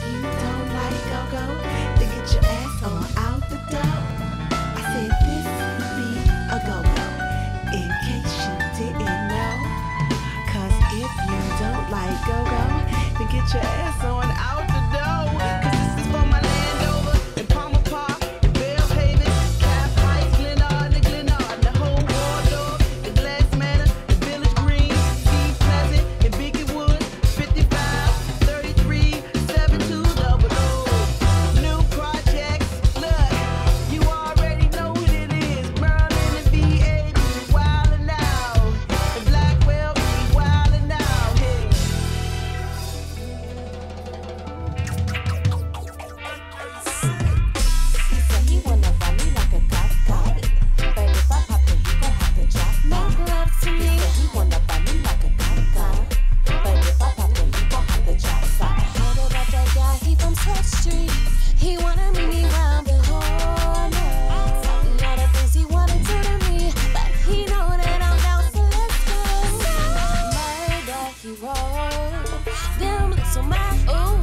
you don't like go-go, then get your ass on out the door. I said this be a go-go, in case you didn't know. Cause if you don't like go-go, then get your ass on out the door. Cause this is for my Landover and Palmer Park and Bellhaven, Cap Heights, Glenard, the whole Waldorf, the Glass Manor, the Village Green, Steve Pleasant, and Beacon Woods, 55, 33, 7200. New projects, look, you already know what it is. Merlin and VA be wildin' out, and Blackwell be wildin' out. Hey. He said he wanna ride me like a cop. But if I pop it, he gon' have to drop. Make love to me. He said he wanna ride me like a cop. But if I pop it, he gon' have to drop. I heard about that guy, he from 12th Street. He wanna meet me round the corner. All the things he wanna do to me, but he know that I'm down, so let's go. Murder, he wrote them lips on my ooh.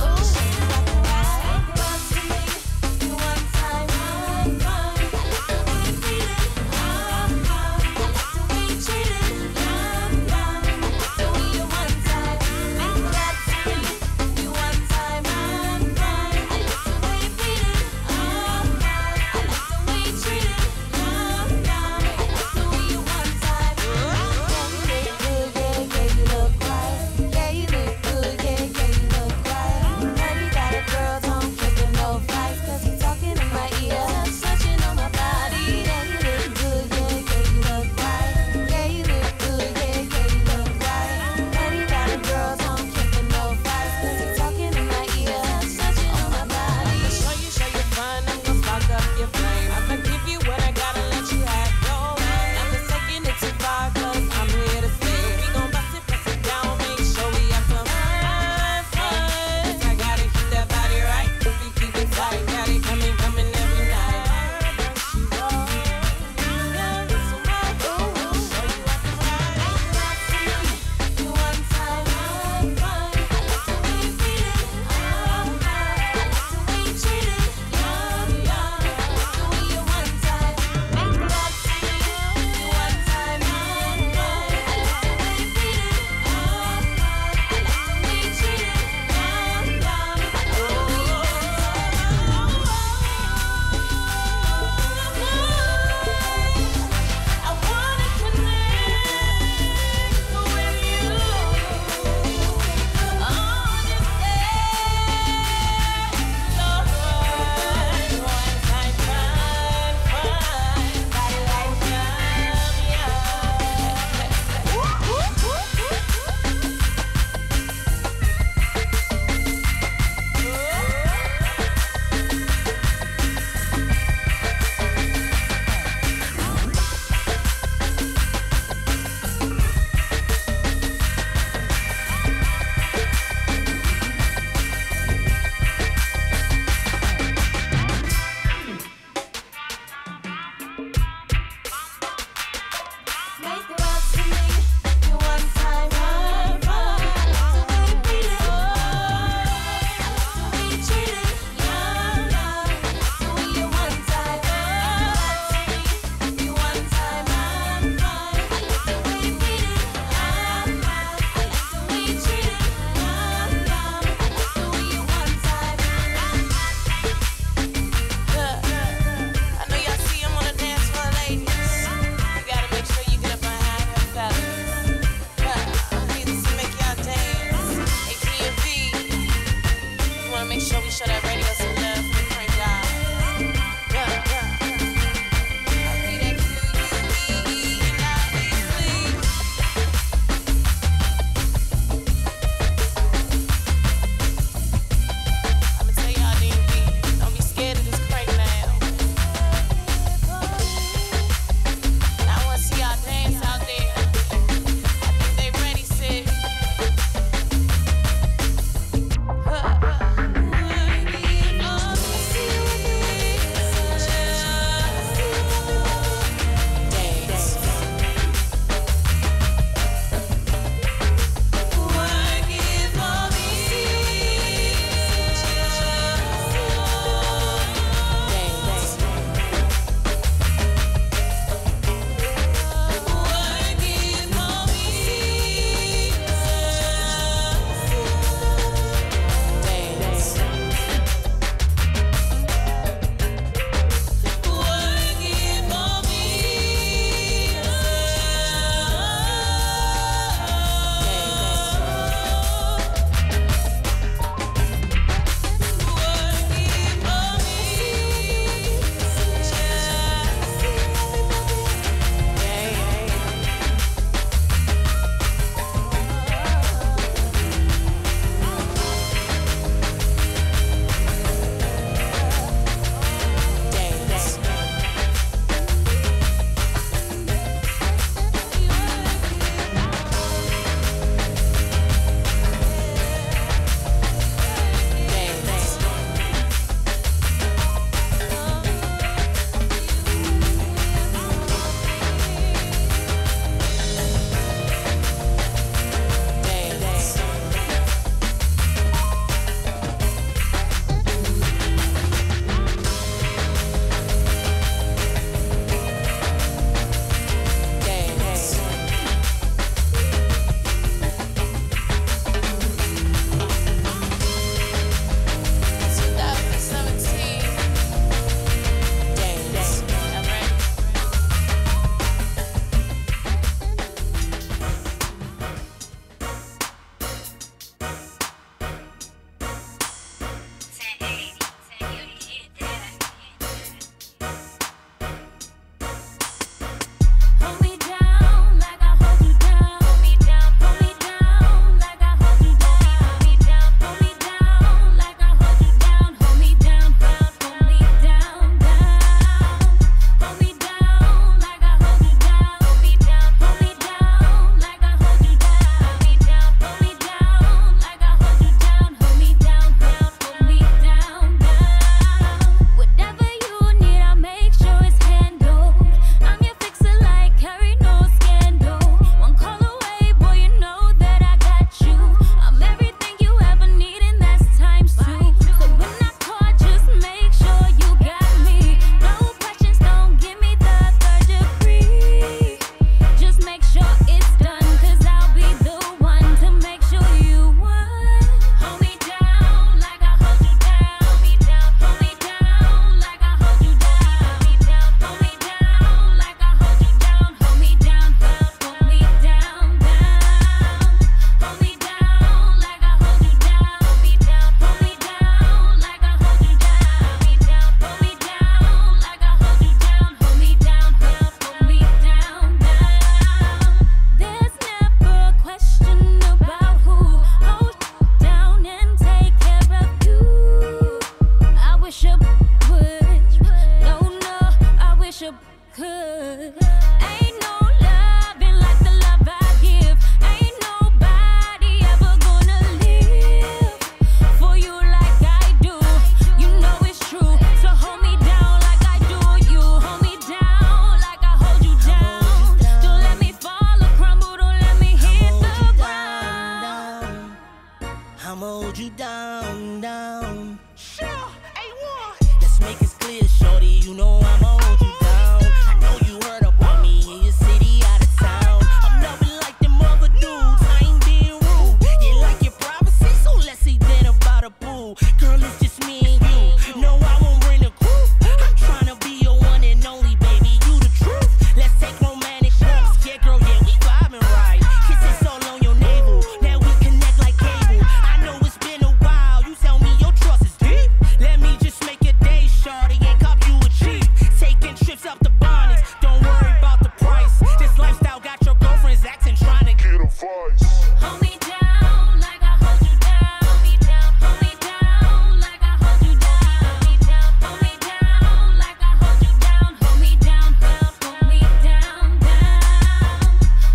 down, down. Sure, A1. Let's make it clear, shorty, you know I'ma hold you down. I know you heard about me in your city, out of town. I'm loving like them other dudes, I ain't being rude. You like your privacy, so let's see then about a boo. Girl, it's just me and you. No, I won't bring the crew. I'm tryna be your one and only, baby, you the truth. Let's take romantic walks, yeah, girl, yeah, we vibing right. Kisses all on your navel, now we connect like cable. I know it's been a while, you tell me your trust is deep. Let me just make a day, shorty, and cop you a cheap. Taking trips up the bonnets, don't worry about the price. This lifestyle got your girlfriends acting, trying to get a vice. Hold me down like I hold you down. Hold me down, hold me down like I hold you down. Hold me down like I hold you down. Hold me down, hold me down, down.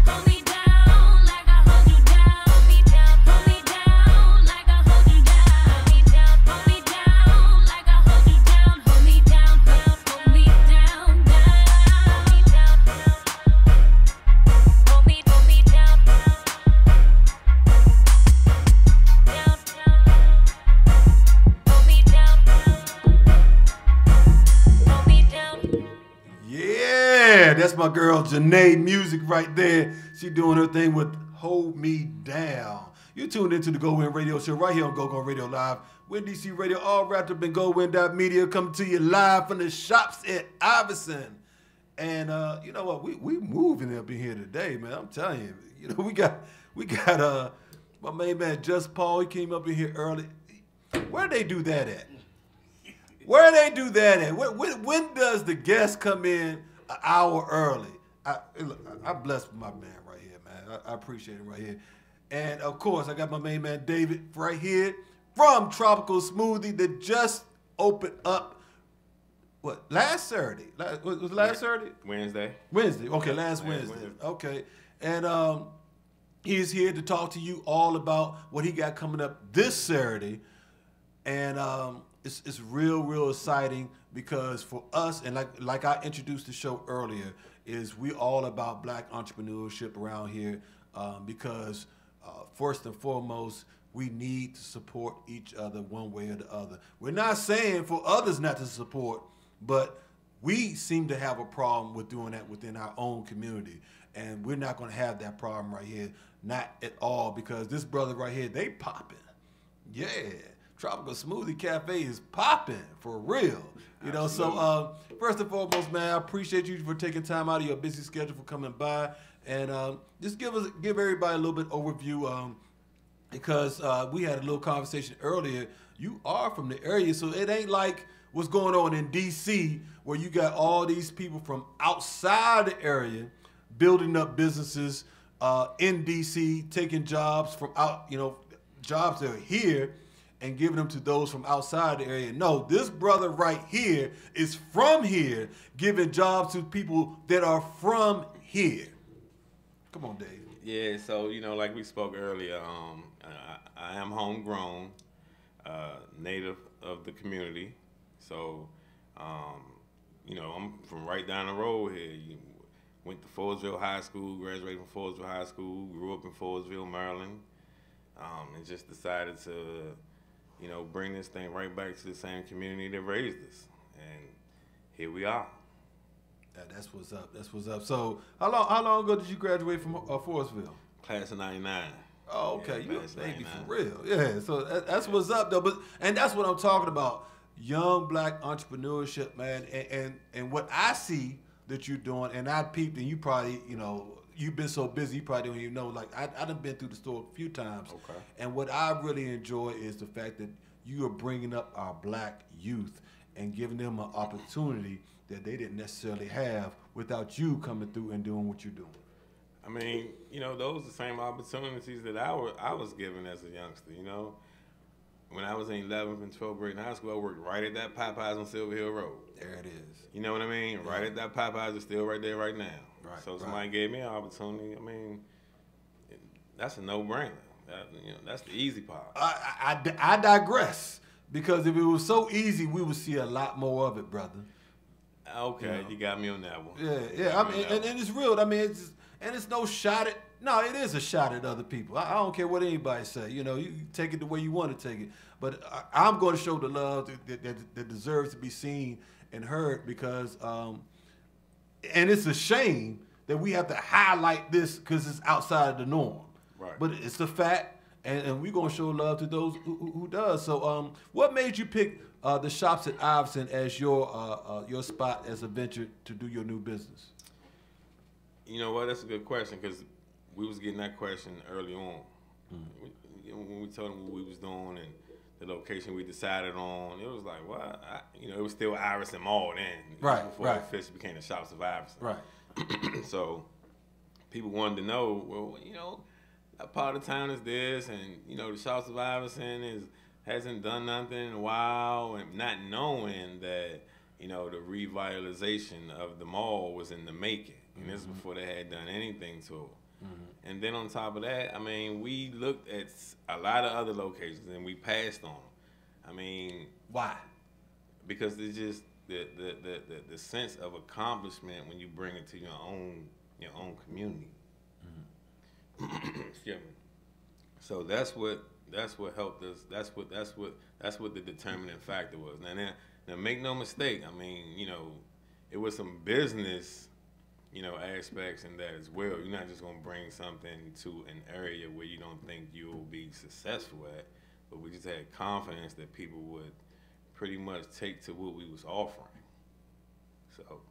Hold me down like I hold you down. Hold me down like I hold you down. Hold me down like I hold you down. Hold me down, hold me down, down. Hold me down, down, down. Hold me down, hold me down. Yeah, that's my girl Janae Music right there. She doing her thing with Hold Me Down. You tuned into the GoWIN Radio Show right here on GoGo Radio Live. Win DC Radio, all wrapped up in GoWin.media, coming to you live from the shops at Iverson. And you know what? We moving up in here today, man. I'm telling you. You know, we got my main man Just Paul. He came up in here early. Where they do that at? Where they do that at? When does the guest come in an hour early? I'm blessed with my man right here, man. I appreciate him right here. And, of course, I got my main man David right here from Tropical Smoothie that just opened up, last Saturday? Was it last Saturday? Wednesday. Wednesday. Okay, last Wednesday. Okay. And he's here to talk to you all about what he got coming up this Saturday. And it's real exciting because for us, and like I introduced the show earlier, is we all about black entrepreneurship around here because first and foremost, we need to support each other one way or the other. We're not saying for others not to support, but we seem to have a problem with doing that within our own community. And we're not going to have that problem right here, not at all, because this brother right here, they popping. Yeah. Tropical Smoothie Cafe is popping for real. You know, so first and foremost, man, I appreciate you for taking time out of your busy schedule for coming by, and just give everybody a little bit overview because we had a little conversation earlier. You are from the area, so it ain't like what's going on in D.C. where you got all these people from outside the area building up businesses in D.C., taking jobs from out, jobs that are here, and giving them to those from outside the area. No, this brother right here is from here, giving jobs to people that are from here. Come on, Dave. Yeah, so, like we spoke earlier, I am homegrown, native of the community. So, I'm from right down the road here. Went to Forestville High School, graduated from Forestville High School, grew up in Forestville, Maryland, and just decided to bring this thing right back to the same community that raised us. And here we are. That's what's up. That's what's up. So how long ago did you graduate from Forestville? Class of 99. Oh, okay. Yeah, You a class of baby 99. for real. Yeah, so that's what's up, though. And that's what I'm talking about. Young black entrepreneurship, man. And what I see that you're doing, and I peeped, and you probably, you've been so busy, you probably don't even know. Like, I done been through the store a few times. Okay. And what I really enjoy is the fact that you are bringing up our black youth and giving them an opportunity that they didn't necessarily have without you coming through and doing what you're doing. I mean, those are the same opportunities that I was given as a youngster, When I was in 11th and 12th grade in high school, I worked right at that Popeyes on Silver Hill Road. There it is. You know what I mean? Yeah. Right at that Popeyes is still right there right now. Right, So somebody gave me an opportunity. I mean, that's a no-brainer. That's the easy part. I digress, because if it was so easy, we would see a lot more of it, brother. Okay, you got me on that one. Yeah. I mean, and it's real. I mean, it's no shot at No, it is a shot at other people. I don't care what anybody say. You know, you take it the way you want to take it. But I'm going to show the love that deserves to be seen and heard because, and it's a shame that we have to highlight this because it's outside of the norm. Right. But it's a fact, and we're going to show love to those who does. So what made you pick the shops at Iverson as your spot as a venture to do your new business? You know what? That's a good question because we was getting that question early on. When we told them what we was doing and the location we decided on, it was like, what? It was still Iverson Mall then. Right, before right. it officially became the Shops of Iverson. Right. So people wanted to know, well, that part of town is this, and, the Shops of Iverson hasn't done nothing in a while, and not knowing that, the revitalization of the mall was in the making. And this is before they had done anything to it. And then on top of that, we looked at a lot of other locations and we passed on them. Why? Because it's just the sense of accomplishment when you bring it to your own community. Excuse me. So that's what helped us. That's what the determining factor was. Now make no mistake. It was some business aspects in that as well. You're not just gonna bring something to an area where you don't think you'll be successful at, but we just had confidence that people would pretty much take to what we was offering. So,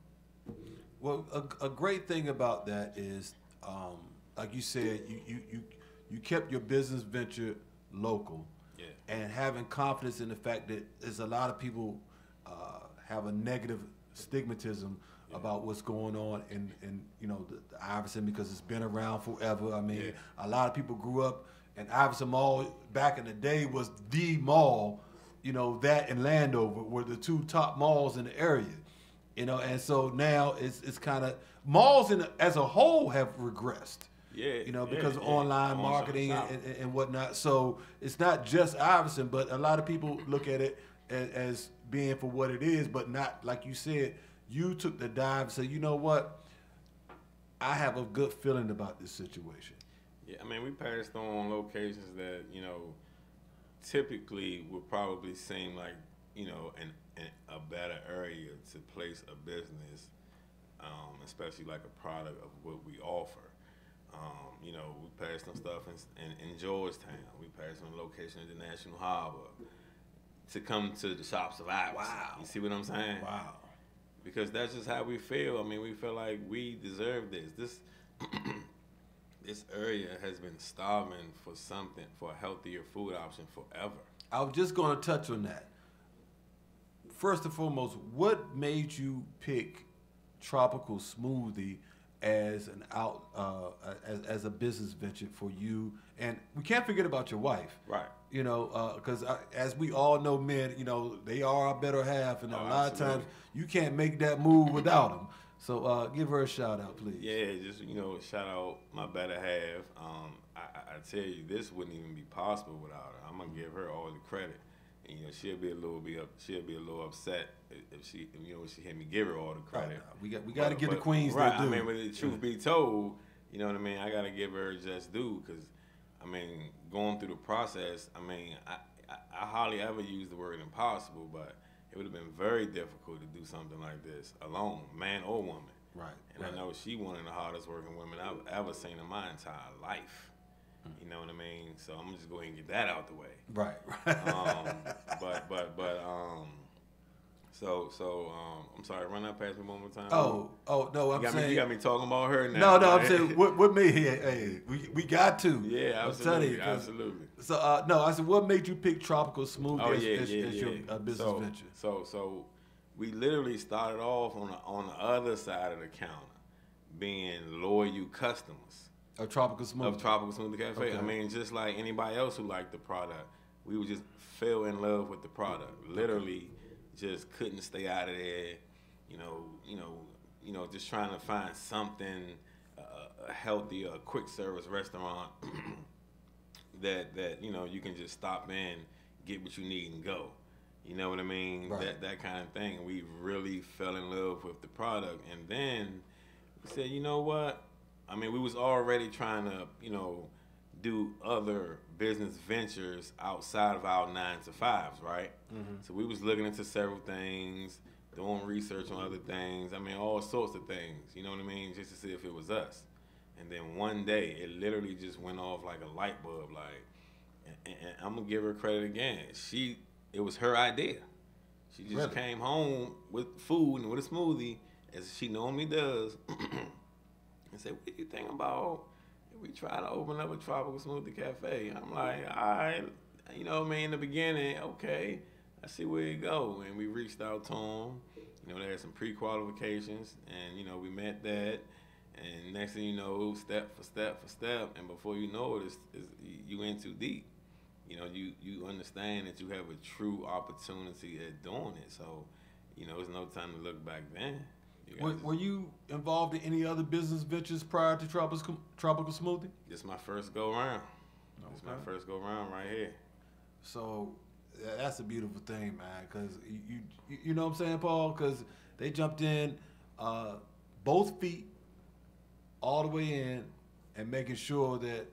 well, a great thing about that is, like you said, you kept your business venture local, yeah, and having confidence in the fact that there's a lot of people have a negative stigmatism about what's going on in the Iverson because it's been around forever. A lot of people grew up, and Iverson Mall back in the day was the mall. That and Landover were the two top malls in the area. And so now it's kind of malls as a whole have regressed. Yeah, because of online marketing and whatnot. So it's not just Iverson, but a lot of people look at it as being for what it is, but not like you said. You took the dive and said, you know what? I have a good feeling about this situation. Yeah, we passed on locations that, typically would probably seem like, a better area to place a business, especially like a product of what we offer. We passed on stuff in Georgetown. We passed on a location at the National Harbor to come to the Shops of Iverson. Wow. You see what I'm saying? Wow. Because that's just how we feel. We feel like we deserve this. This area has been starving for a healthier food option forever. I was just going to touch on that. First and foremost, what made you pick Tropical Smoothie as as a business venture for you? And we can't forget about your wife. Right. Because as we all know, men, they are our better half, and a lot of times you can't make that move without them. So give her a shout out, please. Yeah, just shout out my better half. I tell you, this wouldn't even be possible without her. I'm gonna give her all the credit, and she'll be a little upset if she had me give her all the credit. Right, we got to give the queens right. their due. But the truth be told, I gotta give her just due because. Going through the process, I hardly ever use the word impossible, but it would have been very difficult to do something like this alone, man or woman. Right. And I know she one of the hardest working women I've ever seen in my entire life. You know what I mean? So I'm just going to get that out the way. Right. So I'm sorry, run that past me one more time. Oh no, I'm saying you got me talking about her now. No, I'm saying what made hey, we got to. Yeah, absolutely, absolutely. So no, I said what made you pick Tropical Smoothie as your business venture? So we literally started off on the other side of the counter, being loyal customers of Tropical Smoothie Cafe. Okay. Just like anybody else who liked the product, we would just fell in love with the product. Literally. Just couldn't stay out of there, just trying to find something, a healthy, a quick service restaurant that you can just stop in, get what you need and go. You know what I mean? Right. That kind of thing. We really fell in love with the product, and then we said, you know what? I mean, we was already trying to, do other business ventures outside of our 9 to 5s, right? So we was looking into several things, doing research on other things. I mean, all sorts of things. You know what I mean? Just to see if it was us. And then one day, it literally just went off like a light bulb. Like, and I'm gonna give her credit again. It was her idea. She just Really? came home with food and with a smoothie, as she normally does, and said, "What do you think about if we try to open up a tropical smoothie cafe?" I'm like, "All right, you know what I mean, in the beginning, okay, I see where it go." And we reached out to them. They had some pre-qualifications, and, we met that. And next thing you know, step for step for step, and before you know it, you in too deep. You understand that you have a true opportunity at doing it. So, there's no time to look back then. Were you involved in any other business ventures prior to Tropical Smoothie? This is my first go round. This is my first go round right here. So that's a beautiful thing, man. Because you know what I'm saying, Paul? Because they jumped in both feet all the way in and making sure that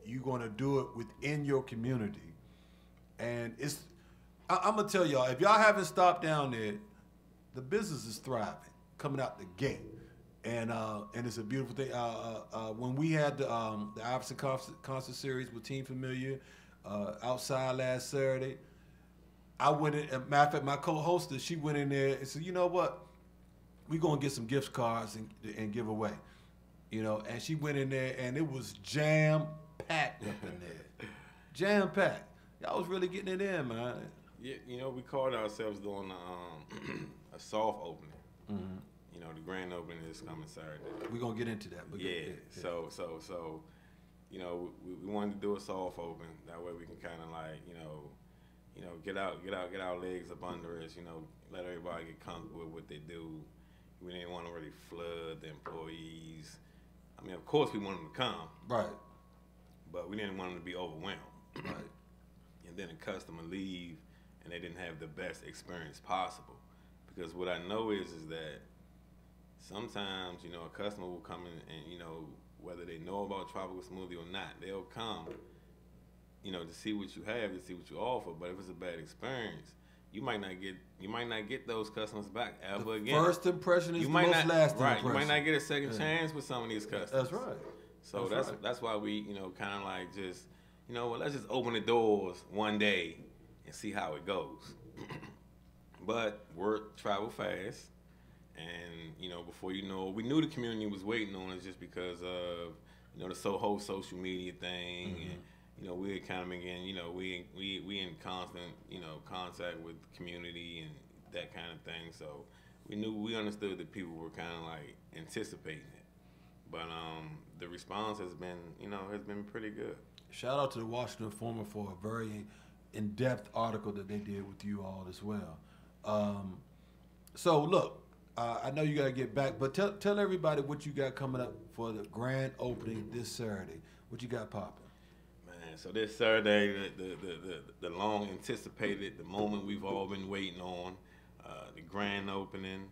you're going to do it within your community. And I'm going to tell y'all, if y'all haven't stopped down there, the business is thriving, coming out the gate. And it's a beautiful thing. When we had the Iverson concert series with Team Familiar outside last Saturday, I went in, matter of fact, my co-hostess, she went in there and said, "You know what? We're going to get some gift cards and give away." And she went in there and it was jam-packed up in there. Jam-packed. Y'all was really getting it in, man. Yeah, we called ourselves doing a soft opening. The grand opening is coming Saturday. We're going to get into that. So, we wanted to do a soft open. That way we can kind of like, get our legs up under us, let everybody get comfortable with what they do. We didn't want to really flood the employees. I mean, of course we want them to come. Right. But we didn't want them to be overwhelmed. Right. And then a customer leave and they didn't have the best experience possible. Because what I know is that sometimes, a customer will come in and, whether they know about Tropical Smoothie or not, they'll come, to see what you have, to see what you offer. But if it's a bad experience, you might not get those customers back ever again. First impression is the most lasting impression. You might not get a second chance with some of these customers. That's right. So that's why we, kind of like just, let's just open the doors one day and see how it goes. But word travel fast, and before you know, we knew the community was waiting on us just because of the whole social media thing, and we had kind of again, we in constant contact with the community and that kind of thing. So we understood that people were kind of like anticipating it, but the response has been pretty good. Shout out to the Washington Informer for a very in-depth article that they did with you all as well. So look, I know you got to get back, but tell everybody what you got coming up for the grand opening this Saturday. What you got popping? Man, so this Saturday, the long anticipated, the moment we've all been waiting on, the grand opening.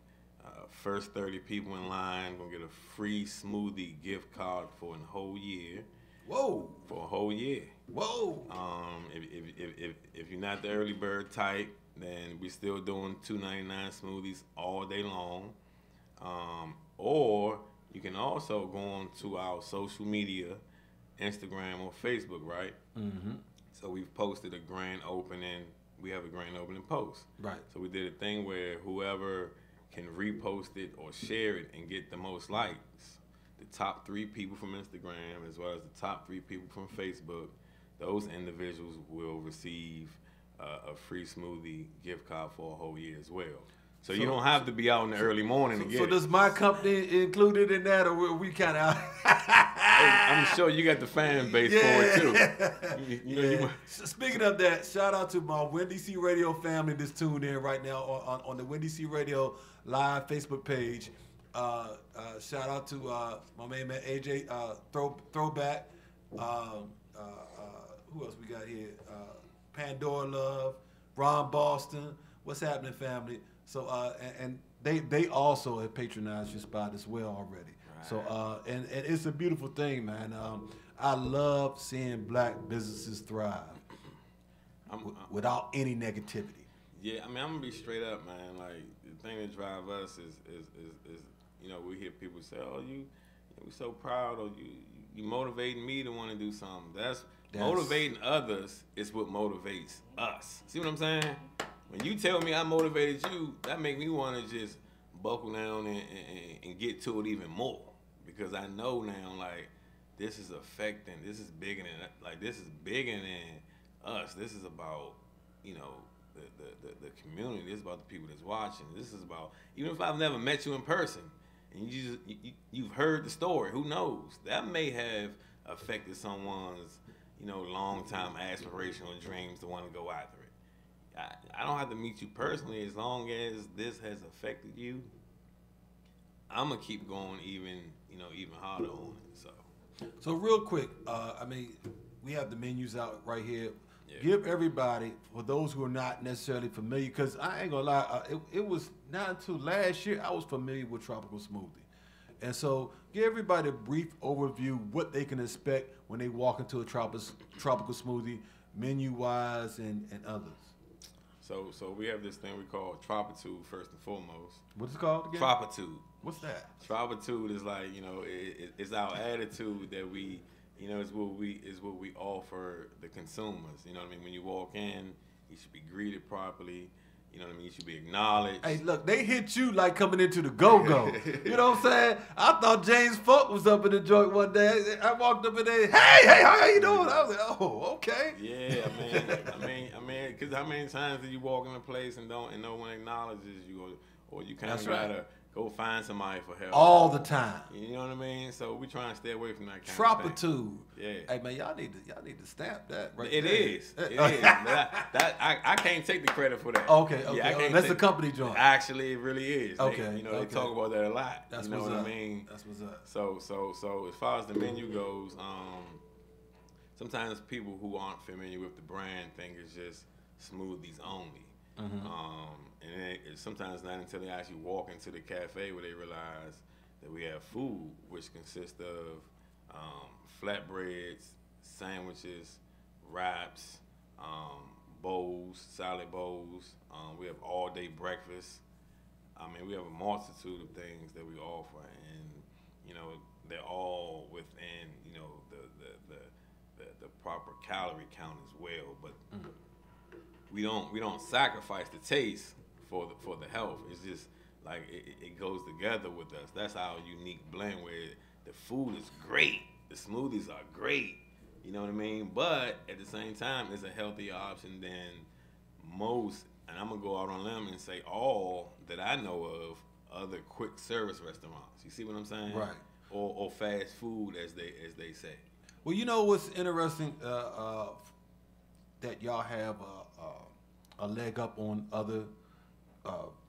First 30 people in line gonna get a free smoothie gift card for a whole year. Whoa! For a whole year. Whoa! If you're not the early bird type, then we're still doing $2.99 smoothies all day long. Or you can also go on to our social media, Instagram or Facebook, right? Mm-hmm. So we've posted a grand opening. We have a grand opening post. Right. So we did a thing where whoever can repost it or share it and get the most likes, the top 3 people from Instagram as well as the top 3 people from Facebook, those individuals will receive a free smoothie gift card for a whole year as well. So you don't have to be out in the early morning to get it. So does my company included in that, or we kind of out? I'm sure you got the fan base for it too. Speaking of that, shout out to my Wendy C Radio family that's tuned in right now on the Wendy C Radio live Facebook page. Shout out to my main man AJ Throwback. Who else we got here? Pandora Love, Ron Boston. What's happening, family? So and they also have patronized your spot as well already. So and it's a beautiful thing, man. I love seeing black businesses thrive without any negativity. Yeah, I mean, I'm gonna be straight up, man. Like the thing that drive us is you know, we hear people say, "Oh, we so proud," or you motivating me to want to do something. That's motivating others is what motivates us. See what I'm saying? When you tell me I motivated you, that make me want to just buckle down and get to it even more, because I know now, like, this is affecting. This is bigger than us. This is about, you know, the community. This is about the people that's watching. This is about, even if I've never met you in person and you've heard the story, who knows? That may have affected someone's, you know, long time aspirational dreams to want to go after it. I don't have to meet you personally. As long as this has affected you, I'm gonna keep going even harder on it. So real quick, I mean, we have the menus out right here. Yeah. Give everybody, for those who are not necessarily familiar, because I ain't gonna lie, it was not until last year I was familiar with Tropical Smoothie. And so give everybody a brief overview what they can expect when they walk into a tropical smoothie, menu-wise and others. So we have this thing we call Tropitude first and foremost. What's it called again? Tropitude. What's that? Tropitude is like, you know, it's our attitude that we, you know, is what we offer the consumers. You know what I mean? When you walk in, you should be greeted properly. You know what I mean? You should be acknowledged. Hey, look, they hit you like coming into the go-go. You know what I'm saying? I thought James Funk was up in the joint one day. I walked up in there, hey, how you doing? I was like, oh, okay. Yeah, I mean, because how many times do you walk in a place and no one acknowledges you, or you kind of gotta go find somebody for help all the time? You know what I mean? So we try and stay away from that kind of thing. Tropitude. Yeah. Hey man, y'all need to stamp that right It there. is. I can't take the credit for that. Okay. Yeah, I can't that's a company joint. Actually, it really is. Okay. They talk about that a lot. That's you know what's what up. I mean? That's what's up. So as far as the menu goes, sometimes people who aren't familiar with the brand think it's just smoothies only. Mm-hmm. And sometimes not until they actually walk into the cafe where they realize that we have food, which consists of flatbreads, sandwiches, wraps, bowls, salad bowls. We have all-day breakfast. I mean, we have a multitude of things that we offer, and you know, they're all within, you know, the proper calorie count as well. But we don't sacrifice the taste for the health. It's just like it goes together with us. That's our unique blend, where the food is great, the smoothies are great. You know what I mean? But at the same time, it's a healthier option than most. And I'm gonna go out on a limb and say all that I know of other quick service restaurants. You see what I'm saying? Right. Or fast food, as they say. Well, you know what's interesting that y'all have a leg up on other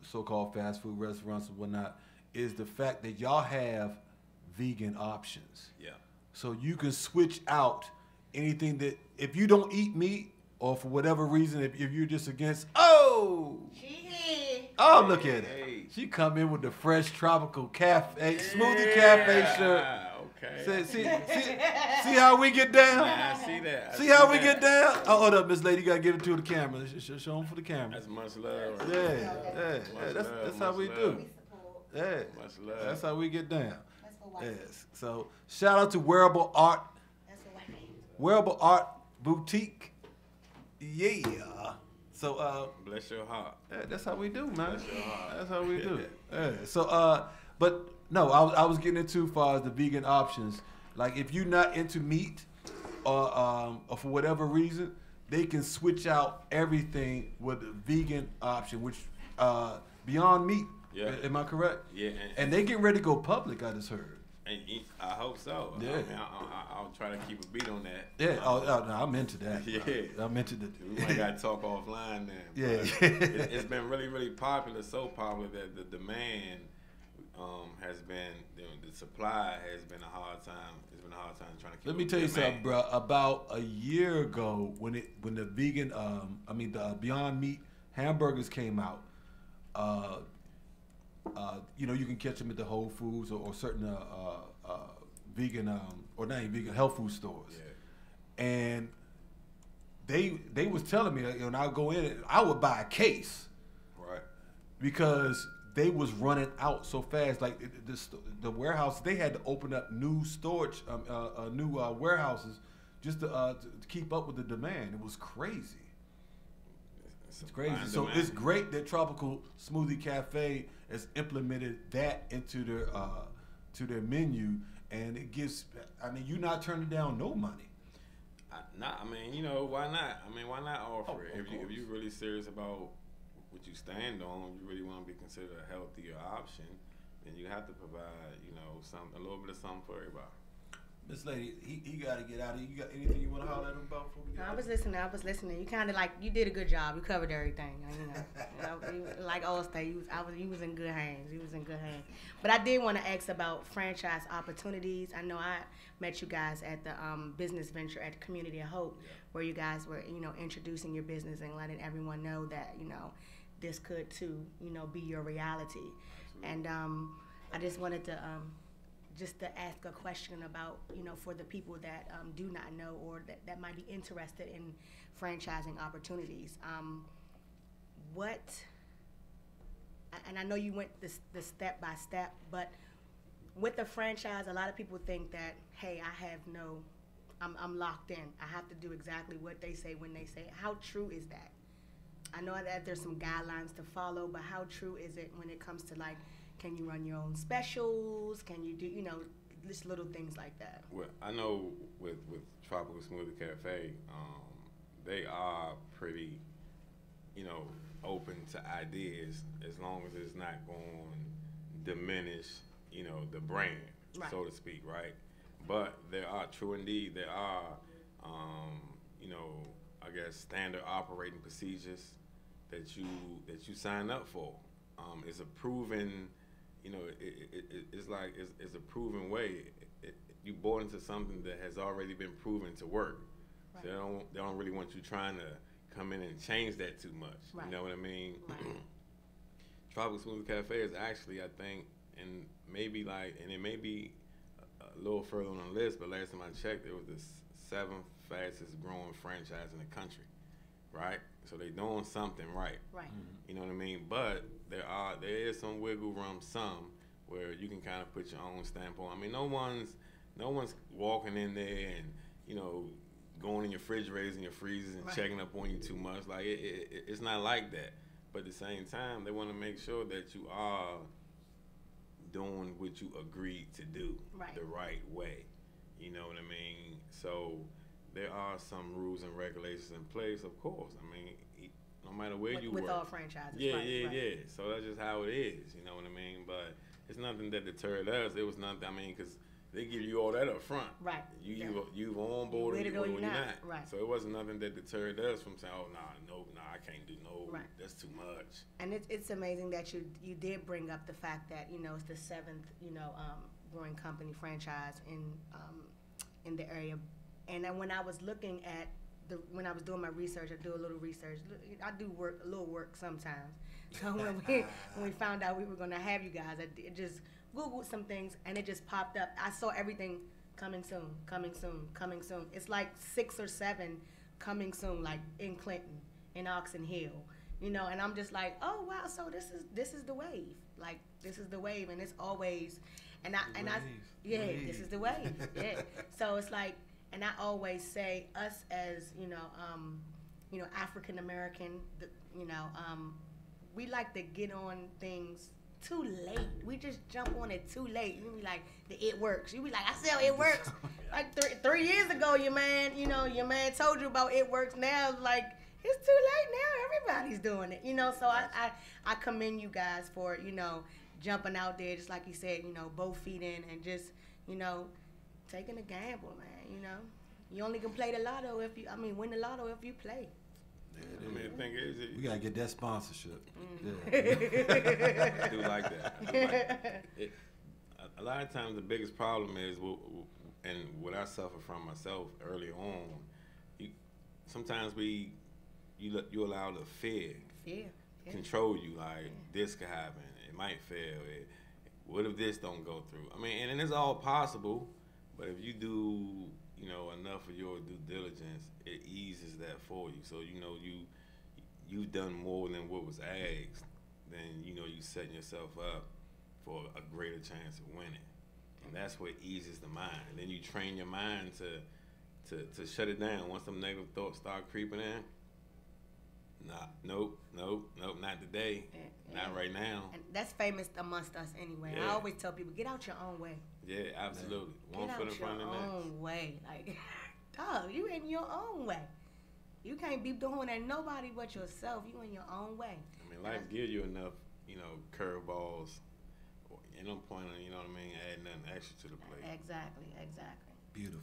so-called fast food restaurants and whatnot is the fact that y'all have vegan options. Yeah. So you can switch out anything that, if you don't eat meat or for whatever reason, if you're just against, look at it. Hey. She come in with the fresh tropical cafe, smoothie cafe shirt. Okay. See how we get down? Yeah, I see that. See how we get down? Oh, hold up, Miss Lady. You got to give it to the camera. Show them for the camera. That's much love. Right? Yeah. That's how we do. Yeah. Much love. That's how we get down. That's for white Yes. So shout out to Wearable Art. That's for white man. Wearable Art Boutique. Yeah. So Bless your heart. that's how we do, man. Bless your heart. That's how we do. Yeah. So but no, I was getting into far as the vegan options. Like if you're not into meat or for whatever reason, they can switch out everything with a vegan option, which Beyond Meat. Yeah. Am I correct? Yeah. And they getting ready to go public, I just heard. And I hope so. Yeah. I mean, I'll try to keep a beat on that. Yeah. No, I'm into that. Yeah. I'm into the. We might got to talk offline then. Yeah. It's been really, really popular. So popular that the demand has been, the supply has been a hard time. It's been a hard time trying to keep. Let me tell you something, bro. About a year ago, when the vegan, the Beyond Meat hamburgers came out, You can catch them at the Whole Foods or certain vegan or not even vegan health food stores. Yeah. And they was telling me, when I go in, I would buy a case. Right. Because they was running out so fast. Like the warehouse, they had to open up new storage, new warehouses just to keep up with the demand. It was crazy. It's crazy. So it's great that Tropical Smoothie Cafe has implemented that into their to their menu, and it gives. I mean, you're not turning down no money. Why not? Why not offer it? If you're really serious about what you stand on, you really want to be considered a healthier option, then you have to provide, a little bit of something for everybody. Miss Lady, he got to get out of here. You got anything you want to holler at him about before we get I was listening. You kind of you did a good job. You covered everything. Like Allstate, you was in good hands. But I did want to ask about franchise opportunities. I know I met you guys at the business venture at the Community of Hope, where you guys were, introducing your business and letting everyone know that, this could too, be your reality. Absolutely. And I just wanted to just to ask a question about, for the people that do not know or that might be interested in franchising opportunities. And I know you went the step by step, but with the franchise, a lot of people think that, hey, I'm locked in. I have to do exactly what they say when they say it. How true is that? I know that there's some guidelines to follow, but how true is it when it comes to can you run your own specials? Can you do, just little things like that? Well, I know with Tropical Smoothie Cafe, they are pretty, open to ideas as long as it's not going to diminish, the brand, right, so to speak, right? But there are, true indeed, there are, I guess, standard operating procedures that you sign up for. It's a proven, it's a proven way. You bought into something that has already been proven to work. Right. So they don't really want you trying to come in and change that too much. Right. You know what I mean? Right. Tropical Smoothie Cafe is actually, I think, and it may be a little further on the list, but last time I checked, it was the 7th fastest growing franchise in the country, right? So they're doing something right. Right. Mm-hmm. You know what I mean? But there is some wiggle room, where you can kind of put your own standpoint. No one's walking in there and going in your refrigerators and your freezers and checking up on you too much. It's not like that. But at the same time, they want to make sure that you are doing what you agreed to do the right way. You know what I mean? So there are some rules and regulations in place, of course. No matter where you work. With all franchises. Yeah. So that's just how it is. You know what I mean? But it's nothing that deterred us. It was nothing. because they give you all that up front. Right. You on board or you're not. Right. So it wasn't nothing that deterred us from saying, oh, I can't do that's too much. And it's amazing that you did bring up the fact that, it's the 7th, growing company franchise in the area. And then when I was looking at when I was doing my research, I do a little research. I do a little work sometimes. So when we found out we were going to have you guys, I just Googled some things, and it just popped up. I saw everything coming soon. It's like 6 or 7 coming soon, like in Clinton, in Oxon Hill, and I'm just like, oh wow, so this is the wave. This is the wave, and it's always, this is the wave. Yeah. So it's like, and I always say, us as African American, we like to get on things too late. We just jump on it too late. You be like, it works. You be like, I sell It Works. Like 3 years ago, your man told you about It Works. Now, it's too late now. Everybody's doing it. So I commend you guys for, jumping out there, just like you said, both feet in and just, taking a gamble, man, You only can play the lotto win the lotto if you play. Yeah, the thing is, we gotta get that sponsorship. Yeah. I do like that. A lot of times, the biggest problem is, and what I suffer from myself early on. Sometimes you allow the fear control you. Like this could happen. It might fail. What if this don't go through? I mean, and it's all possible. But if you do, you know, enough of your due diligence, it eases that for you. So you know you've done more than what was asked. Then you know you setting yourself up for a greater chance of winning. And that's what eases the mind. And then you train your mind to shut it down. Once some negative thoughts start creeping in, nope, not today. Not right now. And that's famous amongst us anyway. Yeah. I always tell people, get out your own way. Yeah, absolutely. One Get foot in out front of your the next. own way. Like, dog, you in your own way. You can't be doing that nobody but yourself. You in your own way. I mean, life gives you enough, you know, curveballs. And no point on, you know what I mean, adding nothing extra to the plate. Exactly. Beautiful.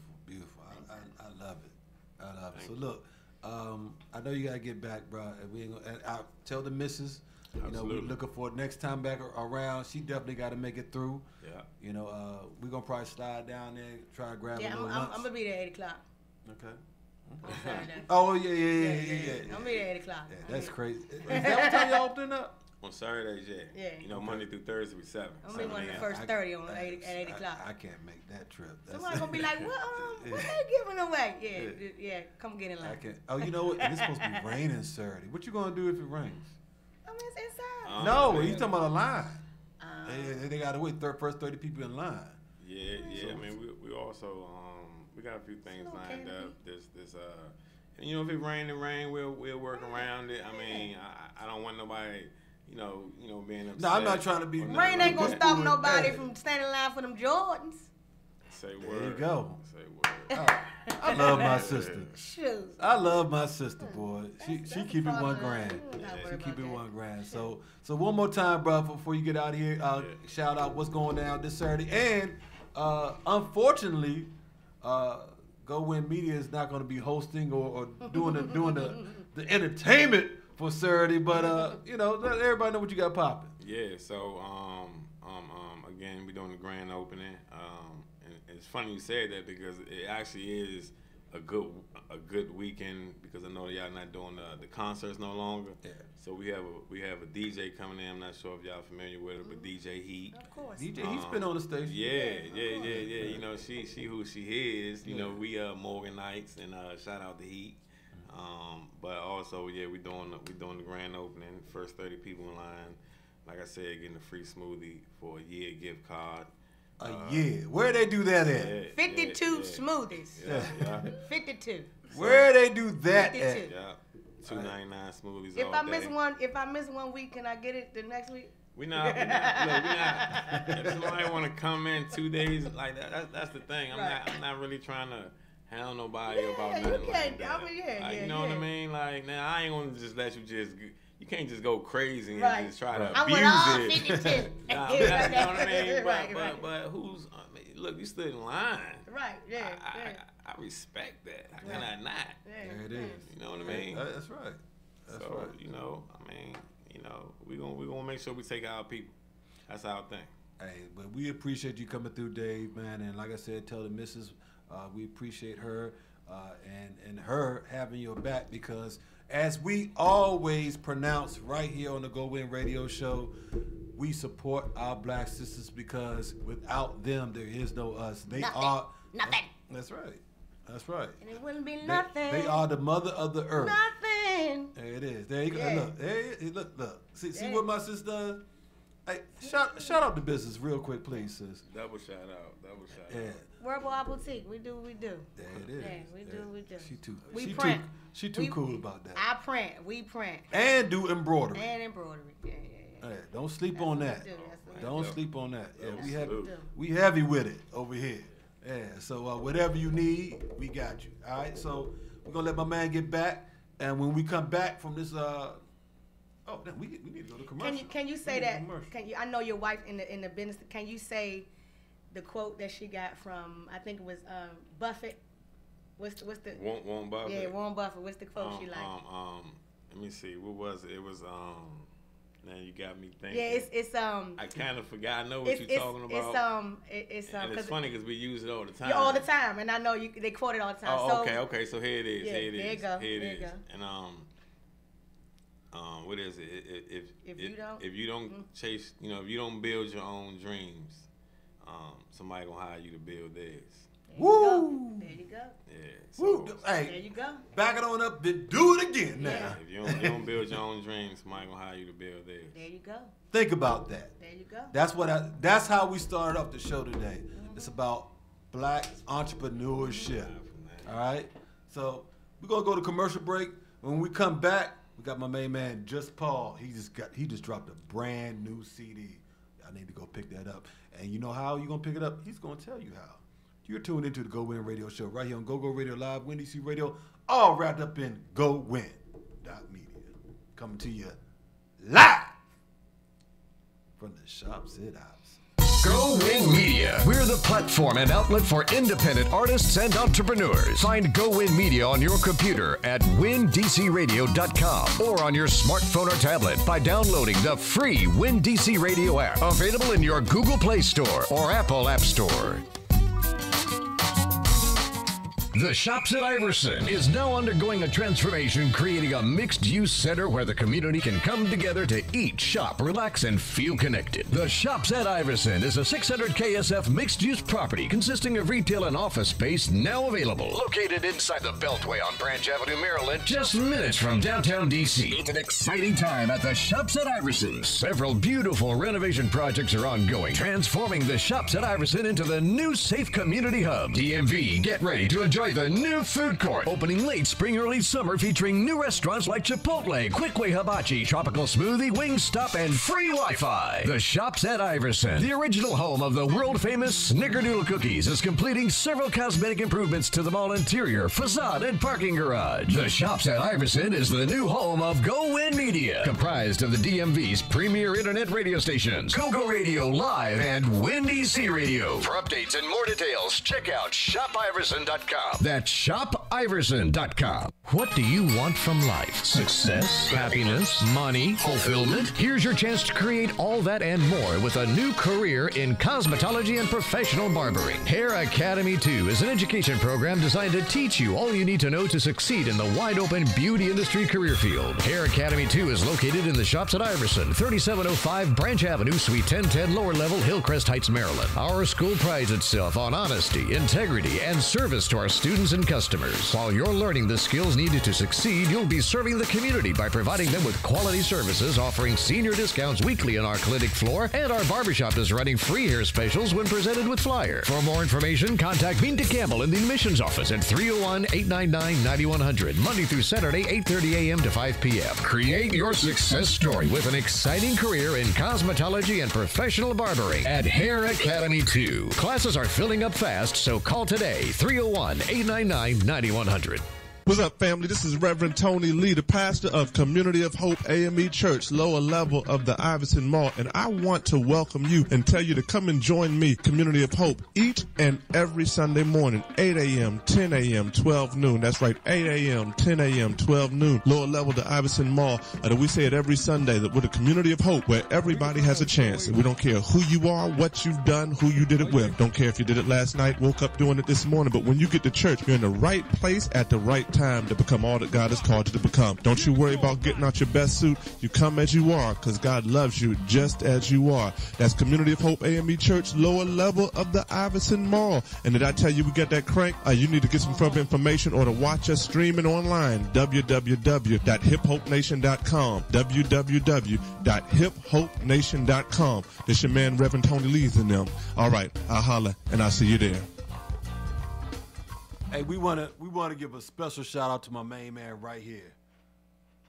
I love it. I love it. So look, I know you gotta get back, bro. And we ain't gonna, and I'll tell the missus. You know, Absolutely. we're looking for it next time back around. She definitely got to make it through. Yeah. You know, we're gonna probably slide down there, try to grab a Yeah, little I'm lunch. gonna be there at 8 o'clock Okay. on Saturday. Oh yeah. I'm gonna be there at 8 o'clock. Yeah, that's crazy. Is that what time y'all opening up? On Saturdays, yeah. Yeah. You know, Monday through Thursday, we 7. I'm gonna be one of the 7 first 30 at 8 I o'clock. can't make that trip. Somebody gonna be like, what Yeah. they giving away? Yeah, come get in line. I can't. Oh, you know what? And it's supposed to be raining Saturday. What you gonna do if it rains? I mean, it's inside. No, man. he's talking about a line. They gotta wait first 30 people in line. Yeah. I mean, we also we got a few things Slow lined candy. up. And you know, if it rain, we'll work around it. I mean, I don't want nobody, you know, being upset. No, I'm not trying to be. or nothing Rain ain't like gonna that. stop nobody Hey. from standing in line for them Jordans. Say There word. you go. Say word. I love my sister. Shoot. I love my sister, boy. She That's keep it fun, $1 man. grand. You don't gotta worry She keep it about that. $1 grand. So one more time, bro, before you get out of here, shout out what's going down this Saturday. And unfortunately, GoWIN Media is not going to be hosting or doing the entertainment for Saturday. But you know, let everybody know what you got popping. Yeah, so again, we're doing the grand opening. And it's funny you said that because it actually is a good weekend because I know y'all not doing the concerts no longer. Yeah. So we have a DJ coming in. I'm not sure if y'all familiar with her, but DJ Heat. Of course. DJ, he's been on the station. Yeah. You know, she who she is. You know, we Morgan Knights and shout out to Heat. But also, yeah, we doing the grand opening. First 30 people in line. Like I said, getting a free smoothie for a year gift card. Yeah. Where they do that at? 52 smoothies. Yeah. 52. Where they do that 52. at? Yeah. $2.99 smoothies If all I day. miss one week, can I get it the next week? We not. If somebody want to come in 2 days like that, that's the thing. I'm not really trying to hound nobody about you nothing can't. like that. I mean, yeah, You know what I yeah. mean? Like, now I ain't gonna just let you just. You can't just go crazy and Right. just try to I abuse went all it. 52. Nah, you know what I mean? Right. But who's? I mean, look, you stood in line. Right, yeah. I respect that. How can I not? There it is. You know what I mean? That's right. That's So right. you know, I mean, you know, we gonna make sure we take our people. That's our thing. Hey, but we appreciate you coming through, Dave, man. And like I said, tell the missus we appreciate her and her having your back because as we always pronounce right here on the GoWIN Radio Show, we support our black sisters because without them, there is no us. They Nothing. are Nothing. That's right. That's right. And it wouldn't be nothing. They are the mother of the earth. Nothing. There it is. There you go. Yeah. Hey, look. Hey, look. See Yeah. what my sister does? Hey, shout out the business real quick, please, sis. Double shout out. Yeah. Verbal Art Boutique. We do what we do. There it is. Yeah, we do what we do. We She print. She too cool about that. I print. We print. And do embroidery. And embroidery. Yeah. Hey, don't sleep on that. That's what we do. That's what we Don't do. sleep on that. Yeah, That's we what heavy. we do. We heavy with it over here. Yeah. So whatever you need, we got you. All right. So we're gonna let my man get back, and when we come back from this, we need to go to commercial. Can you say We need that? a commercial. Can you? I know your wife in the business. Can you say the quote that she got from? I think it was Buffett. What's the? Warren Buffett. Yeah, Warren Buffett. What's the quote she liked? Let me see. What was it? It was Now you got me thinking. Yeah, it's I kind of forgot. I know what you're talking about. It's and it's funny because we use it all the time. Yeah, all the time, and I know they quote it all the time. Oh, so, okay. So here it is. Yeah, here it is. there you go. Here it There you is. go. And What is it? If you don't chase, if you don't build your own dreams, somebody gonna hire you to build theirs. Woo! There you go. Yeah. Woo! So, Hey, there you go. back it on up, then do it again now. Yeah. if you don't build your own dreams, somebody gonna hire you to build theirs. There you go. Think about that. There you go. That's how we started off the show today. It's about black entrepreneurship. All right. So we're gonna go to commercial break. When we come back, we got my main man Just Paul. He just dropped a brand new CD. I need to go pick that up. And you know how you gonna pick it up? He's gonna tell you how. You're tuned into the GoWIN Radio Show right here on GoGo Radio Live, WinDC Radio, all wrapped up in GoWIN.media. Coming to you live from the Shops at House. GoWIN Media. We're the platform and outlet for independent artists and entrepreneurs. Find GoWIN Media on your computer at windcradio.com or on your smartphone or tablet by downloading the free WinDC Radio app, available in your Google Play Store or Apple App Store. The Shops at Iverson is now undergoing a transformation, creating a mixed-use center where the community can come together to eat, shop, relax, and feel connected. The Shops at Iverson is a 600 KSF mixed-use property consisting of retail and office space now available. Located inside the Beltway on Branch Avenue, Maryland, just minutes from downtown D.C. It's an exciting time at the Shops at Iverson. Several beautiful renovation projects are ongoing, transforming the Shops at Iverson into the new safe community hub. DMV, get ready to enjoy the new food court, opening late spring, early summer, featuring new restaurants like Chipotle, Quickway Hibachi, Tropical Smoothie, Wingstop, and free Wi-Fi. The Shops at Iverson, the original home of the world-famous Snickerdoodle cookies, is completing several cosmetic improvements to the mall interior, facade, and parking garage. The Shops at Iverson is the new home of GoWIN Media, comprised of the DMV's premier internet radio stations, GoGo Radio Live and WinDC Radio. For updates and more details, check out shopiverson.com. That's shopiverson.com. What do you want from life? Success, happiness, money, fulfillment? Here's your chance to create all that and more with a new career in cosmetology and professional barbering. Hair Academy 2 is an education program designed to teach you all you need to know to succeed in the wide-open beauty industry career field. Hair Academy 2 is located in the Shops at Iverson, 3705 Branch Avenue, Suite 1010, lower level, Hillcrest Heights, Maryland. Our school prides itself on honesty, integrity, and service to our students and customers. While you're learning the skills needed to succeed, you'll be serving the community by providing them with quality services, offering senior discounts weekly on our clinic floor, and our barbershop is running free hair specials when presented with flyer. For more information, contact Minta Campbell in the admissions office at 301-899-9100, Monday through Saturday, 8:30 a.m. to 5 p.m. Create your success story with an exciting career in cosmetology and professional barbering at Hair Academy 2. Classes are filling up fast, so call today, 301-899-9100. What's up, family? This is Reverend Tony Lee, the pastor of Community of Hope AME Church, lower level of the Iverson Mall, and I want to welcome you and tell you to come and join me, Community of Hope, each and every Sunday morning, 8 a.m., 10 a.m., 12 noon. That's right, 8 a.m., 10 a.m., 12 noon, lower level of the Iverson Mall. And we say it every Sunday that we're the Community of Hope, where everybody has a chance, and we don't care who you are, what you've done, who you did it with. Don't care if you did it last night, woke up doing it this morning, but when you get to church, you're in the right place at the right time to become all that God has called you to become. Don't you worry about getting out your best suit. You come as you are, because God loves you just as you are. That's Community of Hope AME Church, lower level of the Iverson Mall. And did I tell you we got that crank? You need to get some further information or to watch us streaming online, www.hiphopenation.com, www.hiphopenation.com. This your man, Reverend Tony Lee's in them. All right, I'll holler, and I'll see you there. Hey, we wanna give a special shout out to my main man right here.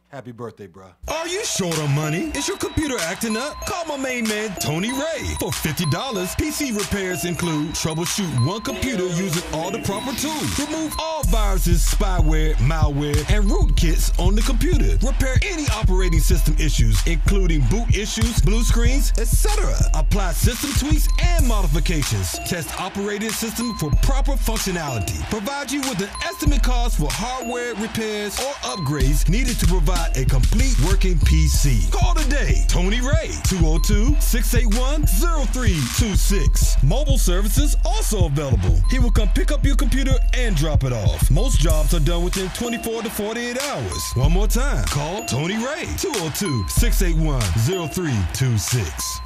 Happy birthday, bro. Are you short on money? Is your computer acting up? Call my main man, Tony Ray. For $50, PC repairs include troubleshoot one computer using all the proper tools. Remove all viruses, spyware, malware, and rootkits on the computer. Repair any operating system issues, including boot issues, blue screens, etc. Apply system tweaks and modifications. Test operating system for proper functionality. Provide you with an estimate cost for hardware repairs or upgrades needed to provide provide a complete working PC. Call today. Tony Ray, 202-681-0326. Mobile services also available. He will come pick up your computer and drop it off. Most jobs are done within 24 to 48 hours. One more time. Call Tony Ray, 202-681-0326.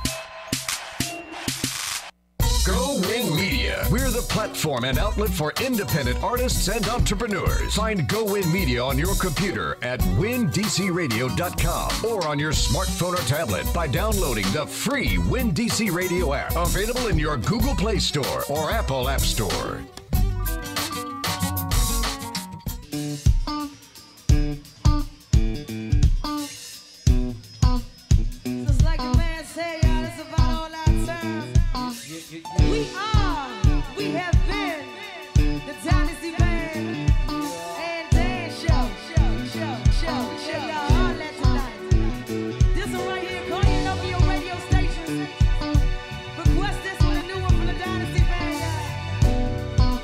GoWIN Media. We're the platform and outlet for independent artists and entrepreneurs. Find GoWIN Media on your computer at windcradio.com or on your smartphone or tablet by downloading the free WinDC Radio app, available in your Google Play Store or Apple App Store. Just like the man said, y'all, it's about all our time. We have been the Dynasty Band and Dance Show. Y'all all that tonight. This one right here, call your number, your radio station. Request this one, a new one from the Dynasty Band, y'all.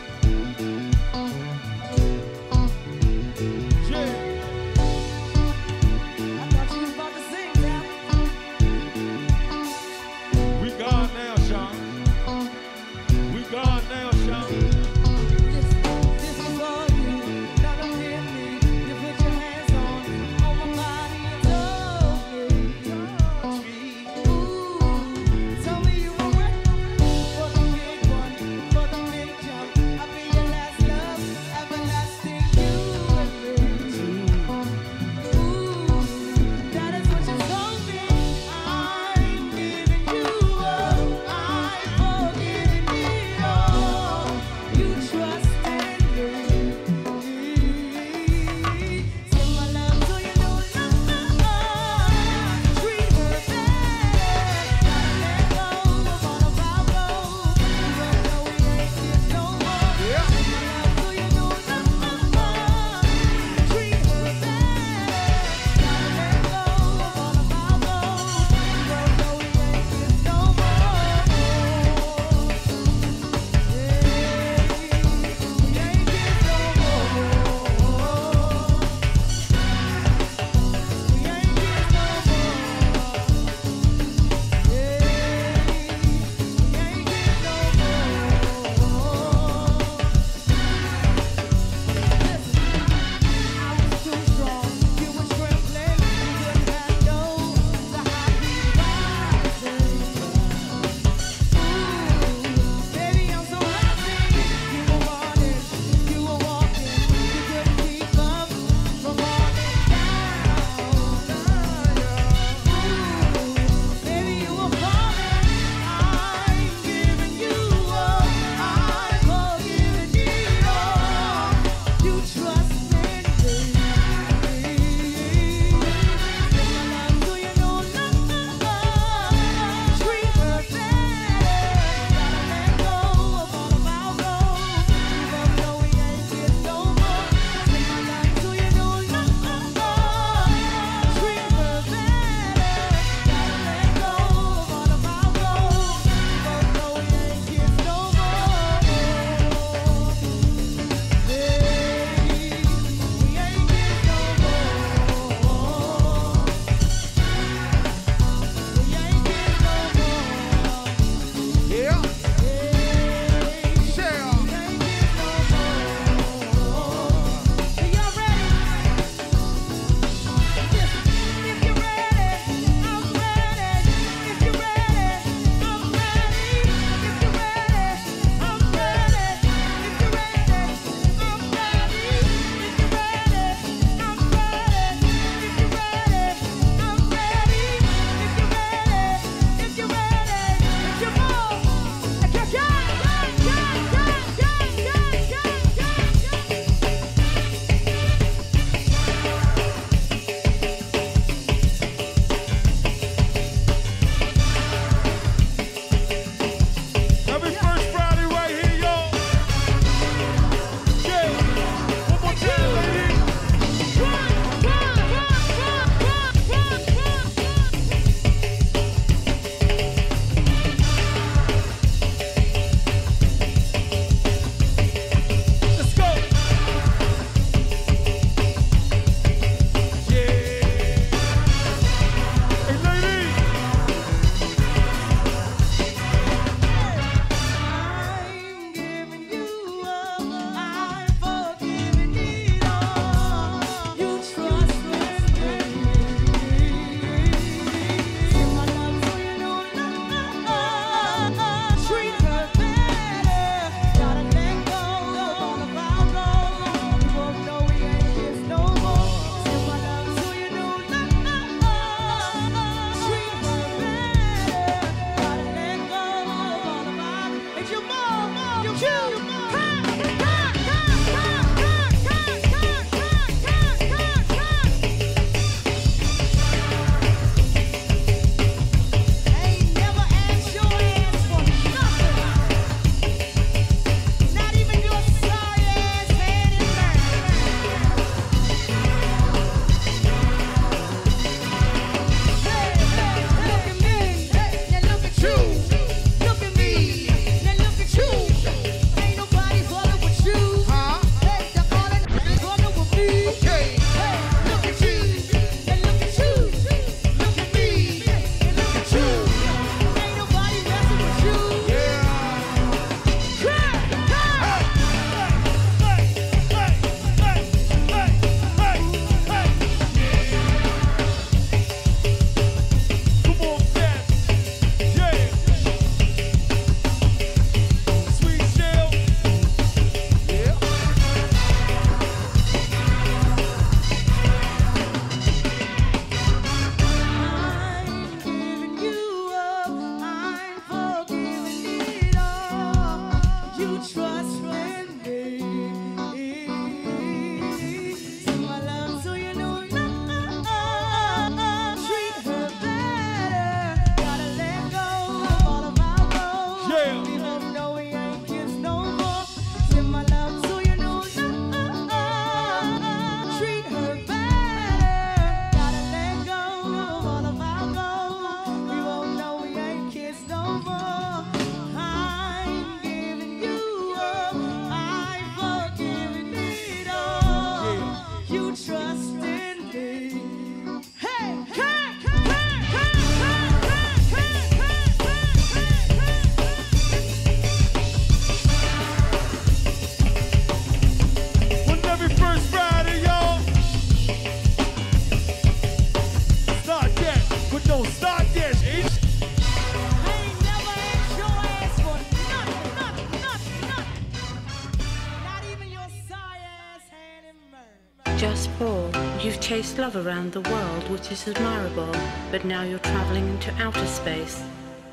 chased love around the world, which is admirable, but now you're traveling into outer space.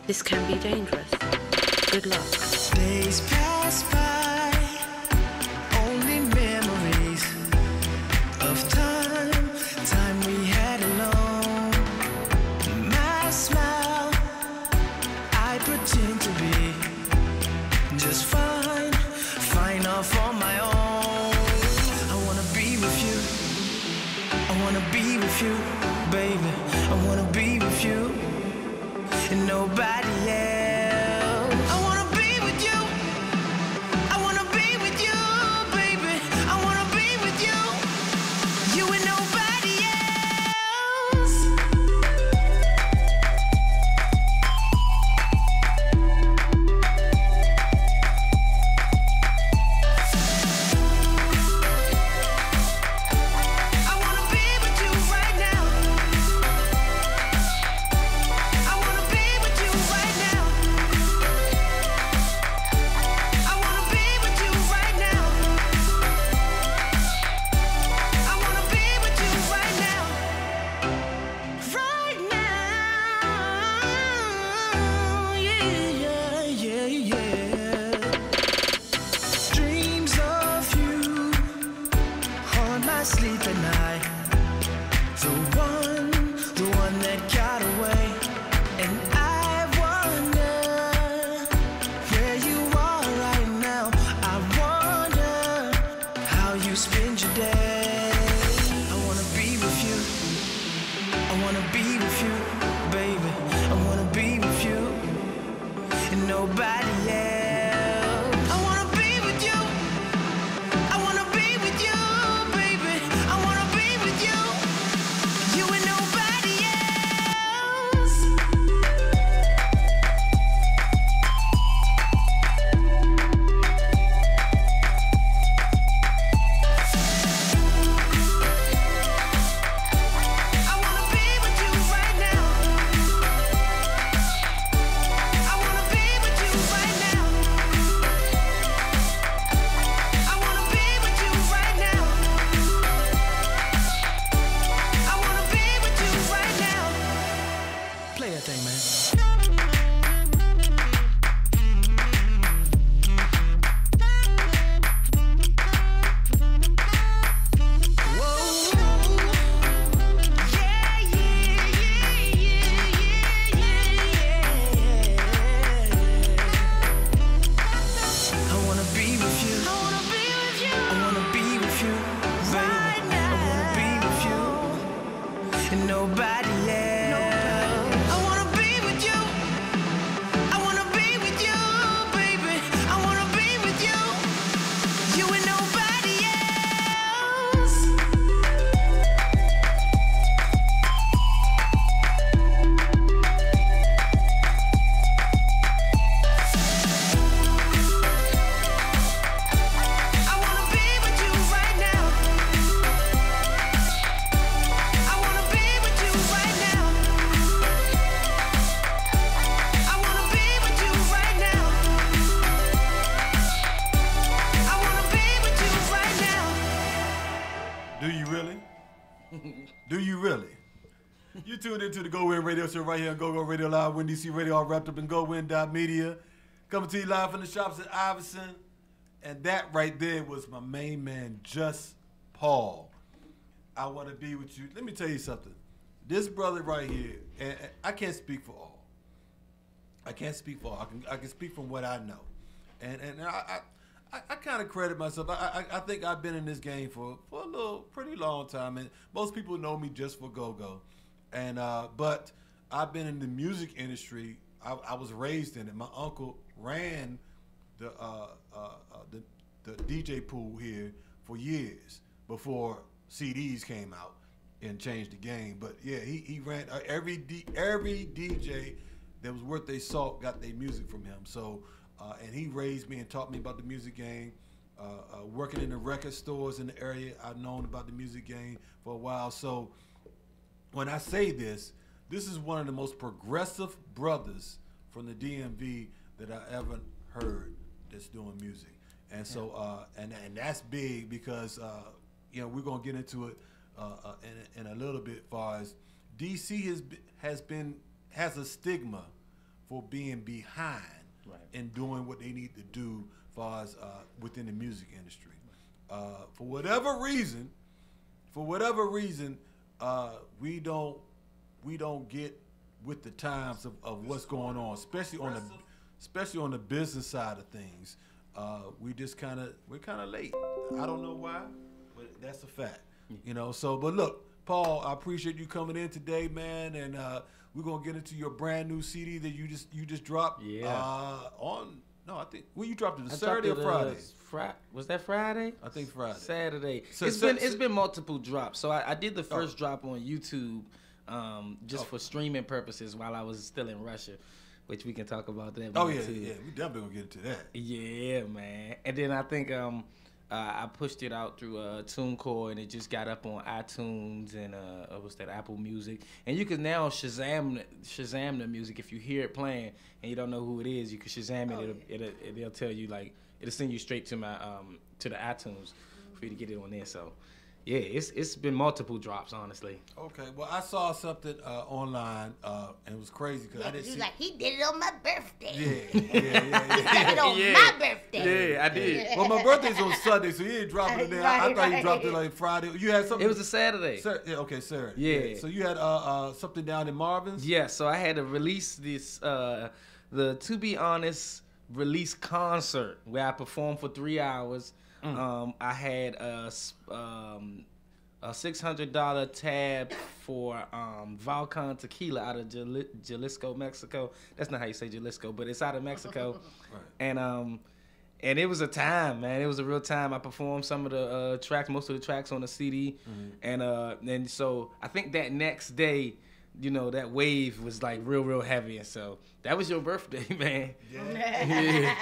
This can be dangerous. Good luck. Days pass by, only memories of time we had alone. My smile, I pretend to be just fine off on my own. I wanna be with you, I wanna be with you, baby. I wanna be with you and nobody else. I wanna be with you, I wanna be with you, baby. I wanna be with you, you and nobody else. I wanna be with you right now. I wanna be with you right now. I wanna be with you right now. I wanna be with you right now. Right now. Yeah. Dreams of you haunt my sleep at night. The one that got away. And I wonder where you are right now. I wonder how you spend your day. I wanna be with you, I wanna be with you, baby. I wanna be with you and nobody else. I wanna be with you, I wanna be with you, baby. I wanna be with you, you and nobody else. I wanna be with you right now. I wanna be with you right now. I wanna be with you right now. I wanna be with you right now. Play that thing, man. I wanna be with you. I wanna be with you. I wanna be with you, baby. I wanna be with you and nobody else. I wanna be with you. I wanna be with you, baby. I wanna be with you, you and nobody else. I wanna be with you right now. I wanna be with you right now. I wanna be with you right now. I wanna be with you right now. Do you really? Do you really? You tuned into the GoWIN radio show right here on GoGo Radio Live, Win DC Radio, all wrapped up in GoWIN.media. Coming to you live from the shops at Iverson. And that right there was my main man, Just Paul. I want to be with you. Let me tell you something. This brother right here, and I can't speak for all. I can't speak for all. I can speak from what I know. And I kind of credit myself. I think I've been in this game for a little pretty long time, and most people know me just for go-go. And but I've been in the music industry. I was raised in it. My uncle ran the DJ pool here for years before CDs came out and changed the game. But yeah, he ran every DJ that was worth their salt got their music from him. So and he raised me and taught me about the music game. Working in the record stores in the area, I've known about the music game for a while. So when I say this is one of the most progressive brothers from the DMV that I ever heard that's doing music. And so and that's big because you know, we're gonna get into it in a little bit, far as DC has a stigma for being behind in doing what they need to do, far as within the music industry. For whatever reason, we don't get with the times of what's going on, especially on the business side of things. We're kind of late. I don't know why, but that's a fact. You know. So, but look, Paul, I appreciate you coming in today, man, and we're gonna get into your brand new CD that you just dropped. Yeah. I think you dropped it Saturday or Friday. Was that Friday? I think Friday. Saturday. So, it's been multiple drops. So I did the first drop on YouTube, just for streaming purposes while I was still in Russia, which we can talk about that. Oh yeah, yeah. We definitely gonna get into that. Yeah, man. And then I think I pushed it out through TuneCore, and it just got up on iTunes and what's that, Apple Music. And you can now Shazam the music. If you hear it playing and you don't know who it is, you can Shazam it. It'll tell you, like, it'll send you straight to my to the iTunes for you to get it on there. So yeah, it's been multiple drops, honestly. Okay, well, I saw something online, and it was crazy because I didn't see. Like, he did it on my birthday. Yeah. He did it on my birthday. Yeah, I did. Well, my birthday's on Sunday, so he didn't drop it there. I thought he dropped it like Friday. You had something. It was a Saturday. Yeah, okay, Saturday. Yeah. So you had something down in Marvin's. Yeah. So I had to release this the To Be Honest release concert where I performed for 3 hours. I had a $600 tab for Volcan Tequila out of Jalisco, Mexico. That's not how you say Jalisco, but it's out of Mexico. Right. And it was a time, man. It was a real time. I performed some of the tracks, most of the tracks on the CD, and so I think that next day, you know, that wave was like real heavy, and so that was your birthday, man. Yeah.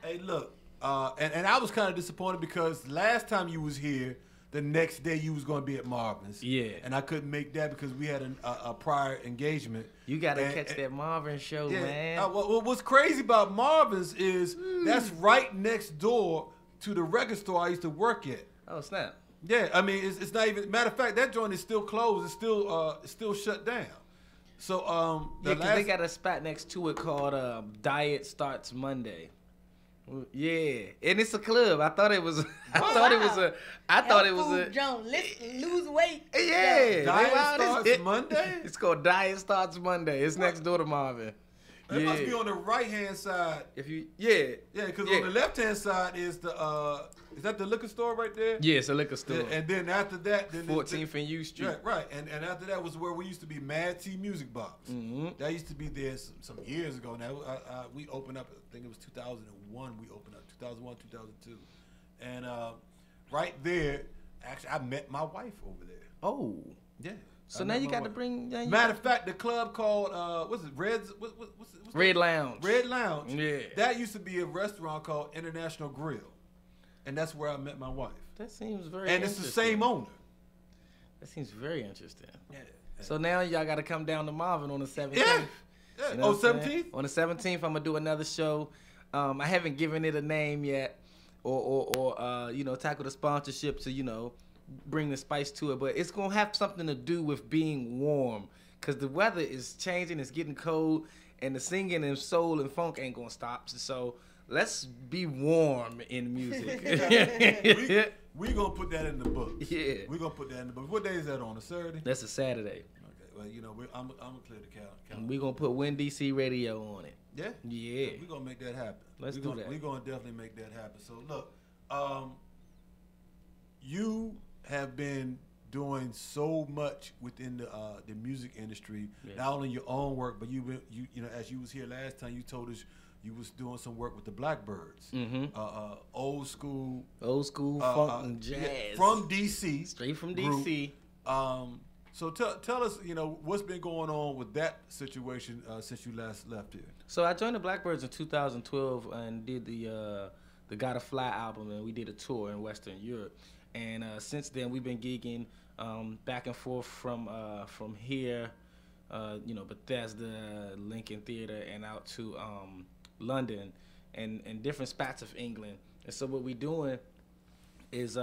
Hey, look. And I was kind of disappointed because last time you was here, the next day you was going to be at Marvin's. Yeah. And I couldn't make that because we had a prior engagement. You got to catch that Marvin show, man. What's crazy about Marvin's is that's right next door to the record store I used to work at. Oh, snap. Yeah, I mean, it's not even, matter of fact, that joint is still closed. It's still shut down. So, because they got a spot next to it called Diet Starts Monday. Yeah, and it's a club. I thought it was. I thought it was a. Joan, lose weight. Yeah, Diet Starts Monday. It's called Diet Starts Monday. It's next door to Marvin. It must be on the right hand side. Because on the left hand side is the is that the liquor store right there? Yeah, it's a liquor store. Yeah, and then after that, 14th and U Street. Right. And after that was where we used to be, Mad T Music Box. Mm-hmm. That used to be there some years ago. Now we opened up. I think it was 2001. We opened up 2001, 2002, and right there, actually, I met my wife over there. Oh, yeah. So now you got to bring. Matter of fact, the club called what's it? What's Red Lounge. Red Lounge. Yeah. That used to be a restaurant called International Grill, and that's where I met my wife. That seems very. And it's the same owner. That seems very interesting. Yeah. So now y'all got to come down to Marvin on the 17th. Yeah. You know 17th? On the 17th, I'm gonna do another show. I haven't given it a name yet, or tackle the sponsorship to bring the spice to it, but it's gonna have something to do with being warm, cause the weather is changing, it's getting cold, and the singing and soul and funk ain't gonna stop. So let's be warm in music. we gonna put that in the book. Yeah, we gonna put that in the book. What day is that on? A Saturday? That's a Saturday. Okay, well I'm gonna clear the calendar. We gonna put WIN DC Radio on it. Yeah. Yeah. We gonna make that happen. Let's do that. We gonna definitely make that happen. So look, you have been doing so much within the music industry, not only your own work, but you as you was here last time, you told us you was doing some work with the Blackbirds, old school funk and jazz from DC, straight from DC. So tell us, what's been going on with that situation since you last left here. So I joined the Blackbirds in 2012 and did the Gotta Fly album, and we did a tour in Western Europe. And since then, we've been gigging back and forth from here, Bethesda, Lincoln Theater, and out to London and different spots of England. And so what we're doing is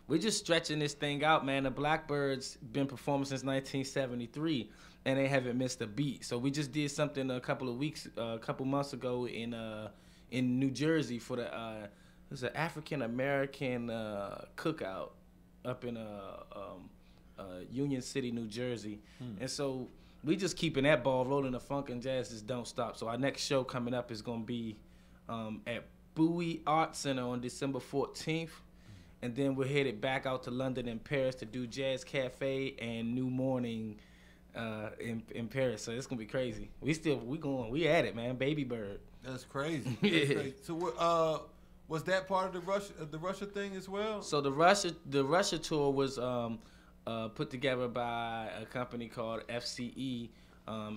we're just stretching this thing out, man. The Blackbirds been performing since 1973, and they haven't missed a beat. So we just did something a couple months ago in New Jersey for the it was an African American cookout up in Union City, New Jersey, and so we just keeping that ball rolling. The funk and jazz just don't stop. So our next show coming up is gonna be at Bowie Art Center on December 14th. And then we're headed back out to London and Paris to do Jazz Cafe and New Morning in Paris. So it's gonna be crazy. We at it, man. Baby Bird. That's crazy. That's crazy. So was that part of the Russia thing as well? So the Russia tour was put together by a company called FCE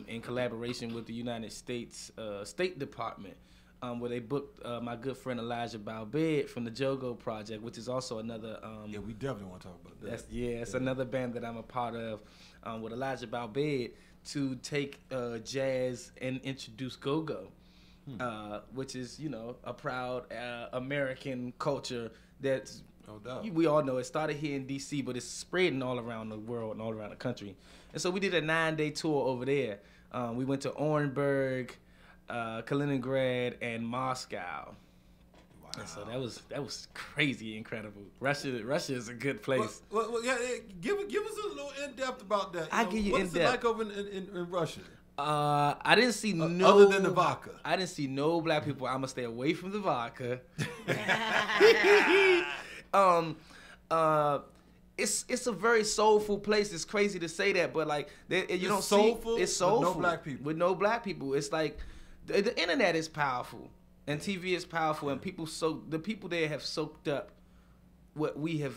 in collaboration with the United States State Department. Where they booked my good friend Elijah Balbed from the Jogo Project, which is also another. Yeah, we definitely want to talk about that. It's another band that I'm a part of with Elijah Balbed to take jazz and introduce go-go, which is, a proud American culture that's. No doubt. We all know it started here in D.C., but it's spreading all around the world and all around the country. And so we did a 9-day tour over there. We went to Orenburg, Kaliningrad, and Moscow. Wow. And so that was crazy incredible. Russia is a good place. Well, yeah, give us a little in depth about that. I'll give you in depth. What's it like over in Russia? I didn't see no other than the vodka. I didn't see no black people. I'm gonna stay away from the vodka. It's a very soulful place. It's crazy to say that, but like it's soulful with no black people. With no black people, it's like the internet is powerful and TV is powerful, and the people there have soaked up what we have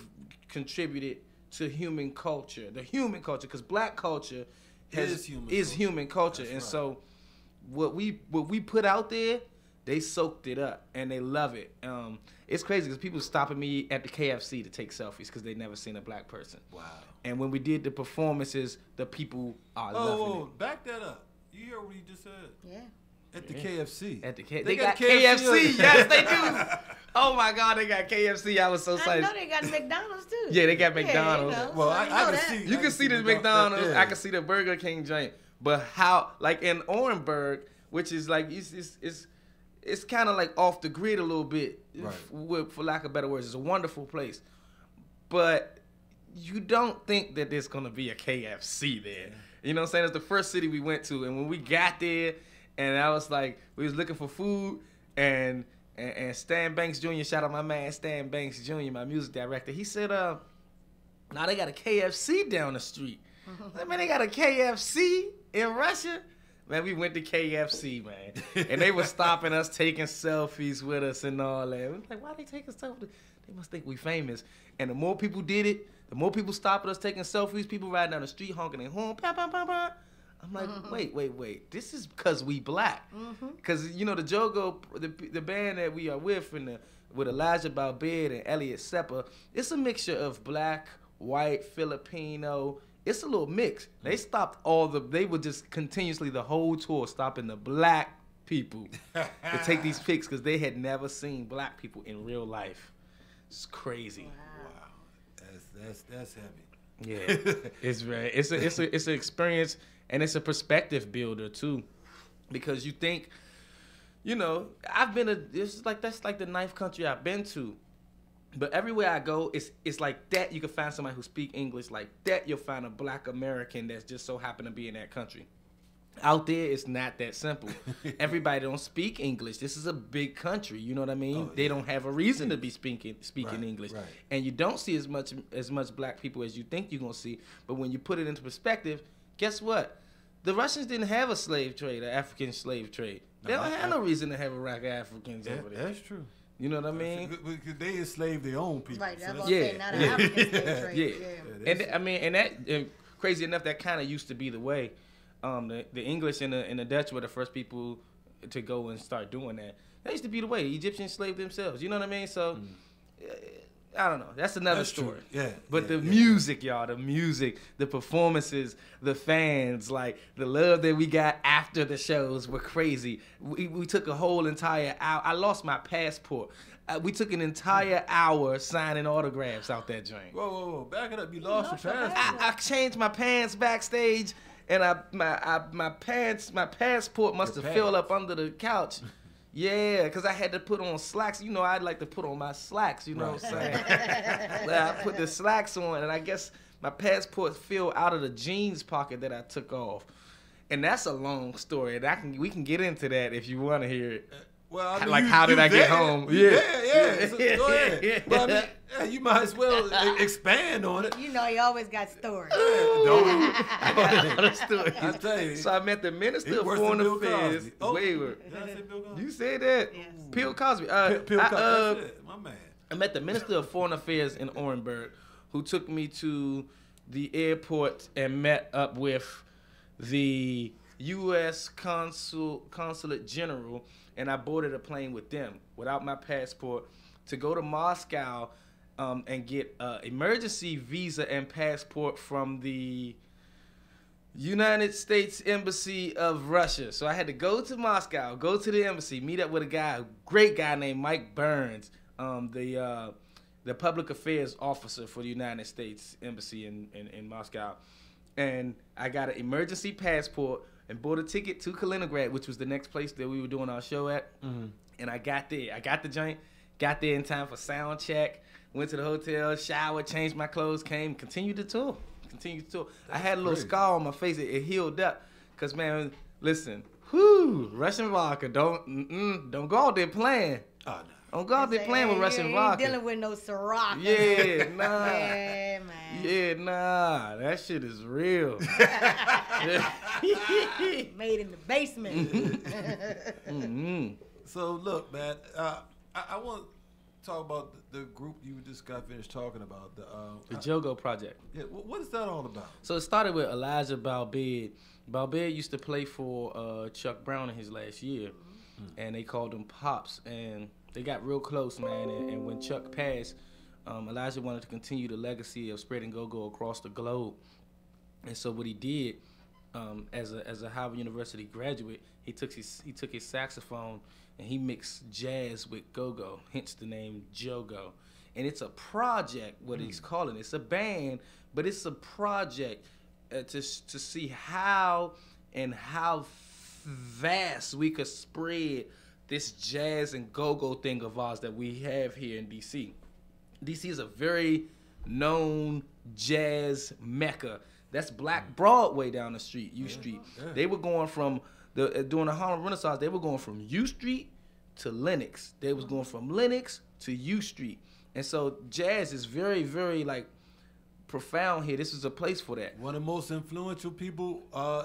contributed to human culture, because black culture is human culture, and so what we put out there, they soaked it up and they love it. It's crazy because people stopping me at the KFC to take selfies because they never seen a black person. Wow. And when we did the performances, the people are loving it. Back that up. You hear what he just said? Yeah. At the KFC. They got KFC. Yes, they do. Oh my God, they got KFC. I was so excited. I know they got McDonald's too. Yeah, they got McDonald's. Yeah, well, I can see. You can see the McDonald's. Yeah. I can see the Burger King joint. But how, like in Orenburg, which is like it's kind of like off the grid a little bit, right. For lack of better words. It's a wonderful place, but you don't think that there's gonna be a KFC there. You know what I'm saying? It's the first city we went to, and when we got there, and I was like, we was looking for food, and Stan Banks Jr., shout out my man Stan Banks Jr., my music director, he said, now they got a KFC down the street. I mean, they got a KFC in Russia? Man, we went to KFC, man. And they were stopping us, taking selfies with us and all that. We was like, why they taking selfies? They must think we famous. And the more people did it, the more people stopping us, taking selfies, people riding down the street honking their horn. Bah, bah, bah, bah. I'm like, wait. This is because we black. Because, the Jogo, the band that we are with, with Elijah Balbed and Elliot Seppa, it's a mixture of black, white, Filipino. It's a little mix. They stopped they were just continuously the whole tour stopping the black people to take these pics because they had never seen black people in real life. It's crazy. Wow. That's heavy. Yeah. It's an experience, and it's a perspective builder too. Because you think, that's like the ninth country I've been to. But everywhere I go, it's like that. You can find somebody who speak English. Like that, you'll find a black American that's just so happen to be in that country. Out there, it's not that simple. Everybody don't speak English. This is a big country. You know what I mean? Oh, yeah. They don't have a reason to be speaking English. Right. And you don't see as much black people as you think you're gonna see. But when you put it into perspective, guess what? The Russians didn't have a slave trade, an African slave trade. They don't have no reason to have Iraqi Africans over there. That's true. You know what I mean? Because they enslaved their own people. Right. That's what I'm saying. Not an African slave trade. Yeah. And crazy enough, that kind of used to be the way. The English and the Dutch were the first people to go and start doing that. That used to be the way. The Egyptians slaved themselves. You know what I mean? So I don't know. That's another That's story. true. Yeah. But yeah, the yeah. music, y'all, the music, the performances, the fans, like the love that we got after the shows were crazy. We took a whole entire hour. I lost my passport. We took an entire hour signing autographs out that joint. Whoa. Back it up. You lost your passport. I changed my pants backstage, and my passport must have filled up under the couch. Yeah, because I had to put on slacks. You know, I'd like to put on my slacks, you know what I'm saying? I put the slacks on, and I guess my passport fell out of the jeans pocket that I took off. And that's a long story, and we can get into that if you want to hear it. Well, I mean, Like, how did I get home? Yeah. So, go ahead. But I mean, you might as well expand on it. You know, he always got stories. I got a lot of stories. I tell you. So I met the Minister He of worse than Foreign Bill Affairs. Cosby. Oh, Wayward. did I say Bill Cosby? You said that? Yes. Bill Cosby. Bill Cosby. That's it. My man. I met the Minister of Foreign Affairs in Orenburg, who took me to the airport and met up with the U.S. Consulate General, and I boarded a plane with them without my passport to go to Moscow and get an emergency visa and passport from the United States Embassy of Russia. So I had to go to Moscow, go to the embassy, meet up with a great guy named Mike Burns, the public affairs officer for the United States Embassy in Moscow. And I got an emergency passport and bought a ticket to Kaliningrad, which was the next place that we were doing our show at. Mm-hmm. And I got there. I got the joint, got there in time for sound check, went to the hotel, showered, changed my clothes, came, continued the tour. I had a little scar on my face. It healed up. Because, man, listen, Russian vodka, don't go out there playing. Oh, no. Don't go out there playing with Russian vodka. Dealing with no Ciroc. Yeah, nah. Yeah, man. Yeah, nah. That shit is real. Made in the basement. Mm-hmm. So, look, man, I want to talk about the group you just got finished talking about. The Jogo Project. Yeah, what is that all about? So it started with Elijah Balbed. Balbed used to play for Chuck Brown in his last year, and they called him Pops, and they got real close, man. And when Chuck passed, Elijah wanted to continue the legacy of spreading go-go across the globe. And so what he did, as a Howard University graduate, he took his saxophone and he mixed jazz with go-go, hence the name Jogo. And it's a project, what he's calling it. It's a band, but it's a project to see how vast we could spread this jazz and go-go thing of ours that we have here in D.C. D.C. is a very known jazz mecca. That's Black Broadway down the street, U Street. Yeah. They were going from, during the Harlem Renaissance, they were going from U Street to Lenox. They was going from Lenox to U Street. And so jazz is very, very, like, profound here. This is a place for that. One of the most influential people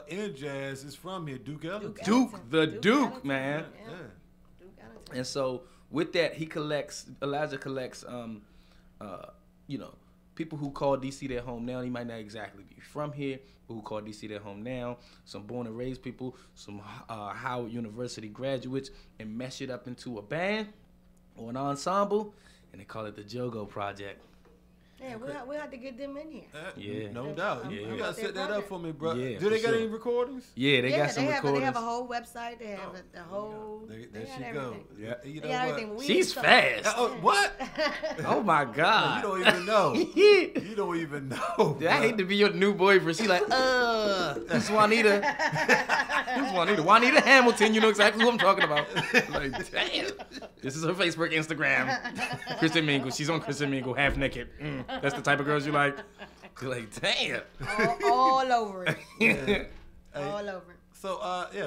in jazz is from here, Duke Ellington. Duke, man. Yeah. Duke Ellington. And so with that, Elijah collects, people who call DC their home now. He might not exactly be from here, but who call DC their home now. Some born and raised people, some Howard University graduates, and mesh it up into a band or an ensemble, and they call it the Jogo Project. Yeah, we have to get them in here. Yeah. No doubt. Yeah. You got to set that up for me, bro. Yeah, Do they for got sure. any recordings? Yeah, they got some recordings. They have a whole website. They have the whole. There she got go. everything. Yeah. You know They got what? everything. She's fast. What? Oh my God. You don't even know. You don't even know. I hate to be your new boyfriend. She like, that's Juanita. Who's Juanita? Juanita Hamilton. You know exactly who I'm talking about. Like, damn. This is her Facebook, Instagram. Kristen Mingle. She's on Kristen Mingle, half naked. That's the type of girls you like. You're like, damn. All over it. Yeah. All over it. So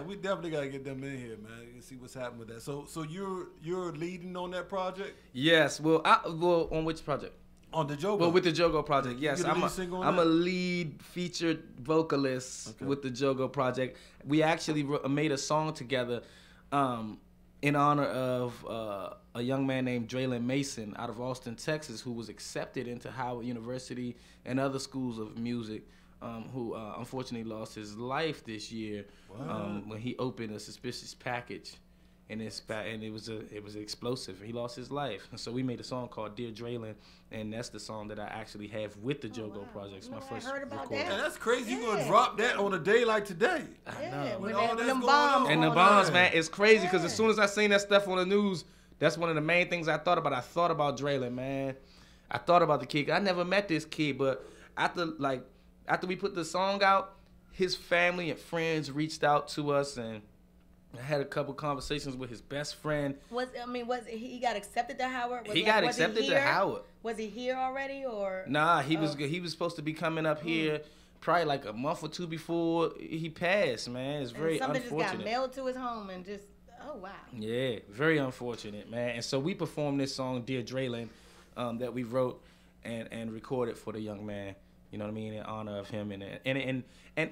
we definitely gotta get them in here, man. And see what's happening with that. So you're leading on that project? Yes. Well, on which project? On the Jogo. Well, with the Jogo Project, yes. You the lead singer on I'm that? a lead featured vocalist with the Jogo Project. We actually made a song together in honor of a young man named Draylon Mason out of Austin, Texas, who was accepted into Howard University and other schools of music, who unfortunately lost his life this year when he opened a suspicious package and it was explosive. He lost his life, and so we made a song called Dear Draylon, and that's the song that I actually have with the Jogo Project. It's my first recording. And that's crazy. You gonna drop that on a day like today? I know. With all them that's going bombs on. And the going bombs, on. man, it's crazy because as soon as I seen that stuff on the news, that's one of the main things I thought about. I thought about Draylon, man. I thought about the kid. I never met this kid, but after we put the song out, his family and friends reached out to us, and I had a couple conversations with his best friend. Was he got accepted to Howard? He got accepted to Howard. Was he here already or? Nah, he was supposed to be coming up here probably like a month or two before he passed, man. It's very something unfortunate. just got mailed to his home and just, oh wow. Yeah, very unfortunate, man. And so we performed this song, Dear Draylon, that we wrote and recorded for the young man. You know what I mean? In honor of him and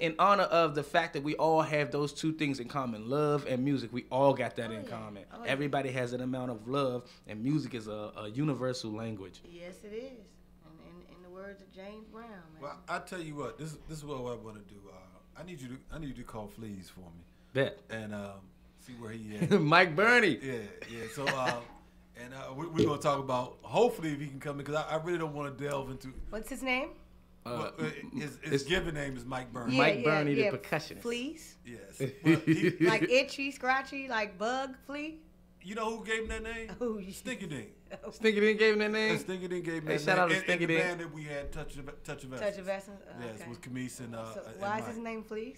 in honor of the fact that we all have those two things in common, love and music. We all got that in common. Oh, yeah. Everybody has an amount of love, and music is a universal language. Yes, it is. And in the words of James Brown, man. Well, I tell you what. This is what I want to do. I need you to call Fleas for me. Bet. And see where he is. Mike Burney. Yeah. So and we're gonna talk about hopefully if he can come in because I really don't want to delve into. What's his name? His given name is Mike Burney. Mike Burney, the percussionist. Fleas? Yes. Well, Like itchy, scratchy, like bug, flea? You know who gave him that name? Who? Stinky Dink. Stinky Dink gave him that name? Stinky Dink gave him Hey, that shout name. out to Stinky and the Dink. band that we had, Touch of Essence. Touch of Essence? Yes, Okay. with Camise and So and why is Mike. his name Fleas?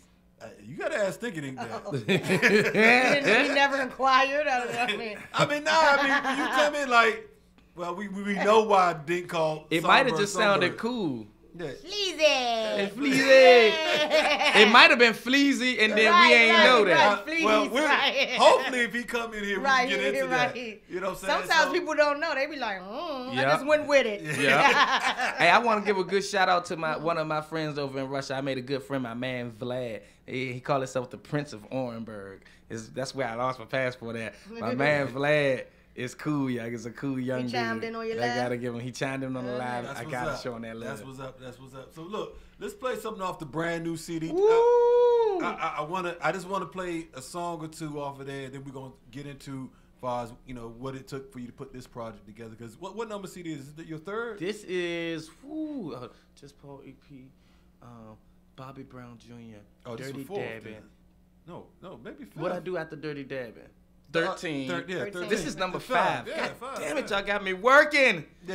You gotta ask Stinky Dink that. He never inquired? I mean, when you come in like, well, we know why Dink called. It might have Songbird just sounded Songbird. cool. Yeah. Fleasy! Fleazy. It might have been Fleazy, and then we ain't know that. Fleas, Well, right. hopefully if he come in here, we Right, can get into that. right. You know what I'm saying? Sometimes people don't know. They be like, I Yeah. just went with it. Yeah. Hey, I want to give a good shout out to one of my friends over in Russia. I made a good friend, my man Vlad. He called himself the Prince of Orenburg. That's where I lost my passport at. My man Vlad is cool, yeah. He's a cool young dude. He chimed in on your I live? gotta give him. He chimed in on the live. That's I what's gotta up. show him that love. That's what's up. So look, let's play something off the brand new CD. Woo! I just want to play a song or two off of there, and then we're gonna get into as far as what it took for you to put this project together. Because what number CD is it? Your third? This is Just Paul EP, Bobby Brown Jr. Oh, this Dirty is fourth, Dabbing. then. No, maybe fifth. What I do after Dirty Dabbing? 13. 13. This is number 5. Yeah, God 5. damn it, y'all got me working. Ooh,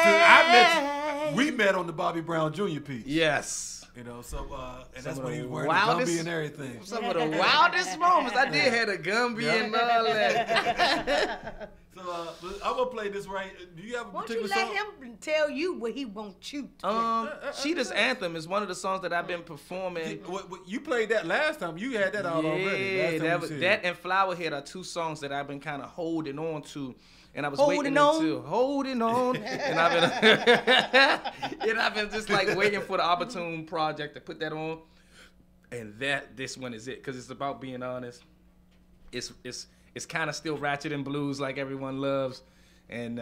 yeah. We met on the Bobby Brown Jr. piece. Yes. And that's Some when of he the was wearing wildest- the Gumby and everything. Some of the wildest moments. I did have a Gumby and all that. So I'm gonna play this right. Do you have a Won't you particular let song? him tell you what he wants you to Cheetah's Anthem is one of the songs that I've been performing. You played that last time. You had that out already. Last time Yeah, you said. that and Flowerhead are two songs that I've been kind of holding on to. And I was Holding waiting on? until holding on, and I've been just like waiting for the opportune project to put that on, and this one is it because it's about being honest. It's kind of still ratchet and blues like everyone loves, and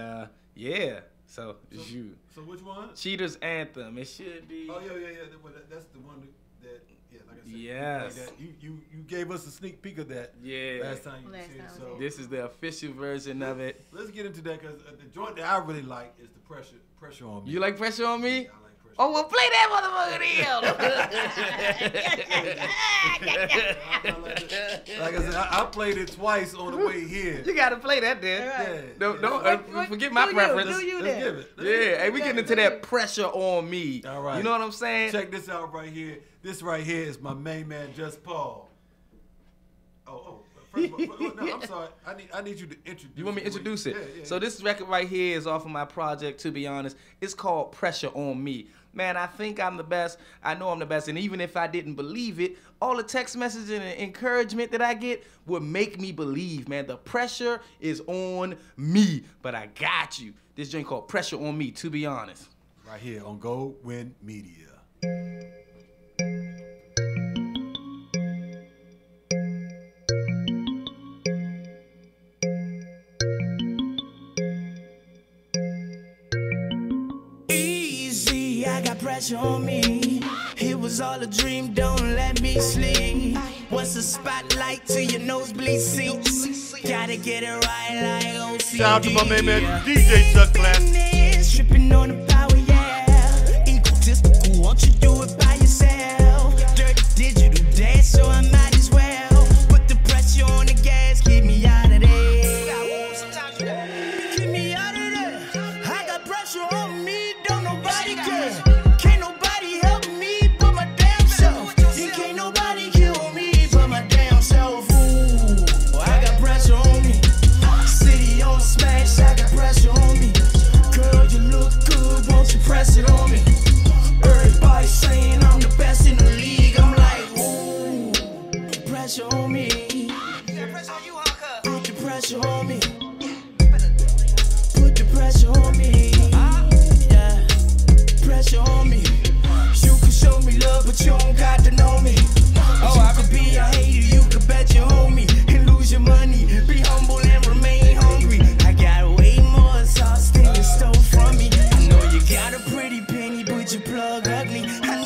yeah. So you. So which one? Cheetah's Anthem. It should be. Oh yeah. That's the one that like I said. Yes. You gave us a sneak peek of that. Yeah. Last time you said it. So This is the official version of it. let's get into that because the joint that I really like is the pressure on me. You like Pressure on Me? I like pressure. Oh, well, play that motherfucker Like I said, I played it twice on the way here. You gotta play that then. Yeah. Don't forget my preference. Do you Let's then? give it. Yeah, hey, we getting into that pressure on me. All right. You know what I'm saying? Check this out right here. This right here is my main man, Just Paul. First of all, no, I'm sorry. I need you to introduce. You want me to introduce it? Yeah. So this record right here is off of my project, To Be Honest. It's called Pressure on Me. Man, I think I'm the best. I know I'm the best. And even if I didn't believe it, all the text messages and encouragement that I get would make me believe, man. The pressure is on me. But I got you. This joint called Pressure on Me, To Be Honest. Right here on GoWIN Media. Easy, I got pressure on me. It was all a dream, don't let me sleep. What's the spotlight to your nosebleed seats? Gotta get it right like OCD. Shout out to my main man, DJ Chuck Class. Stripping on the power, yeah. Egotistical, won't you do it by yourself? Dirty digital dance, so I might as well put the pressure on the gas, keep me out of there. Keep me out of there. I got pressure on me, don't nobody care. Can't nobody help me but my damn self. And can't nobody kill me but my damn self. Ooh, I got pressure on me. City on smash, I got pressure on me. Girl, you look good, won't you press it on me? Everybody saying I'm the best in the league. I'm like, ooh, pressure on me. Put the pressure on me. Put the pressure on me. Yeah, pressure on me. You can show me love, but you don't got to know me. Oh, I could be a hater, you could bet you owe me and lose your money. Be humble and remain hungry. I got way more sauce than you stole from me. I know you got a pretty penny, but you plug ugly. I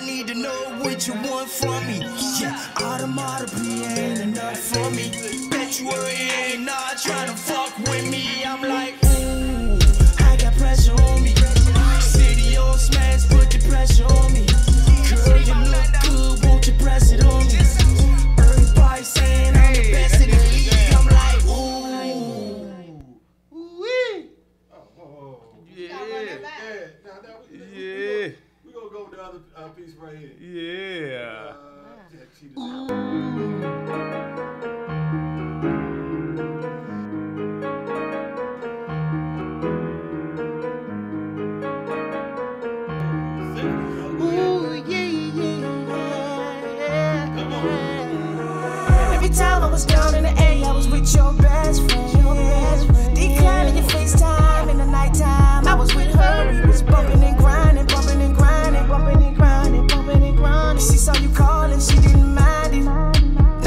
need to know what you want from me. Yeah, automatically ain't enough for me. Bet you worry ain't not trying to fuck with me. I'm like, ooh, I got pressure on me. City on smash, put the pressure on me. Girl, you look good, won't you press it on me? Everybody saying I'm the best in the league. I'm like, ooh. Yeah. We're going to go with the other piece right here. Yeah. Every time I was down in the A, I was with your best friend. Declining your FaceTime in the nighttime. I was with her, we was bumping and grinding, bumping and grinding, bumping and grinding, bumping and grinding. She saw you calling, she didn't mind it. No,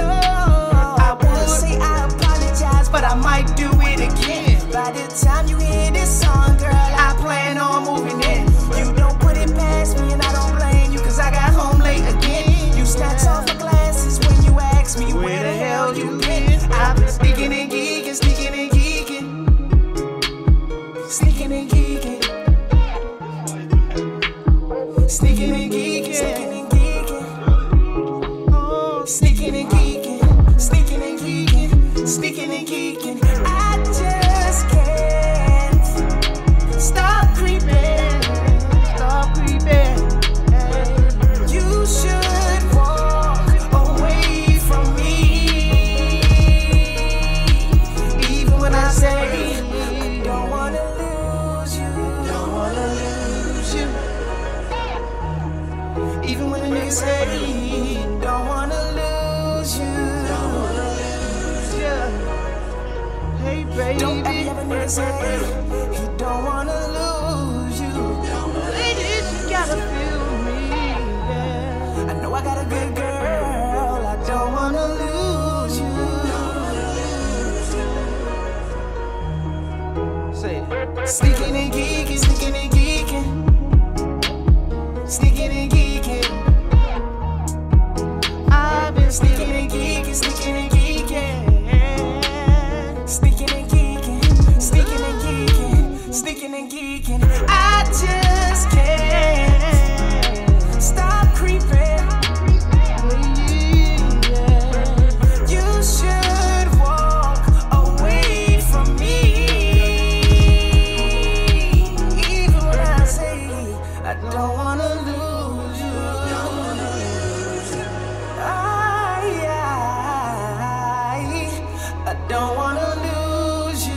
I would say I apologize, but I might do it again. By the time you hear this song, girl, I plan on moving in. You don't put it past me, and I don't blame you, cause I got home late again. You snatch off my glasses when you ask me where the hell you been. I've been sneaking and geeking, sneaking and geeking. Sneaking and geeking. Sneaking and geeking. Sneaking and geeking. Oh, sneaking and geeking. Sneaking and geeking. Sneaking and geeking. I just can't stop creeping. Stop creeping. You should walk away from me. Even when I say I don't wanna lose you. Don't wanna lose you. Even when the niggas say don't wanna lose you. Don't wanna lose you. Hey baby. Don't ever nigga say he don't wanna lose you. Ladies, you gotta feel me. Yeah. I know I got a good girl. I don't wanna lose you. Say it. Sneaking and geeking, sneaking and geeking. Sneaking and geeking. I've been sneaking and geeking, sneaking and geeking. Sneaking and geeking, sneaking and geeking, sneaking and geeking. I just can't stop creeping. You should walk away from me. Even when I say I don't wanna lose you. I don't wanna lose you. I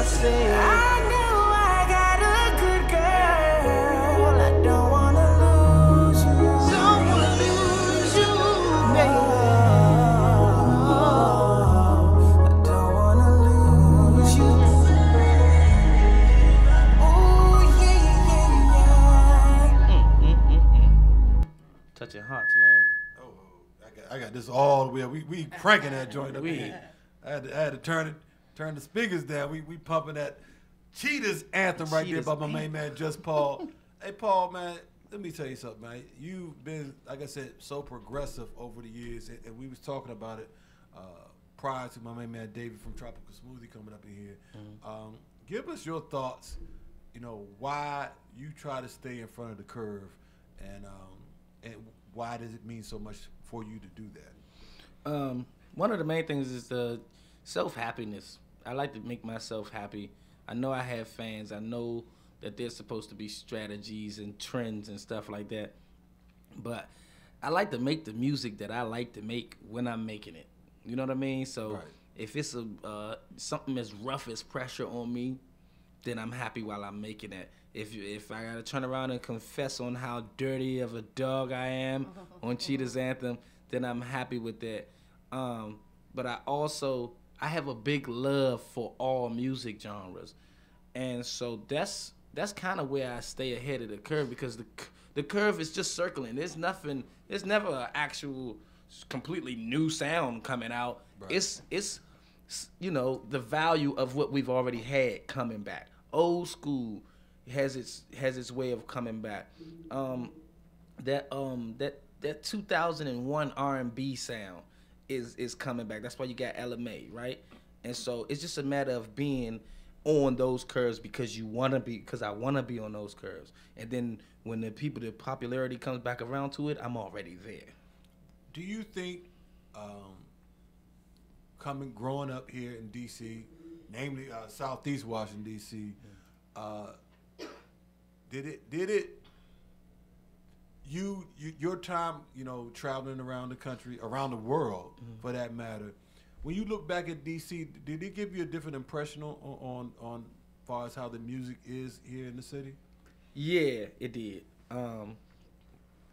say I know I got a good girl. I don't wanna lose you. Don't wanna lose you, baby. I don't wanna lose you. Oh yeah. Touching hearts, man. I got this all the way. We cranking that joint up here. I had to turn the speakers down. We pumping that Cheetahs anthem right there by my main man Just Paul. Hey Paul, man, let me tell you something, man. You've been, like I said, so progressive over the years, and we was talking about it prior to my main man David from Tropical Smoothie coming up in here. Give us your thoughts, why you try to stay in front of the curve, and why does it mean so much for you to do that? One of the main things is the self-happiness. I like to make myself happy. I know I have fans. I know that there's supposed to be strategies and trends and stuff like that. But I like to make the music that I like to make when I'm making it. You know what I mean? So if it's something as rough as Pressure on Me, then I'm happy while I'm making it. If I gotta turn around and confess on how dirty of a dog I am on Cheetah's Anthem, then I'm happy with that. But I have a big love for all music genres, and so that's kind of where I stay ahead of the curve, because the curve is just circling. There's never an actual completely new sound coming out. Right. It's the value of what we've already had coming back. Old school has its way of coming back. That 2001 R&B sound is coming back. That's why you got LMA, right? And so it's just a matter of being on those curves because I want to be on those curves. And then when the popularity comes back around to it, I'm already there. Do you think growing up here in D.C., namely Southeast Washington, D.C., your time, traveling around the country, around the world, for that matter, when you look back at D.C., did it give you a different impression on far as how the music is here in the city? Yeah, it did.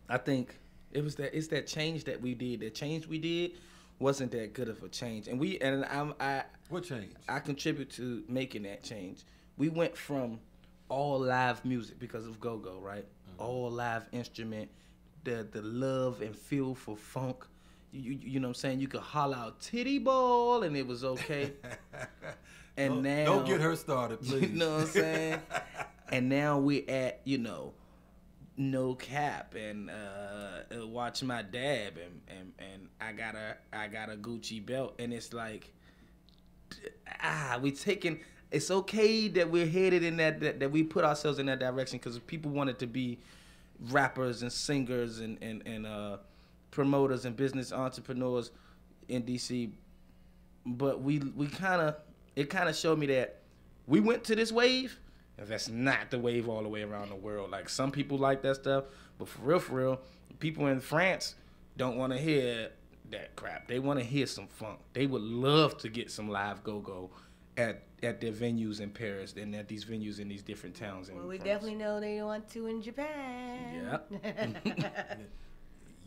I think it's that change that we did. The change we did wasn't that good of a change, and what change? I contribute to making that change. We went from all live music because of go-go, right? All live instrument, the love and feel for funk. You know what I'm saying? You could holler out titty ball and it was okay. And now don't get her started, please. You know what I'm saying? And now we at, No Cap and Watch My Dab and I got a Gucci belt, and it's like it's okay that we're headed in that we put ourselves in that direction, because people wanted to be rappers and singers and promoters and business entrepreneurs in DC, but it kind of showed me that we went to this wave, and that's not the wave all the way around the world. Like, some people like that stuff, but for real, people in France don't want to hear that crap. They want to hear some funk. They would love to get some live go-go at their venues in Paris and at these venues in these different towns. Well, we definitely know they want to in Japan. Yep.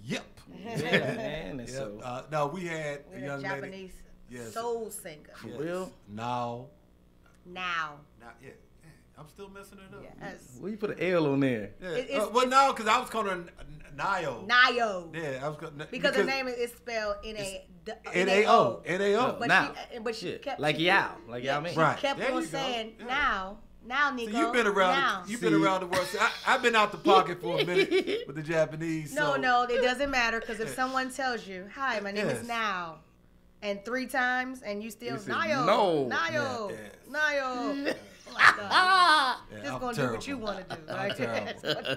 Yep. Yeah, man. And so, now we had a young Japanese lady, soul singer. For real? Now, yeah. I'm still messing it up. Yes. Well, you put an L on there. Yeah. No, because I was calling her Nayo. Nayo. Yeah, I was because her name is spelled N-A-O. Now. But she kept like Yao. Like Yao mean. She kept on saying now, Nico. So you've been around. Now. You've been around the world. So I've been out the pocket for a minute with the Japanese. No, it doesn't matter, because if someone tells you, "Hi, my name is Now," and 3 times, and you still Nayo, Nayo, Nayo. Oh my God. Just gonna do what you want to do. Right?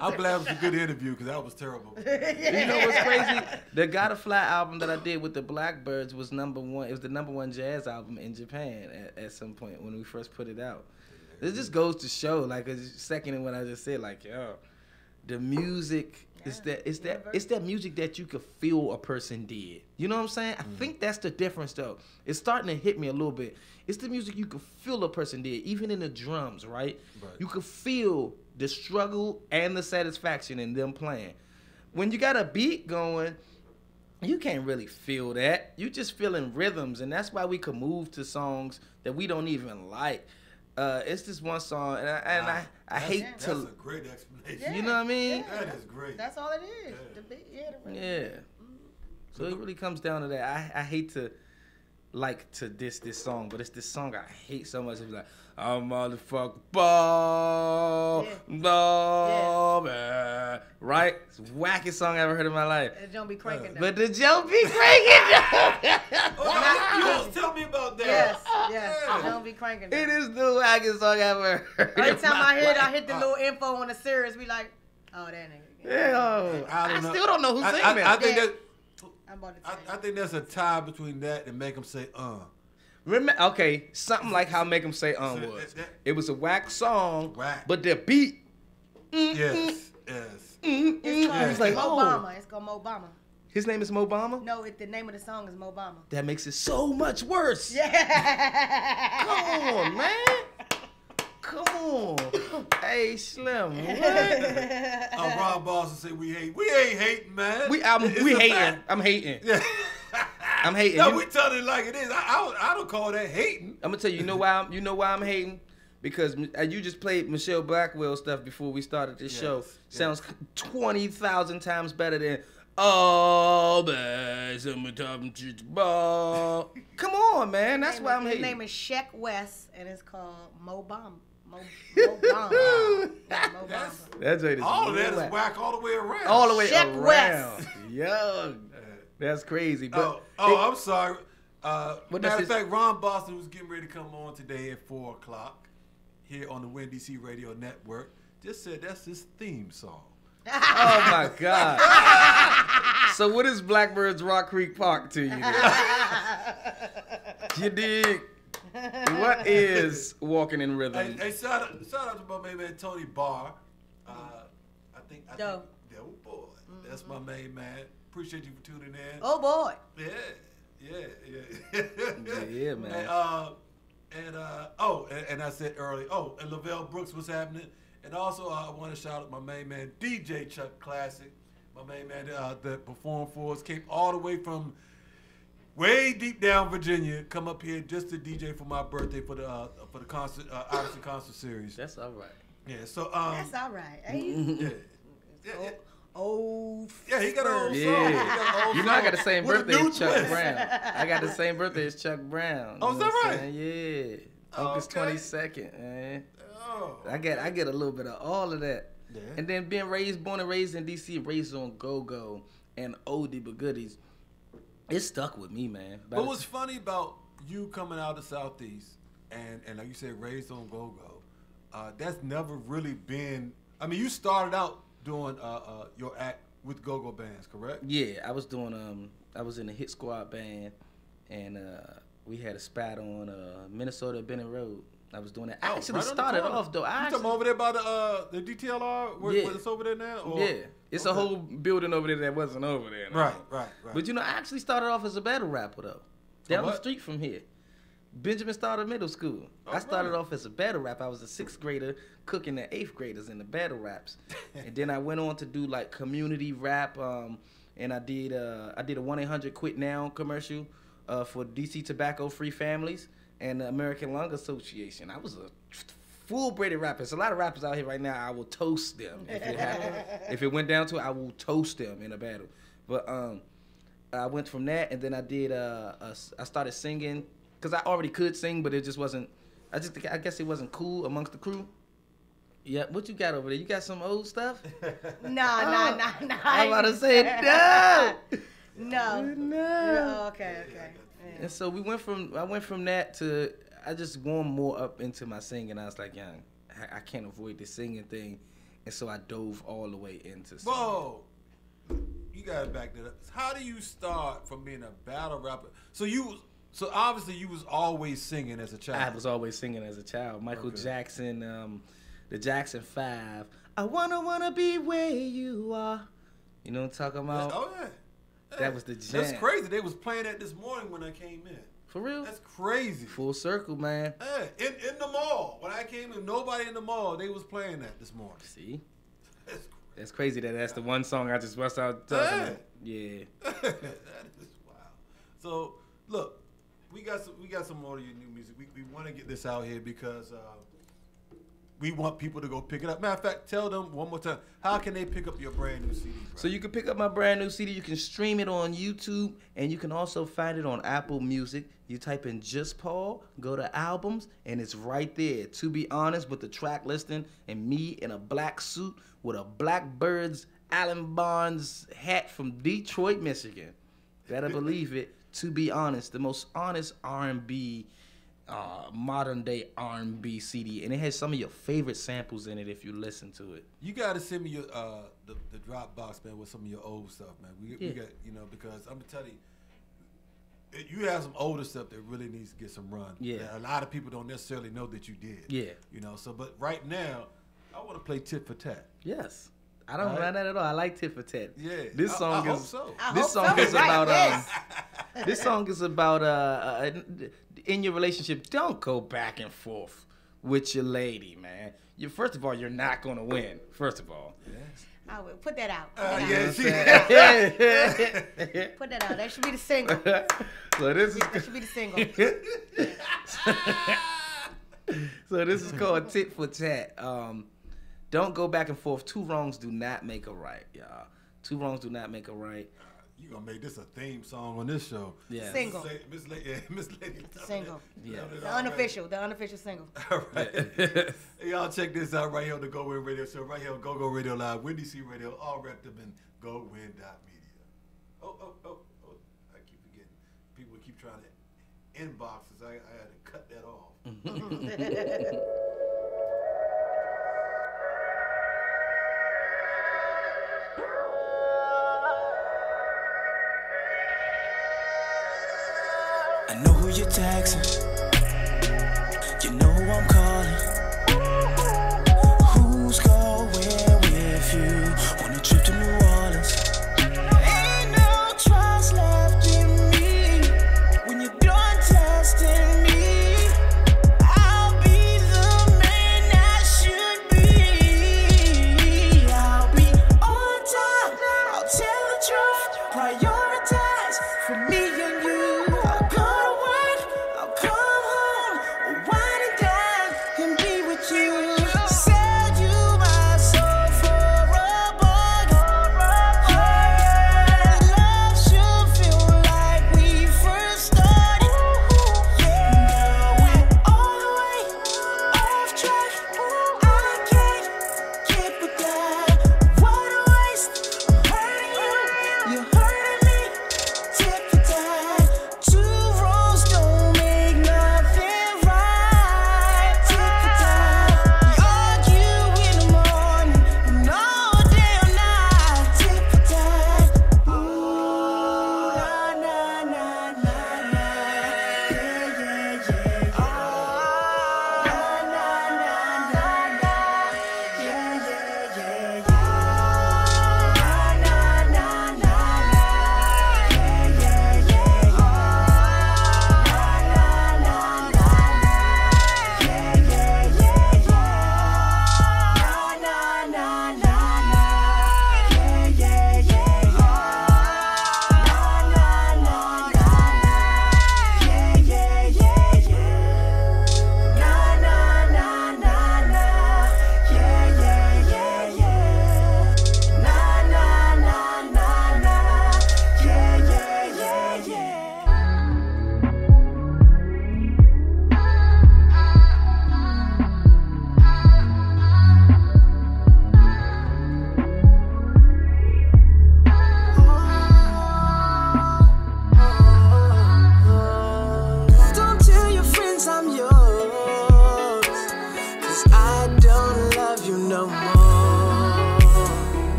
I'm glad it was a good interview, because that was terrible. You know what's crazy? The Gotta Fly album that I did with the Blackbirds was #1. It was the #1 jazz album in Japan at some point when we first put it out. It just goes to show, like, a second in what I just said, like, the music is that music that you could feel a person did. You know what I'm saying? I think that's the difference, though. It's starting to hit me a little bit. It's the music you could feel a person did, even in the drums, right? You could feel the struggle and the satisfaction in them playing. When you got a beat going, you can't really feel that. You just feeling rhythms, and that's why we could move to songs that we don't even like. It's just one song, and I hate to. That's a great explanation. You know what I mean? Yeah. That is great. That's all it is. The beat, the rhythm. Yeah. So it really comes down to that. I hate to like to this song, but it's this song I hate so much. It's like, I'm motherfucker ball, man. Right? It's the wackest song I ever heard in my life. It don't be cranking though. But the Joe be cranking. You always tell me about that. Yes, it don't be cranking though. It is the wackest song I ever heard. Every time I hear it, I hit the little info on the series, be like, oh, that nigga. Yeah, I still don't know who's singing that. I think that. I'm about to tell you. I think there's a tie between that and make them say Remember, okay, something like how Make 'Em Say was. It was a whack song, but the beat. Yes. It's like, Mo Bama. It's called Mo Bama. His name is Mo Bama? No, the name of the song is Mo Bama. That makes it so much worse. Yeah. Come on, man. Come on. Hey, Slim. What? Ron Boston say we hate. We ain't hating, man. We hating. I'm hating. Yeah. I'm hating. No, we telling it like it is. I don't call that hating. I'm gonna tell you. You know why I'm hating? Because you just played Michelle Blackwell stuff before we started this show. Sounds 20,000 times better than all the summertime ball. Come on, man. That's why I'm hating. His name is Sheck West, and it's called Mo Bama. Mo Bama. That's right. All of that is whack all the way around. All the way Sheck around. West. Young. That's crazy. But I'm sorry. Matter this of fact, Ron Boston was getting ready to come on today at 4:00 here on the WIN DC Radio Network. Just said that's his theme song. Oh my God. So what is Blackbird's Rock Creek Park to you? You dig? What is Walking in Rhythm? Hey, shout out to my main man Tony Barr. I think boy, that's my main man. Appreciate you for tuning in. Oh boy. Yeah, man. And I said earlier, and Lavelle Brooks was happening. And also, I want to shout out my main man, DJ Chuck Classic. My main man that performed for us, came all the way from way deep down Virginia, come up here just to DJ for my birthday for the concert, Iverson concert series. That's all right. Yeah, so that's all right. Hey. Old. Yeah, he got an old song. Yeah. You know I got the same birthday as Chuck twist. Brown. I got the same birthday as Chuck Brown. Oh, is that right? Yeah. August 22nd, man. Oh. I get a little bit of all of that. Yeah. And then being born and raised in DC, raised on go-go and oldie but goodies, it stuck with me, man. What was funny about you coming out of the Southeast and like you said, raised on go-go, that's never really been, I mean, you started out doing your act with go-go bands, correct? Yeah, I was doing, I was in the Hit Squad band, and we had a spot on Minnesota Bennett Road. I was doing that. I actually started off though. You talking over there by the DTLR? Where it's over there now? Or? Yeah, it's a whole building over there that wasn't over there. No. Right. But I actually started off as a battle rapper though, down the street from here. Benjamin Starter Middle School. I started off as a battle rap. I was a 6th grader cooking the 8th graders in the battle raps, and then I went on to do like community rap. And I did a 1-800-QUIT-NOW commercial for DC Tobacco Free Families and the American Lung Association. I was a full-braided rapper. There's a lot of rappers out here right now. I will toast them if it happened. If it went down to it, I will toast them in a battle. But I went from that, and then I did. I started singing because I already could sing, but it just wasn't. I guess it wasn't cool amongst the crew. Yeah, what you got over there? You got some old stuff? Nah. I'm about to say no. No. Okay. And so I went from that to I just warmed more up into my singing. I was like, young, I can't avoid the singing thing, and so I dove all the way into singing. Whoa, you gotta back that up. How do you start from being a battle rapper? So obviously you was always singing as a child. I was always singing as a child. Michael Jackson, the Jackson 5. I wanna be where you are. You know what I'm talking about? Oh yeah. That was the jam. That's crazy. They was playing that this morning when I came in. For real? That's crazy. Full circle, man. Yeah, in the mall. When I came in, nobody in the mall. They was playing that this morning. See? That's crazy that's the one song I just bust out talking about. Yeah. That is wild. So look, we got some more of your new music. We want to get this out here because we want people to go pick it up. Matter of fact, tell them one more time, how can they pick up your brand new CD? Bro? So you can pick up my brand new CD. You can stream it on YouTube, and you can also find it on Apple Music. You type in Just Paul, go to albums, and it's right there. To Be Honest, with the track listing, and me in a black suit with a Blackbirds Alan Barnes hat from Detroit, Michigan. Better believe it. To Be Honest, the most honest R&B, modern day R&B CD, and it has some of your favorite samples in it if you listen to it. You gotta send me your the Dropbox, man, with some of your old stuff, man. We got, you know, because I'm gonna tell you, you have some older stuff that really needs to get some run. Yeah. That a lot of people don't necessarily know that you did. Yeah. You know, so but right now, I want to play Tit for Tat. Yes. I don't mind that at all. I like Tit for Tat. Yeah. This song I is hope so. This song is about this song is about in your relationship, don't go back and forth with your lady, man. First of all, you're not gonna win. First of all. Yes. I will put that out. Put that out. That should be the single. So this That should be the single. So this is called Tit for Tat. Don't go back and forth. Two wrongs do not make a right, y'all. Two wrongs do not make a right. You gonna make this a theme song on this show? Yeah. Single. Miss Lady. Single. Yeah. The unofficial single. All right. Hey, y'all check this out right here on the GoWIN Radio Show, right here on GoGo Radio Live, Windy C Radio, all wrapped up in GoWin.media. Oh, I keep forgetting. People keep trying to inbox us. I had to cut that off. I know who you're texting. You know who I'm calling. Who's going with you on a trip to New Orleans? Ain't no trust left in me when you're done testing me. I'll be the man I should be. I'll be on time. I'll tell the truth. Prioritize for me and you.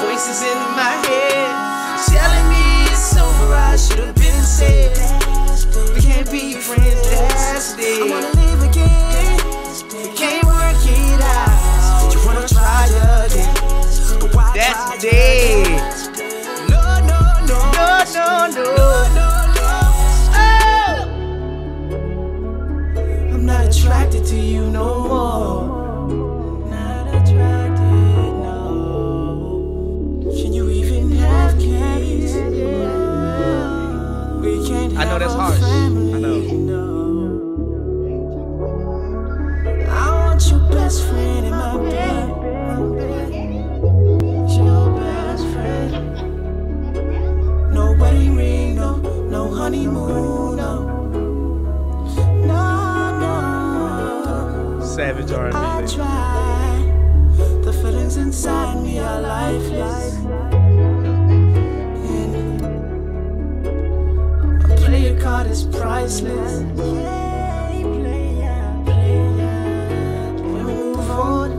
Voices in my head telling me it's over. I should dead. I wanna live again. You can't work it out. You wanna try again. But why That's try dead. again? No, no, no. No, no, no. No, no, no. I'm not attracted to you no more. Not attracted, no. Can you even have kids? We can't I know have that's a harsh. family, I know. no. I want your best friend in my bed. Your best friend. No wedding ring, no honeymoon, no. Savage R&B. I try. The feelings inside me are lifeless. And a player card is priceless. When we move on,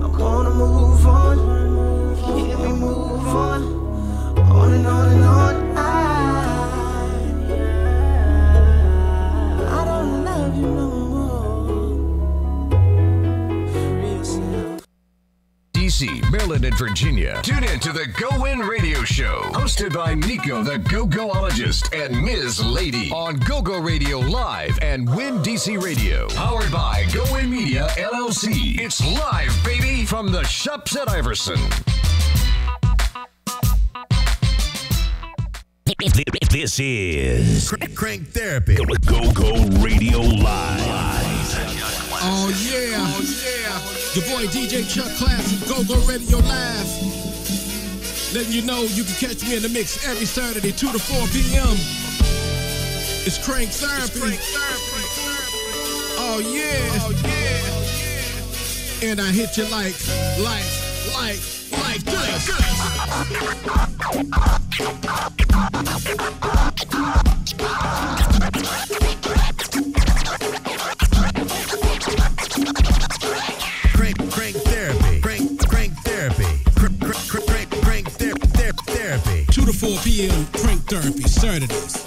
I'm gonna move on. Yeah, we move on and on and on. I don't love you no more. DC, Maryland, and Virginia. Tune in to the GoWIN Radio Show, hosted by Nico, the Go-Goologist, and Ms. Lady on GoGo Radio Live and Win DC Radio. Powered by GoWIN Media, LLC. It's live, baby, from the Shops at Iverson. This is Crank Therapy. Go Radio Live. Oh yeah. Your boy DJ Chuck Classic, Go Radio Live. Letting you know you can catch me in the mix every Saturday, 2 to 4 p.m. It's Crank Therapy. Oh yeah. And I hit you like this. Crank Therapy. Crank Therapy. Crank Therapy. 2 to 4 p.m. Crank Therapy, Saturdays.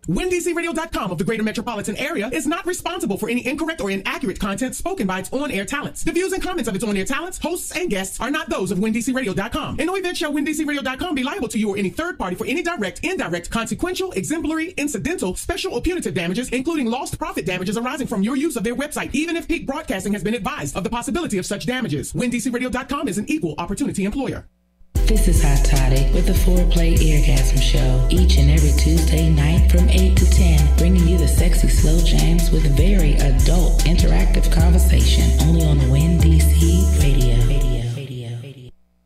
WinDCRadio.com of the greater metropolitan area is not responsible for any incorrect or inaccurate content spoken by its on-air talents. The views and comments of its on-air talents, hosts, and guests are not those of WinDCRadio.com. In no event shall WinDCRadio.com be liable to you or any third party for any direct, indirect, consequential, exemplary, incidental, special, or punitive damages, including lost profit damages arising from your use of their website, even if Peak Broadcasting has been advised of the possibility of such damages. WinDCRadio.com is an equal opportunity employer. This is Hot Toddy with the Foreplay Eargasm Show, each and every Tuesday night from 8 to 10, bringing you the sexy slow jams with very adult interactive conversation, only on WinDC Radio.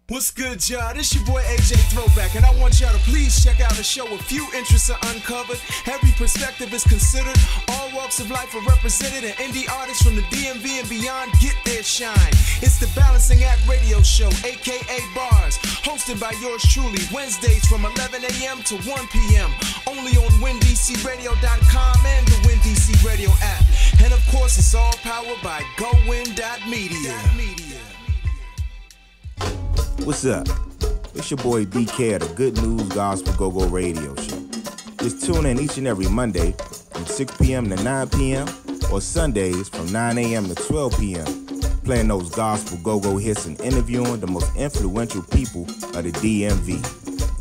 What's good, y'all? This your boy AJ Throwback, and I want y'all to please check out the show. A few interests are uncovered, every perspective is considered, all walks of life are represented, and indie artists from the DMV and beyond get their shine. It's the Balancing Act Radio Show, aka Bars, hosted by yours truly, Wednesdays from 11 a.m. to 1 p.m. Only on WinDCRadio.com and the WinDC Radio app. And of course, it's all powered by GoWin.media. What's up? It's your boy DK at the Good News Gospel Go-Go Radio Show. Just tune in each and every Monday from 6 p.m. to 9 p.m. or Sundays from 9 a.m. to 12 p.m. Playing those gospel go-go hits and interviewing the most influential people of the DMV.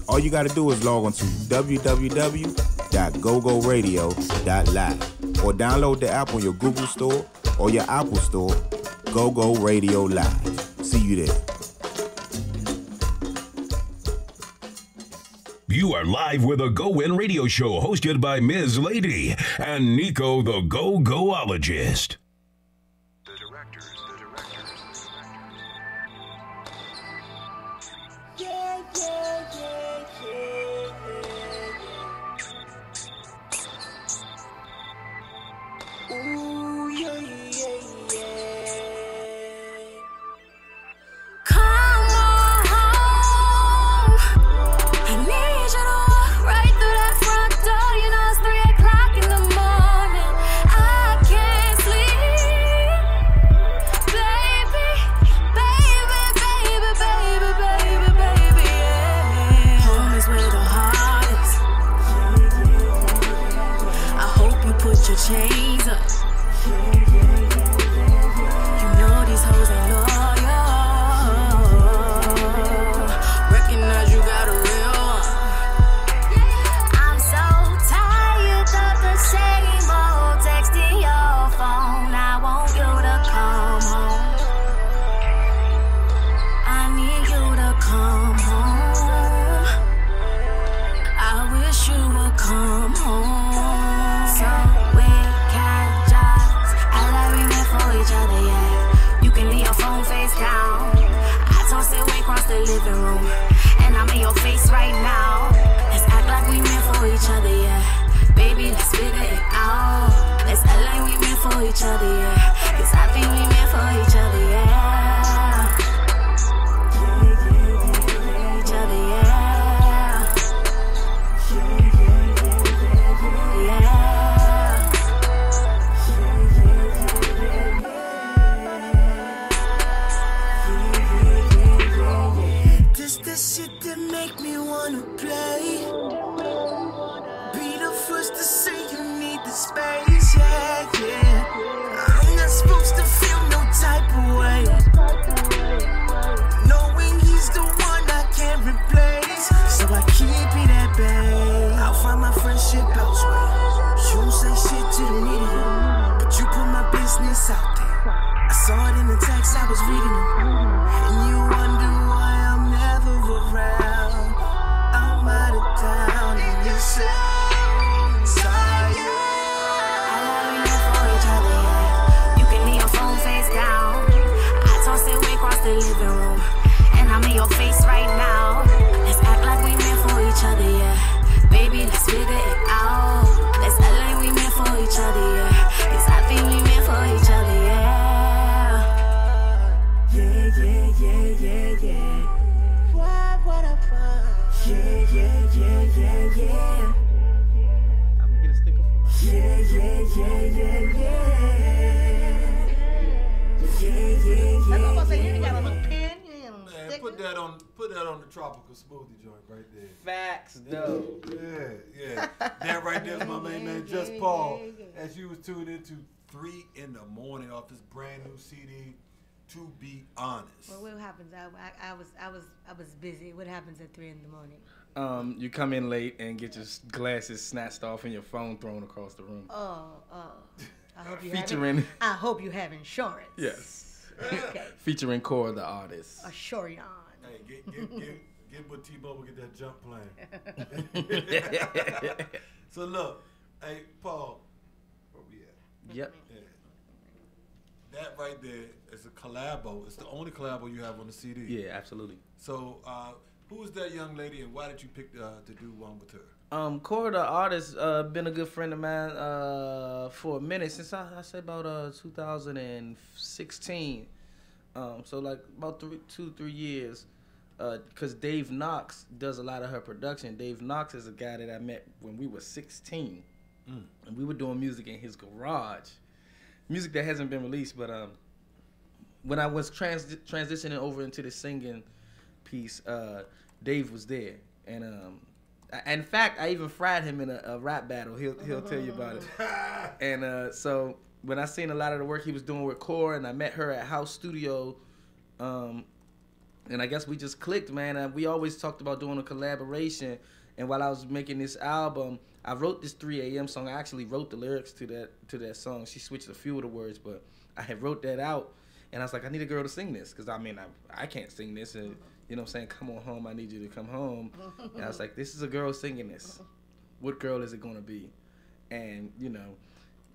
All you gotta do is log on to www.gogoradio.live or download the app on your Google Store or your Apple Store, Go-Go Radio Live. See you there. You are live with a GoWIN Radio Show hosted by Ms. Lady and Nico, the Go-Goologist. Ooh, yeah. Come on home. I need you to walk right through that front door. You know it's 3 o'clock in the morning. I can't sleep, baby, yeah. Home is where the the living room, and I'm in your face right now. Let's act like we meant for each other, yeah. Baby, let's figure it out. Let's act like we meant for each other, yeah. Cause I think we meant for each other, yeah. Each other, yeah. This the shit that make me wanna play. Be the first to say you need the space, yeah, yeah. I'm not supposed to feel no type of way, knowing he's the one I can't replace. So I keep it at bay. I'll find my friendship elsewhere. You don't say shit to the media, but you put my business out there. I saw it in the text, I was reading it, and you wonder why I'm never around. I'm out of town, and you say, sorry. I love we meant for each other, yeah. You can leave your phone face down. I tossed it way across the living room, and I'm in your face right now. Let's act like we meant for each other, yeah. Baby, let's figure it out. Let's act like we meant for each other, yeah. Cause I think we meant for each other, yeah. Yeah. What a fun. Yeah. I'm gonna get a sticker for my That's what I'm saying. You got a little pen. Man, put that on the tropical smoothie joint right there. Facts, though. Yeah. That right there is my main man, Just Paul. As you was tuned into 3 in the morning off his brand new CD, To Be Honest. Well, what happens? I was busy. What happens at 3 in the morning? You come in late and get your glasses snatched off and your phone thrown across the room. I hope you Featuring- I hope you have insurance. Yes. Okay. Featuring Cora the artist. Assurion. Hey, get with T-Mobile, get that jump plan. So look, hey Paul, where we at? Yep. Yeah. That right there is a collabo. It's the only collabo you have on the CD. Yeah, absolutely. So, who is that young lady, and why did you pick to do one with her? Cora the artist been a good friend of mine for a minute, since I say about 2016. So like about 2-3 years. Because Dave Knox does a lot of her production. Dave Knox is a guy that I met when we were 16. And we were doing music in his garage. Music that hasn't been released, but when I was transitioning over into the singing piece, Dave was there. And in fact, I even fried him in a rap battle. He'll tell you about it. And so when I seen a lot of the work he was doing with Cora, and I met her at House Studio, and I guess we just clicked, man. And we always talked about doing a collaboration. And while I was making this album, I wrote this 3 a.m. song. I actually wrote the lyrics to that song. She switched a few of the words, but I had wrote that out. And I was like, I need a girl to sing this, because I mean, I can't sing this. And you know what I'm saying? Come on home, I need you to come home. And I was like, this is a girl singing this. What girl is it going to be? And, you know,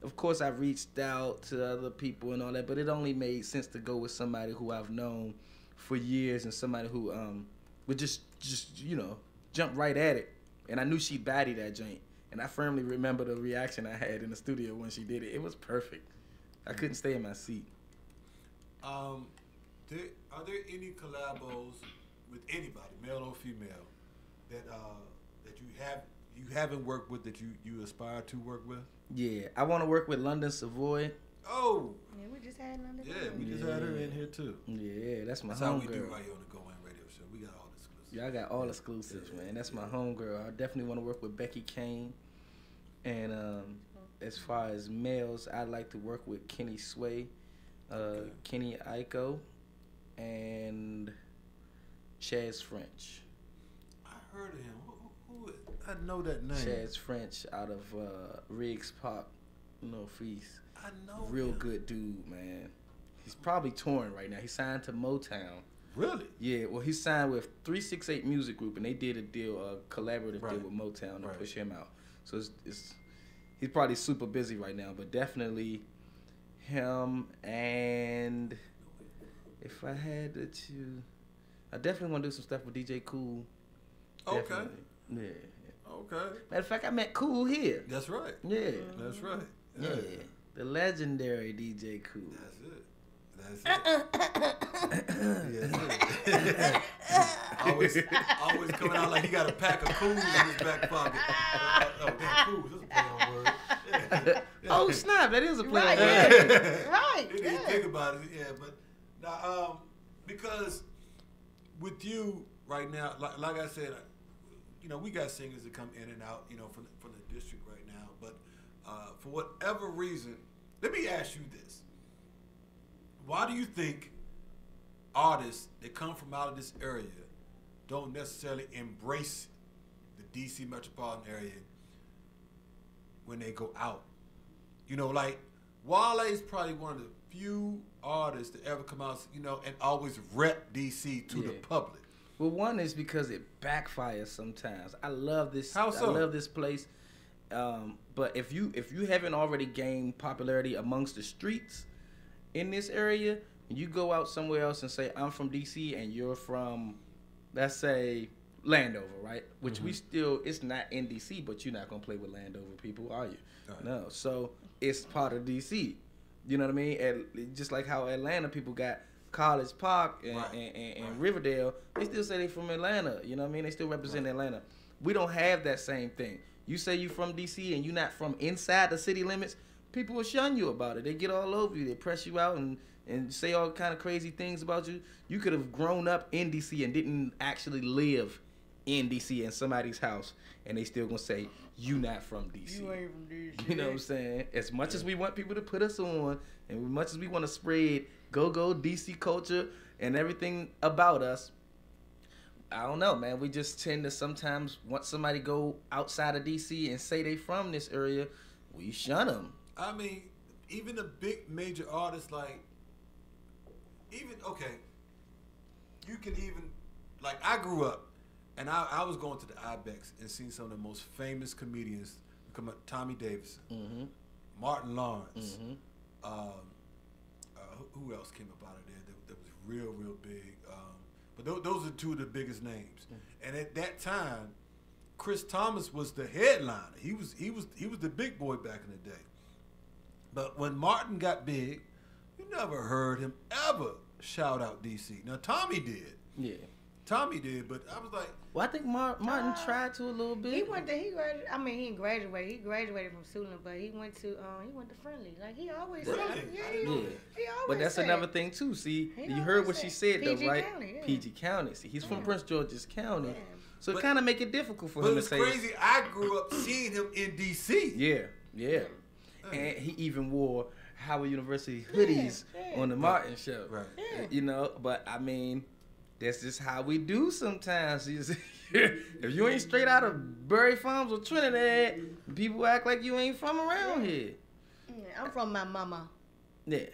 of course I reached out to other people and all that, but it only made sense to go with somebody who I've known for years and somebody who would just you know, jump right at it. And I knew she'd baddie that joint. And I firmly remember the reaction I had in the studio when she did it. It was perfect. I couldn't stay in my seat. Are there any collabos with anybody, male or female, that you haven't worked with that you aspire to work with? Yeah, I want to work with London Savoy. Oh. Yeah, we just had London. Yeah, we just had her in here too. Yeah, that's my homegirl. That's how we do right here on the GoWIN radio show. We got all the exclusives. Yeah, I got all exclusives, man. That's my homegirl. I definitely want to work with Becky Kane. And as far as males, I'd like to work with Kenny Sway, Kenny Aiko, and Chaz French. I heard of him. Who I know that name. Chaz French out of Riggs Park, Northeast. I know Real him. good dude, man. He's probably touring right now. He signed to Motown. Really? Yeah, well, he signed with 368 Music Group, and they did a deal, a collaborative deal with Motown to push him out. So he's probably super busy right now, but definitely him. And if I had to choose, I definitely want to do some stuff with DJ Cool. Okay. Definitely. Yeah. Okay. Matter of fact, I met Cool here. That's right. Yeah. That's right. Yeah. The legendary DJ Cool. That's it. always coming out like he got a pack of Cools in his back pocket. Cools, that's a play on word. Oh snap! That is a play Right, on yeah. word. Right. You didn't think about it, yeah. But now, because with you right now, like I said, we got singers that come in and out, from the district right now. But for whatever reason, let me ask you this: why do you think artists that come from out of this area don't necessarily embrace the DC metropolitan area when they go out? Like Wale is probably one of the few artists that ever come out, and always rep DC to the public. Well, one is because it backfires sometimes. I love this. How so? I love this place. But if you haven't already gained popularity amongst the streets in this area, and you go out somewhere else and say, I'm from DC and you're from, let's say, Landover, right? Which we still, it's not in DC, but you're not going to play with Landover people, are you? Right. No. So it's part of DC. You know what I mean? And just like how Atlanta people got College Park and Riverdale, they still say they from Atlanta. You know what I mean? They still represent Atlanta. We don't have that same thing. You say you from DC and you're not from inside the city limits, people will shun you about it. They get all over you. They press you out and say all kind of crazy things about you. You could have grown up in DC and didn't actually live in DC in somebody's house, and they still gonna say you not from DC. You ain't from DC. You know what I'm saying? As much as we want people to put us on, and as much as we want to spread go DC culture and everything about us, I don't know, man. We just tend to sometimes want somebody to go outside of DC and say they from this area. We shun them. I mean, even the big major artists, you can even, I grew up, and I was going to the Ibex and seeing some of the most famous comedians come up. Tommy Davidson, Martin Lawrence, who else came up out of there that was real big? But those are two of the biggest names. And at that time, Chris Thomas was the headliner. He was the big boy back in the day. But when Martin got big, you never heard him ever shout out DC. Now Tommy did. Yeah. Tommy did, but I was like, well, I think Martin tried to a little bit. He graduated. I mean, he didn't graduate. He graduated from Suitland, but he went to Friendly. Like he always said. Yeah. He always But that's said. another thing too. See, you heard what she said though, PG right? County, yeah. PG County. See, he's from Prince George's County, Yeah. so it kind of make it difficult for but him to it's say. crazy. I grew up seeing him in DC. Yeah. And he even wore Howard University hoodies on the Martin show. Right. But I mean, that's just how we do sometimes. If you ain't straight out of Bury Farms or Trinidad, people act like you ain't from around here. Yeah, I'm from my mama. Yeah.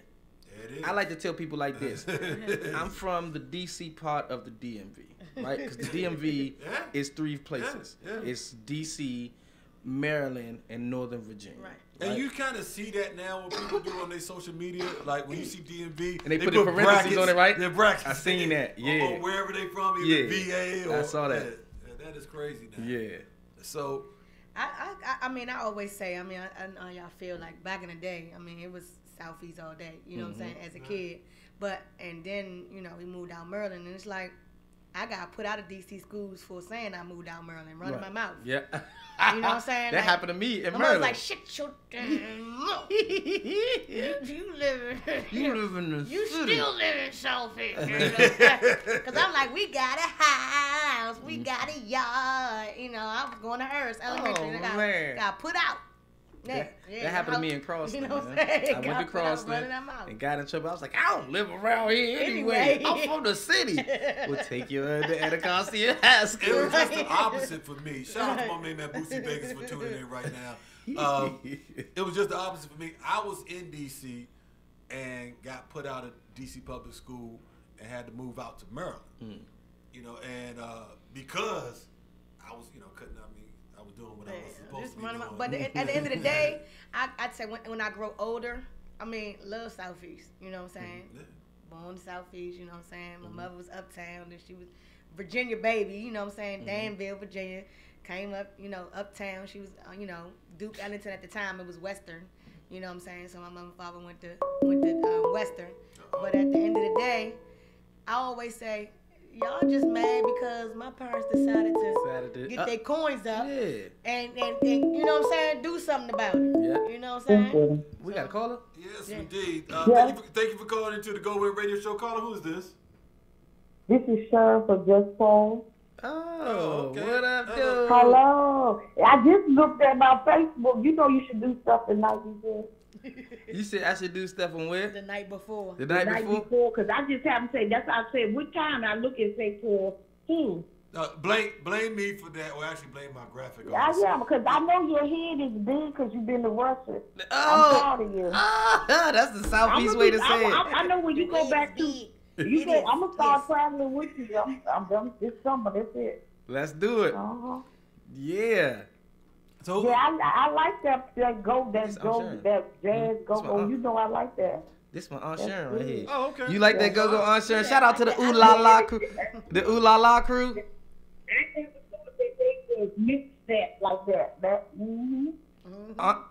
I like to tell people like this. I'm from the DC part of the DMV, right? Because the DMV is three places. It's DC, Maryland, and Northern Virginia. Right. And you kind of see that now when people do on their social media, like when you see DMV, and they put parentheses on it, right? They're brackets. I seen that. Yeah. Or wherever they from, either VA or I saw that. That is crazy now. Yeah. So. I mean, I always say, I know y'all feel like back in the day, I mean, it was Southeast all day, you know what I'm saying, as a kid. But, and then, we moved out Maryland, and it's like, I got put out of DC schools for saying I moved out Maryland, running my mouth. Yeah. You know what I'm saying? That happened to me in I Maryland. was like, shit your damn mouth. You live in the You city. still live in Southfield. Because I'm like, we got a house, we got a yard. I was going to Hearst Elementary. and I got put out. That happened to me in Crossland. You know what I'm man. saying? I went to Crossland and got in trouble. I was like, I don't live around here anyway. I'm from the city. We'll take you to Anacostia High School. It was just the opposite for me. Shout out to my main man Boosie Vegas for tuning in right now. It was just the opposite for me. I was in D.C. and got put out of D.C. public school and had to move out to Maryland. And because I was, cutting out me. I was doing what I was supposed to be doing. But at the end of the day, I'd say when I grow older, I mean, love Southeast. You know what I'm saying? born Southeast, you know what I'm saying? My mother was uptown, and she was Virginia baby, you know what I'm saying? Danville, Virginia. Came up, you know, uptown. She was, you know, Duke Ellington at the time. It was Western, you know what I'm saying? So my mom and father went to Western. But at the end of the day, I always say, y'all just mad because my parents decided to get their coins up and you know what I'm saying, do something about it. Yeah. You know what I'm saying? We got a caller? Yes, indeed. Yeah. Thank you for calling into the GoWIN Radio Show. Caller, who's this? This is Sharon for Just Paul. Oh, what up, dude? Hello. I just looked at my Facebook. You know you should do stuff the night before. You said I should do stuff on where? The night before. The night before? Because I just haven't said, that's why I said, what time? I look and say for who? Blame me for that, or actually blame my graphic Yeah, artist. because I know your head is big because you've been to Russia. Oh. I'm proud of you. That's the Southeast way to say it. I know when you go back to, I'm going to start traveling with you. I'm this summer, that's it. Let's do it. Yeah. So yeah, I like that jazz go. Oh, you know I like that. This my Aunt Sharon right here. Oh, okay. You like that go Aunt Sharon? Shout out to the Ooh La La crew. The Ooh La La crew. I never thought that they could mix that like that.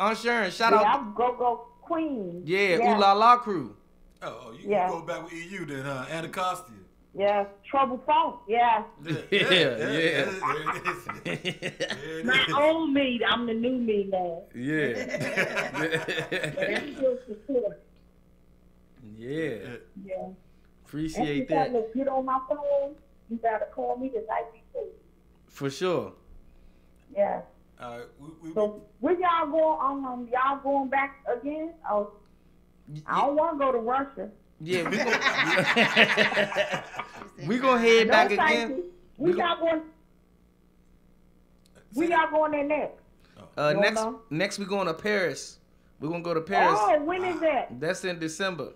Aunt Sharon, shout yeah, out. I'm go Queen. Yeah, Ooh La La crew. Oh, you can go back with EU then, huh? Anacostia. Yeah, Trouble Funk. Yeah. Yeah. My old me. I'm the new me now. Yeah. But I still support. Yeah. Yeah. Appreciate that. that. If you get on my phone, you gotta call me the night before. For sure. Yeah. So where y'all going? Y'all going back again? Oh, I don't want to go to Russia. Yeah, we gonna head back again. We y'all going? We y'all going there next? Next we going to Paris. We're gonna go to Paris. Oh, when is that? That's in December.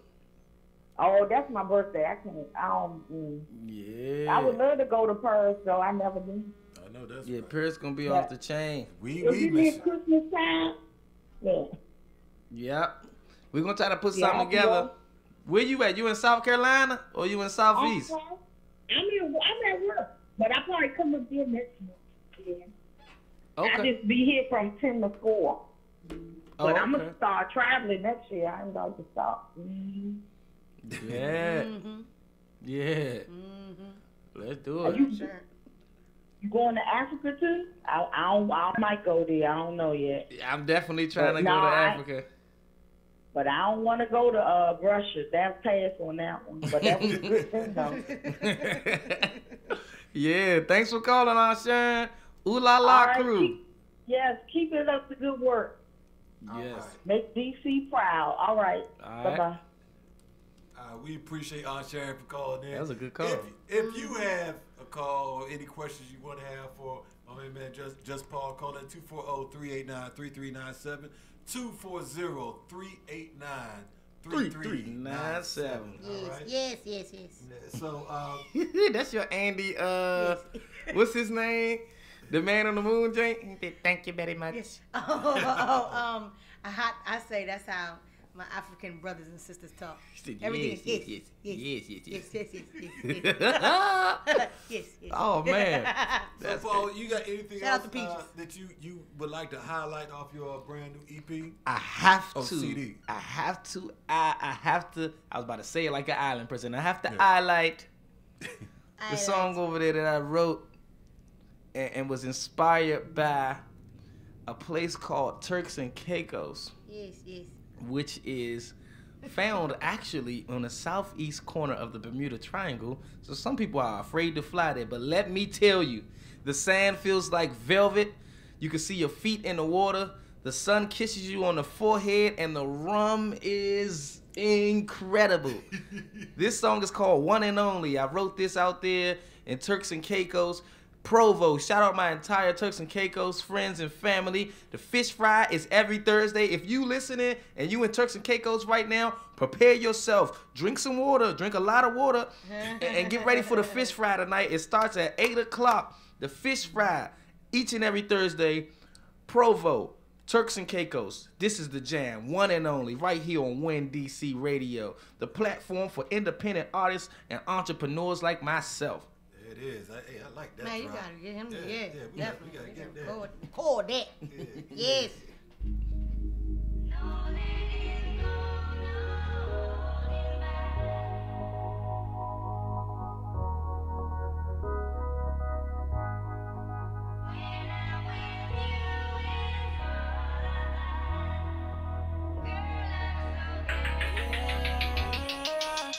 Oh, that's my birthday. I can't. Yeah. I would love to go to Paris, though. I never been. I know that's. Yeah, Paris gonna be off the chain. If you need Christmas time, yeah. Yep. We're gonna try to put something together. Where you at? You in South Carolina or you in Southeast? I'm at work, but I probably come up there next month. Yeah. Okay. I just be here from 10 to 4. But I'm okay. gonna start traveling next year. I ain't going to stop. Yeah. Yeah. Let's do it. You going to Africa too? I might go there. I don't know yet. I'm definitely trying to go to Africa. But I don't want to go to Russia. That's pass on that one. But that was a good thing, though. Yeah, thanks for calling, Aunt Sharon. Ooh La La right, crew. Keep it up the good work. Yes. Make DC proud. All right. All Bye-bye. right. We appreciate Aunt Sharon for calling in. That was a good call. If you have a call or any questions you want to have for my man, just Paul, call at 240-389-3397. 240-389-3397. Yes. So that's your Andy. What's his name? The Man on the Moon, Jane. Thank you very much. Yes. I say that's how my African brothers and sisters talk. Everything is yes. Oh man. So Paul, you got anything Shout else out to that you would like to highlight off your brand new EP? I have to. CD. I have to. I was about to say it like an island person. I have to highlight the song over there that I wrote and was inspired by a place called Turks and Caicos. Yes. Which is found actually on the southeast corner of the Bermuda Triangle. So some people are afraid to fly there, but let me tell you, the sand feels like velvet. You can see your feet in the water. The sun kisses you on the forehead, and the rum is incredible. This song is called One and Only. I wrote this out there in Turks and Caicos. Provo, shout out my entire Turks and Caicos friends and family. The fish fry is every Thursday. If you listening and you in Turks and Caicos right now, prepare yourself. Drink some water, drink a lot of water, and get ready for the fish fry tonight. It starts at 8 o'clock. The fish fry, each and every Thursday. Provo, Turks and Caicos, this is the jam, one and only, right here on WIN DC Radio, the platform for independent artists and entrepreneurs like myself. There it is. Hey, I like that. Man, you drop. gotta get him. We gotta get that. Record that. Yes.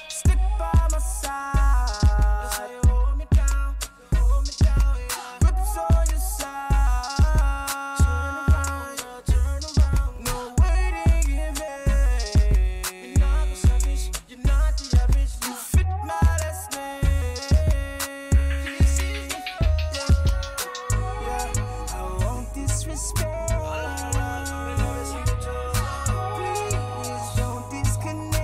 Stick by my side. That's how you hold me down, yeah. Grips on your side. Turn around, no waiting in vain. You're not the savage, you're not the average. You fit my last name. Yeah, I won't disrespect. Please don't disconnect.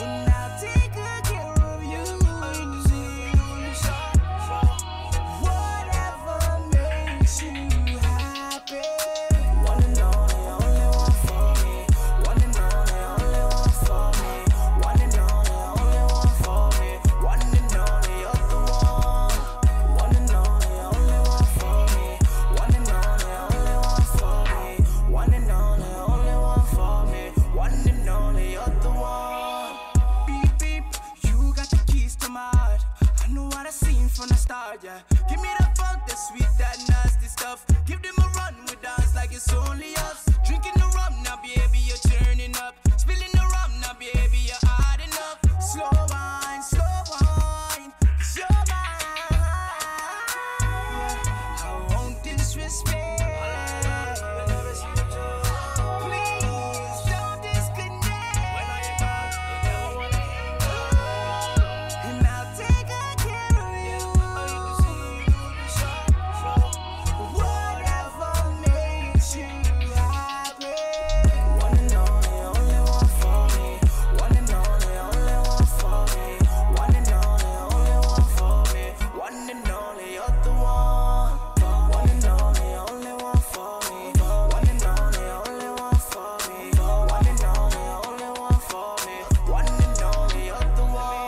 And I'll take good care of you. Whatever makes you happy. One and only one for me. One and only one for me. One and only one for me. One and only you're the one. One and only one for me. One and only one for me. One and only one for me. One and only you're the one. Beep beep, you got the keys to my heart. I know what I seen from the start, yeah. Give me that funk, that sweet, that nasty stuff. Give them a run, we dance like it's only us. Drinking the rum, now baby, you're turning up. Spilling the rum, now baby, you're hard enough. Slow wine, 'cause you're mine. Yeah, I won't disrespect. Please don't disconnect. And I'll take good care of you. Whatever makes you happy. One and only one for me. One and only one for me. One and only one for me. One and only you're the one. One and only one for me. One and only one for me. One and only one for me. One and only you're the one.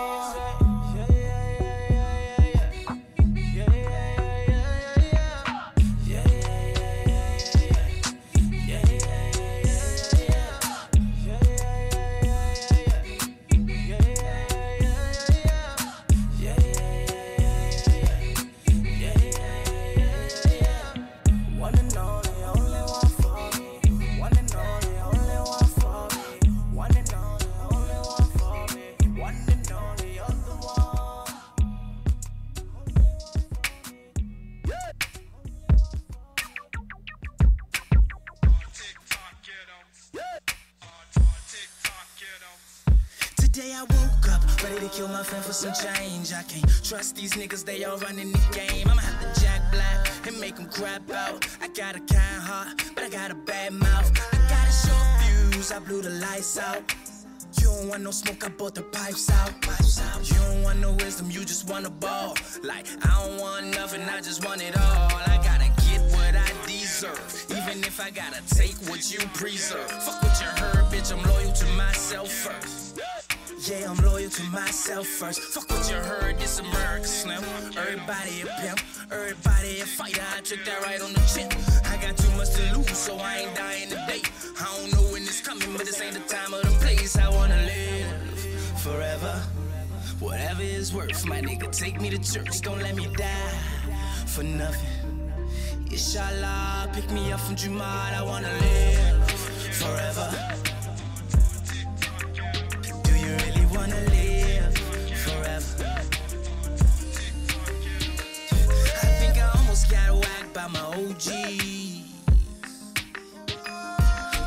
One and only one for me. One and only one for me. One and only one for me. One and only you're the one. Today I woke up ready to kill my friend for some change. I can't trust these niggas, they all running the game. I'ma have to jack black and make them crap out. I got a kind heart, but I got a bad mouth. I got a short fuse, I blew the lights out. You don't want no smoke, I bought the pipes out. You don't want no wisdom, you just want a ball. Like, I don't want nothing, I just want it all. I gotta get what I deserve, even if I gotta take what you preserve. Fuck what you heard, bitch, I'm loyal to myself first. Yeah, I'm loyal to myself first. Fuck what you heard, this America Slim. Everybody a pimp, everybody a fighter. I took that right on the chin. I got too much to lose, so I ain't dying today. I don't know when it's coming, but this ain't the time or the place. I wanna live forever. Whatever it's worth, my nigga, take me to church. Don't let me die for nothing. Inshallah, pick me up from Jumad. I wanna live forever. Wanna live forever. I think I almost got whacked by my OGs,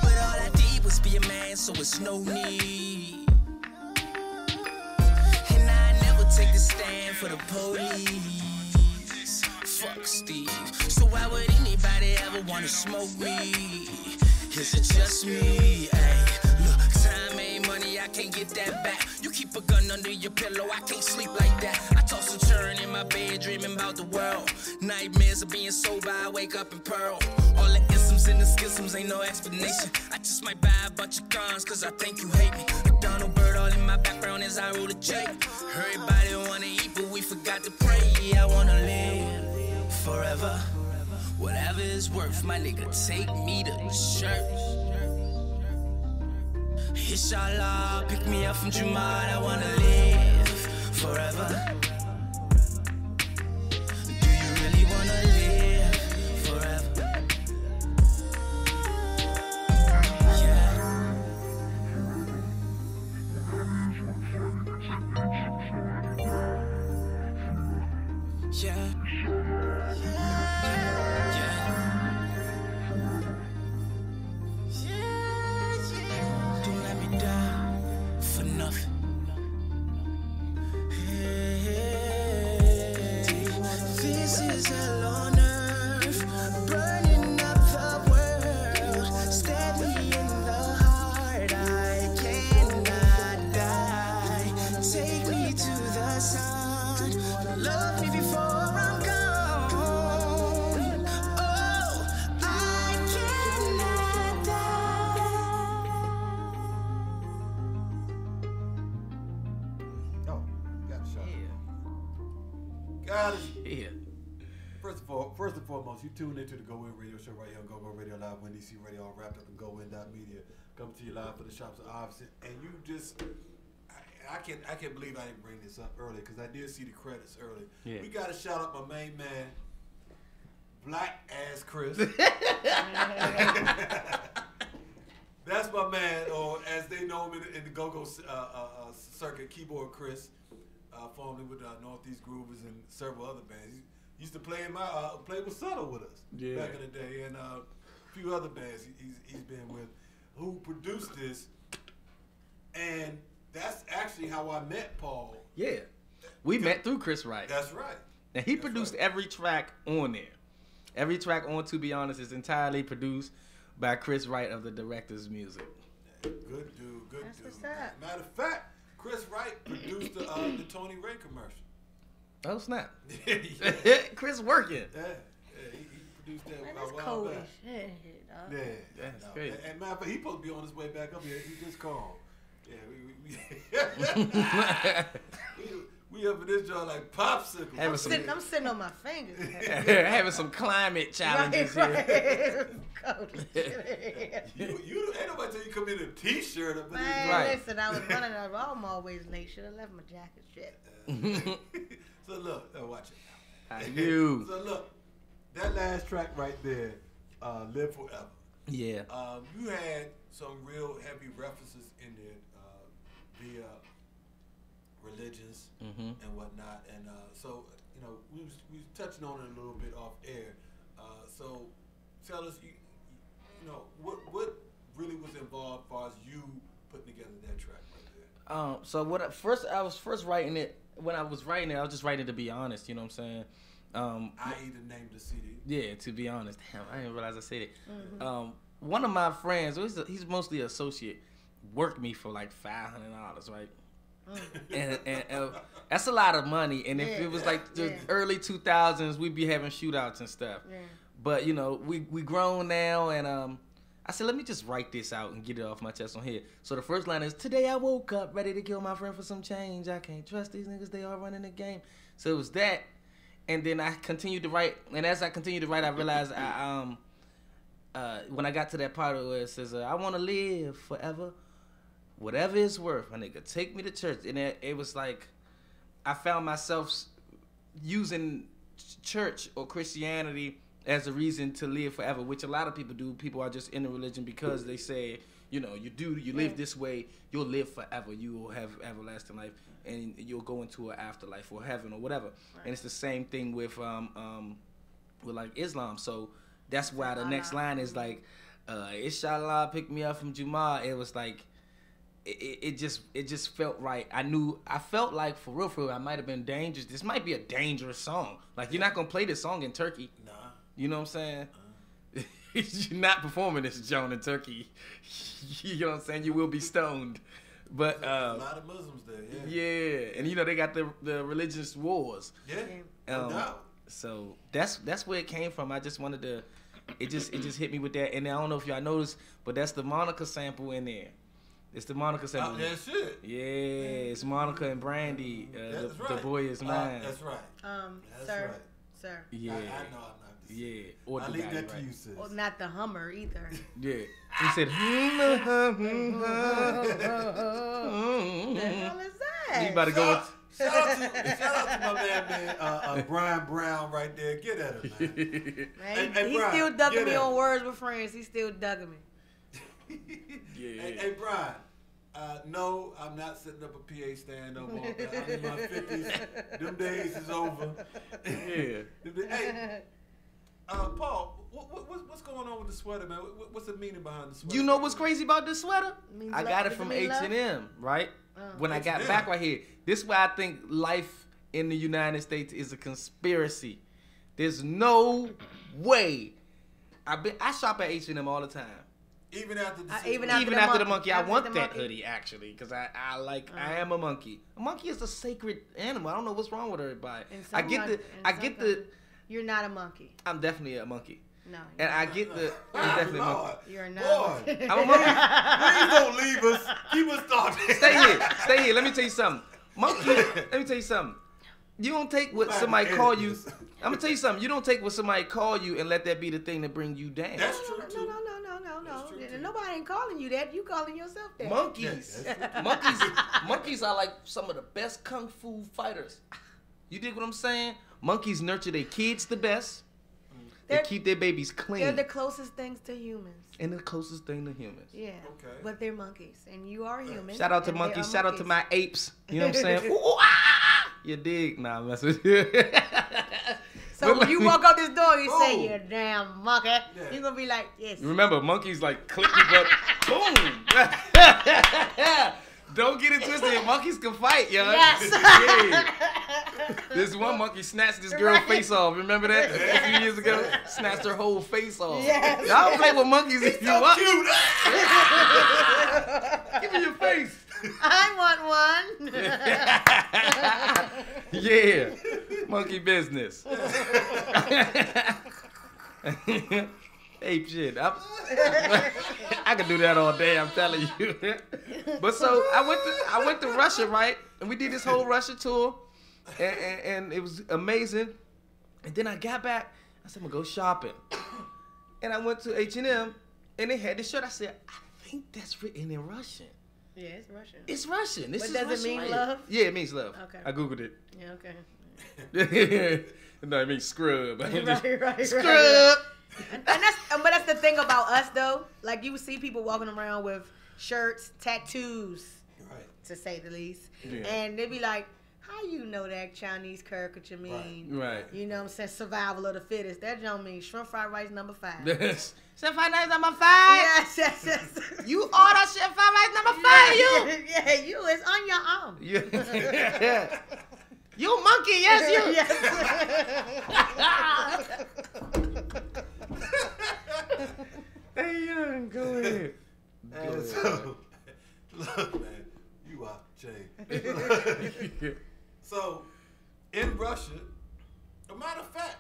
but all I did was be a man, so it's no need. And I never take the stand for the police. Fuck Steve. So why would anybody ever wanna smoke me? Is it just me? Ay, look, time ain't money, I can't get that back. You keep a gun under your pillow. I can't sleep like that. I toss and turn in my bed, dreaming about the world. Nightmares of being sober, I wake up and pearl. All the isms and the schisms ain't no explanation. I just might buy a bunch of guns, cause I think you hate me. A Donald Bird all in my background as I roll a J. Everybody wanna eat, but we forgot to pray. Yeah, I wanna live forever. Whatever it's worth, my nigga, take me to church. Inshallah, pick me up from Jumad, I wanna live forever. Do you really wanna live forever? Yeah. Don't let me die for nothing. This is hell on earth, burning up the world. Stab me in the heart, I cannot die. Take me to the sun, love me before I'm gone. Oh, I cannot die. Oh, got a shot. Got it. Yeah. First and foremost, you tuned into the GoWIN Radio Show right here on GoGo Radio Live, Win DC Radio, all wrapped up in GoWin.media. Coming to you live for the Shops of Iverson. And you just, I can't believe I didn't bring this up earlier because I did see the credits earlier. Yeah. We got to shout out my main man, Black Ass Chris. That's my man, or as they know him in the go-go circuit, Keyboard Chris, formerly with Northeast Groovers and several other bands. He used to play with Subtle with us back in the day, and a few other bands he's been with, who produced this, and that's actually how I met Paul. Yeah, we met through Chris Wright. That's right. And he produced every track on there. Every track on To Be Honest is entirely produced by Chris Wright of the Director's Music. Good dude, good That's dude. what's up. Matter of fact, Chris Wright produced the Tony Ray commercial. Oh snap! Yeah. Chris working. Yeah, he produced that. Man, a that's while cold back. as shit, dog. Yeah, That's no. crazy. And matter of fact, he supposed to be on his way back up here. He just called. Yeah, we up in this joint like popsicles. I'm sitting on my fingers. Having some climate challenges here. you ain't nobody tell you come in a t-shirt up in Man, this. listen, I was running out. I'm always late. Should have left my jacket. Shit. So look, watch it. You. So look, that last track right there, Live Forever. Yeah. You had some real heavy references in there via religions and whatnot, and so we was touching on it a little bit off air. So tell us, you know, what really was involved as far as you putting together that track right there. So I was first writing it. When I was writing it, I was just writing to be honest. You know what I'm saying? I.e. the name of the CD. Yeah, to be honest. Damn, I didn't realize I said it. One of my friends, he's mostly an associate, worked me for like $500, right? and that's a lot of money. And if it was like the early 2000s, we'd be having shootouts and stuff. Yeah. But we grown now, and I said, let me just write this out and get it off my chest on here. So the first line is, today I woke up ready to kill my friend for some change. I can't trust these niggas, they all running the game. So it was that. And then I continued to write. And as I continued to write, I realized when I got to that part where it says, I want to live forever, whatever it's worth. My nigga, take me to church. And it was like, I found myself using church or Christianity as a reason to live forever, which a lot of people do. People are just in the religion because they say, you live this way, you'll live forever. You will have everlasting life, and you'll go into an afterlife or heaven or whatever. Right. And it's the same thing with like Islam. So that's why the next line is like, Inshallah, pick me up from Jum'ah. It was like, it just felt right. I felt like for real, I might have been dangerous. This might be a dangerous song. Like, you're not gonna play this song in Turkey. Nah. You know what I'm saying? You're not performing this, Joan, in Turkey. You know what I'm saying? You will be stoned. But a lot of Muslims there. Yeah, and you know they got the religious wars. Yeah, no doubt. So that's where it came from. I just wanted to. It just hit me with that, and I don't know if y'all noticed, but that's the Monica sample in there. It's the Monica sample. That's it. Yeah, it's Monica and Brandy. The boy is mine. That's right. Sir. Yeah. I know I'm not. Yeah. Or I the leave guy, that to right? you, sis. Well, not the Hummer either. Yeah. He said, The hell is that? You about to go with... Shout out to my man, Brian Brown right there. Get at him, man. Man, he's still ducking me on Words with Friends. He's still ducking me. Hey, Brian. No, I'm not setting up a PA stand no more. I'm in my 50s. Them days is over. Yeah. Hey, Paul, what's going on with the sweater, man? What's the meaning behind the sweater? You know what's crazy about this sweater? I got it does it from mean love? H&M, right? When I got H&M. back right here. This is why I think life in the United States is a conspiracy. There's no way. I shop at H&M all the time. Even after the even after the monkey, I After want the that monkey? hoodie actually, because I am a monkey. A monkey is a sacred animal. I don't know what's wrong with everybody. I get the. You're not a monkey. I'm definitely a monkey. No. And I get the. I'm definitely a monkey. You're not. Boy, I'm a monkey. please don't leave us. Keep us talking. Stay here. Let me tell you something. Monkey. Let me tell you something. You don't take what somebody call you. I'm gonna tell you something. You don't take what somebody call you and let that be the thing that bring you down. That's true too. No. Nobody ain't calling you that. You calling yourself that. Monkeys. Monkeys are like some of the best kung fu fighters. You dig what I'm saying? Monkeys nurture their kids the best. They keep their babies clean. They're the closest things to humans. And the closest thing to humans. Yeah. Okay. But they're monkeys, and you are human. Shout out to monkeys. Shout out to my apes. You know what I'm saying? Ooh, ah! You dig? Nah, I'm messing with you. So when you walk out this door, you say, "You damn monkey." You're gonna be like, "Yes." Remember, monkeys like click people up. Boom. Don't get it twisted. Monkeys can fight, yo. Yes. Yeah. This one monkey snatched this girl's face off. Remember that a few years ago? Snatched her whole face off. Yes. Y'all play with monkeys if you want. Give me your face. I want one. Yeah. Monkey business. Ape shit. I could do that all day, I'm telling you. But so I went to Russia, right? And we did this whole Russia tour. And it was amazing. And then I got back. I said, I'm gonna go shopping. And I went to H&M and they had this shirt. I said, I think that's written in Russian. Yeah, it's Russian. It's Russian. This But is does Russian it mean right love? here. Yeah, it means love. Okay. I Googled it. Yeah, okay. No, it means scrub. Right. Scrub. But that's the thing about us though. Like you see people walking around with shirts, tattoos, right, to say the least, Yeah. and they be like, "How you know that Chinese caricature mean?" Right. You know what I'm saying? Survival of the fittest. That don't mean shrimp fried rice number 5. Yes. Shrimp fried rice number 5. Yes. You order shrimp fried rice number 5. You. Yeah, you. It's on your arm. Yeah. You monkey, yes, you. Yes. Hey, young, go ahead. So, look, man, you off the chain. So, in Russia, a matter of fact,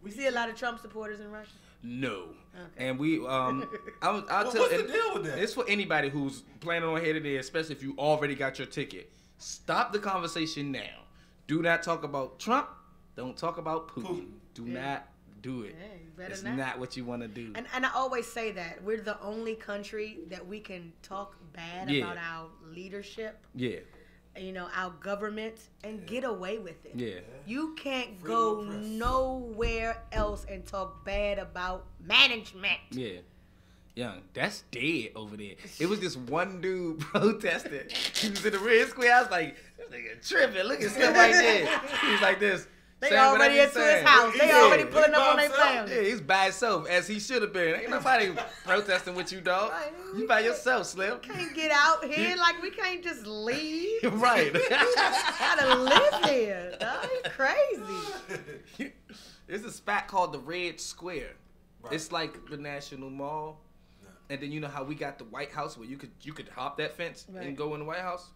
we see a lot of Trump supporters in Russia. No. Okay. And we, I'll tell what's the deal with that? It's for anybody who's planning on heading there, especially if you already got your ticket. Stop the conversation now. Do not talk about Trump. Don't talk about Putin. Do not do it. It's not what you want to do. And I always say that we're the only country that we can talk bad about our leadership. Yeah. You know, our government and get away with it. Yeah. You can't go nowhere else and talk bad about management. Yeah. Young, that's dead over there. It was this one dude protesting. He was in the Red Square. I was like, this nigga tripping. Look at stuff right there. He was like this. They already into his house. They already pulling up on their family. Yeah, he's by himself, as he should have been. Ain't nobody protesting with you, dog. Right. You by yourself, Slim. Can't get out here. Like, we can't just leave. Right. Gotta live here, dog. You crazy. There's a spot called the Red Square. Right. It's like the National Mall. And then you know how we got the White House where you could hop that fence Right. and go in the White House?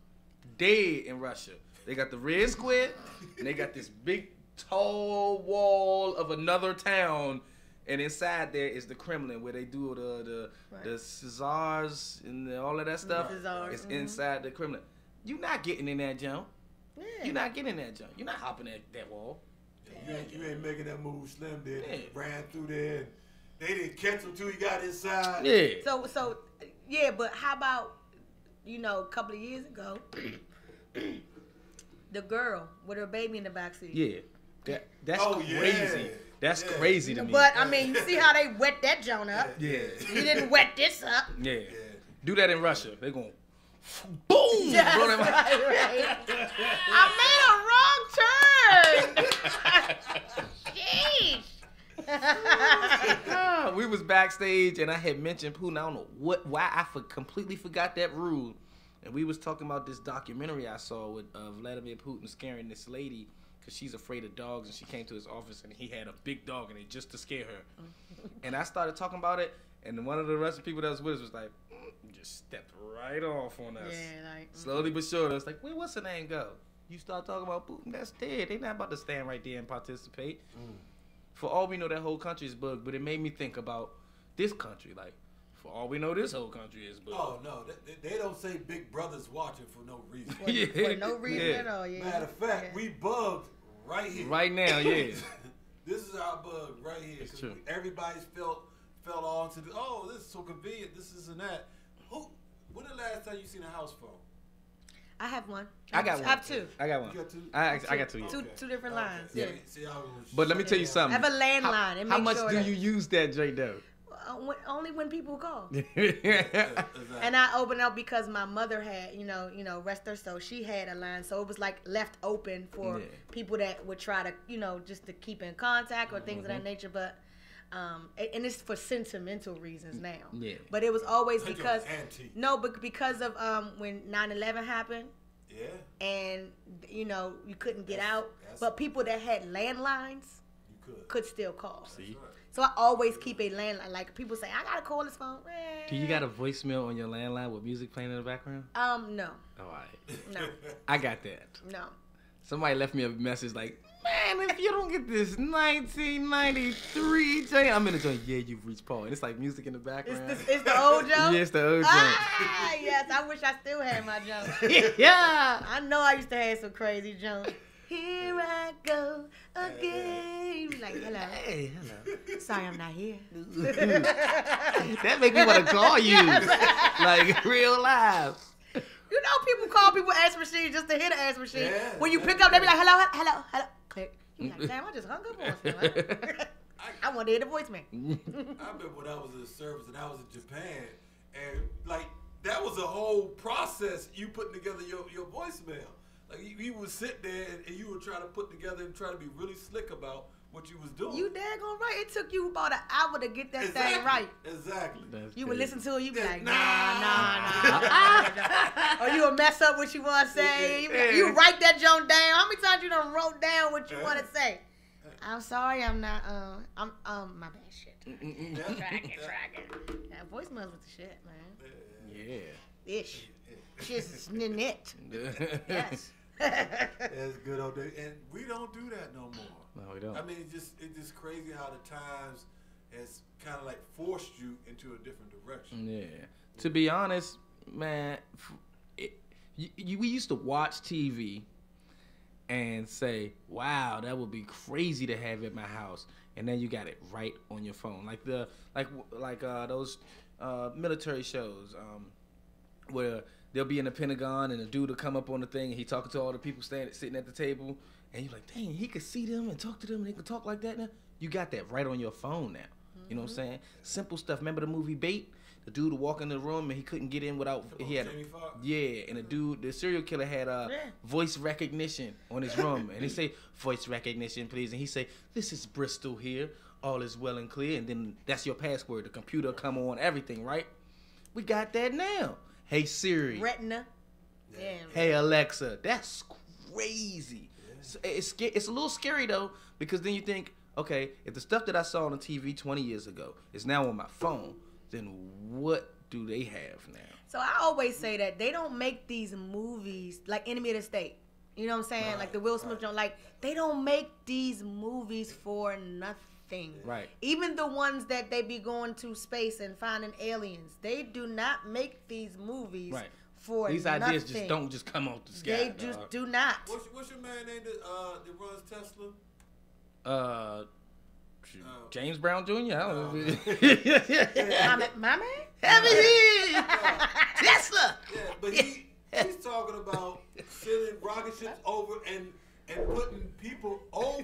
Dead in Russia. They got the Red Square, and they got this big, tall wall of another town, and inside there is the Kremlin where they do the Caesars and all of that stuff. Caesars, It's inside the Kremlin. You're not getting in that jump. Yeah. You're not getting in that jump. You're not hopping that wall. You ain't making that move. Slim did. Ran through there. And they didn't catch him till he got inside. Yeah. So yeah, but how about, a couple of years ago, the girl with her baby in the backseat. Yeah. That's crazy. That's crazy to me. But I mean, you see how they wet that joint up? Yeah. You didn't wet this up. Yeah. Do that in Russia. They're going boom. Just blow them out. right. I made a wrong turn. Jeez. We was backstage and I had mentioned Putin. I don't know why I completely forgot that rule. And we was talking about this documentary I saw with Vladimir Putin scaring this lady because she's afraid of dogs, and she came to his office and he had a big dog in it just to scare her. And I started talking about it, and one of the Russian people that was with us was like, just stepped right off on us. Yeah, like slowly but surely. I was like, what's the name go? You start talking about Putin, that's dead. They not about to stand right there and participate. For all we know, that whole country is bugged, but it made me think about this country. Like, for all we know, this whole country is bugged. Oh, no. They don't say Big Brother's watching for no reason. For no reason at all, yeah. Matter of fact, we bugged right here. Right now, yeah. This is our bug right here. It's true. Everybody's fell on to this is so convenient, this and that. When the last time you seen a house phone? I have one. I got one. I have two. I got one. You got two? I got two. Yeah. Two different lines. Yeah. See, I was But let me tell you something. I have a landline. How much do you use that, Drake, though? Only when people call. And I opened up because my mother had, rest her soul, she had a line, so it was like left open for people that would try to, just to keep in contact or things of that nature. But and it's for sentimental reasons now. Yeah. But it was always That's because your but because of when 9/11 happened. Yeah. And you couldn't get out, but people that had landlines could still call. See. So I always keep a landline. Like people say, I gotta call this phone. Do you got a voicemail on your landline with music playing in the background? No. Oh, all right. No. I got that. No. Somebody left me a message like, man, if you don't get this 1993 joint, I'm in the joint. Yeah, you've reached Paul. And it's like music in the background. It's the old joint? Yeah, it's the old joint. Ah, yes. I wish I still had my junk. Yeah. I know I used to have some crazy junk. Here I go again. Like, hello. Hey, hello. Sorry, I'm not here. That make me want to call you. Like, real live. You know, people call people answer machines just to hear the answer machine. Yeah. When you pick up, they be like, hello. Click. You like, damn, I just hung up on someone. I want to hear the voicemail. I remember when I was in the service and I was in Japan, and like that was a whole process. You putting together your voicemail. Like you would sit there and you would try to put together and try to be really slick about what you was doing. You daggone right. It took you about an hour to get that thing right. Exactly. You would listen to it, you be like, nah. Or you would mess up what you want to say. You write that joint down. How many times you done wrote down what you want to say? I'm sorry, I'm not, my bad shit. Track it. That voicemails with the shit, man. Yeah. Ish. Shit's knit. Yes. That's good old day. And we don't do that no more. No, we don't. I mean, it's just crazy how the times has kind of like forced you into a different direction. Yeah. To be honest, man, we used to watch TV and say, wow, that would be crazy to have at my house. And then you got it right on your phone. Like those military shows where they'll be in the Pentagon and a dude will come up on the thing and he talking to all the people sitting at the table, and you're like, dang, he could see them and talk to them and they can talk like that now. You got that right on your phone now. You know what I'm saying? Simple stuff. Remember the movie Bait? The dude would walk in the room and he couldn't get in without and the serial killer had voice recognition on his room, and he say, voice recognition please, and he say, this is Bristol here, all is well and clear, and then that's your password. The computer come on everything, right? We got that now. Hey Siri. Retina. Yeah. Hey Alexa. That's crazy. Yeah. It's a little scary though, because then you think, okay, if the stuff that I saw on the TV 20 years ago is now on my phone, then what do they have now? So I always say that they don't make these movies like Enemy of the State. You know what I'm saying? Right, like the Will Smith joint. Like they don't make these movies for nothing. Right. Even the ones that they be going to space and finding aliens, they do not make these movies for These nothing. ideas just don't just come off the sky. They just do not. What's your man name that runs Tesla? James Brown Jr. I don't know. My man? Tesla. Yeah, but he's talking about sending rocket ships over and putting people over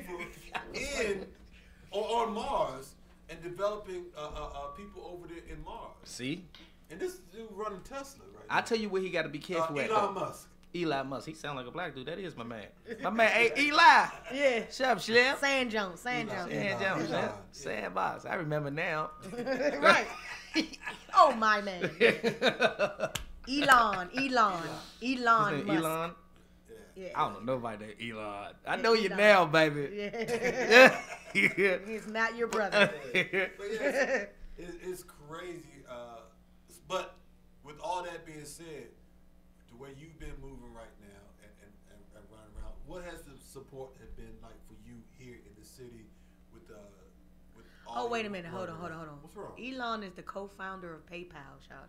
on Mars and developing people over there in Mars. See? And this dude running Tesla, right? I tell you what he got to be careful at. Elon Musk. Elon Musk. He sound like a black dude. That is my man. My man. Hey, Eli. Yeah. Shut up, Slim. Sand Jones. Sand Jones. Sandbox. I remember now. Right. Oh, my man. Elon Musk. Elon? Yeah. I don't know nobody named Elon. I know you now, baby. Yeah. He's not your brother. But yeah, it's crazy. But with all that being said, the way you've been moving right now and running around, what has the support have been like for you here in the city with all Oh, wait a your minute. Hold on. What's wrong? Elon is the co-founder of PayPal, child.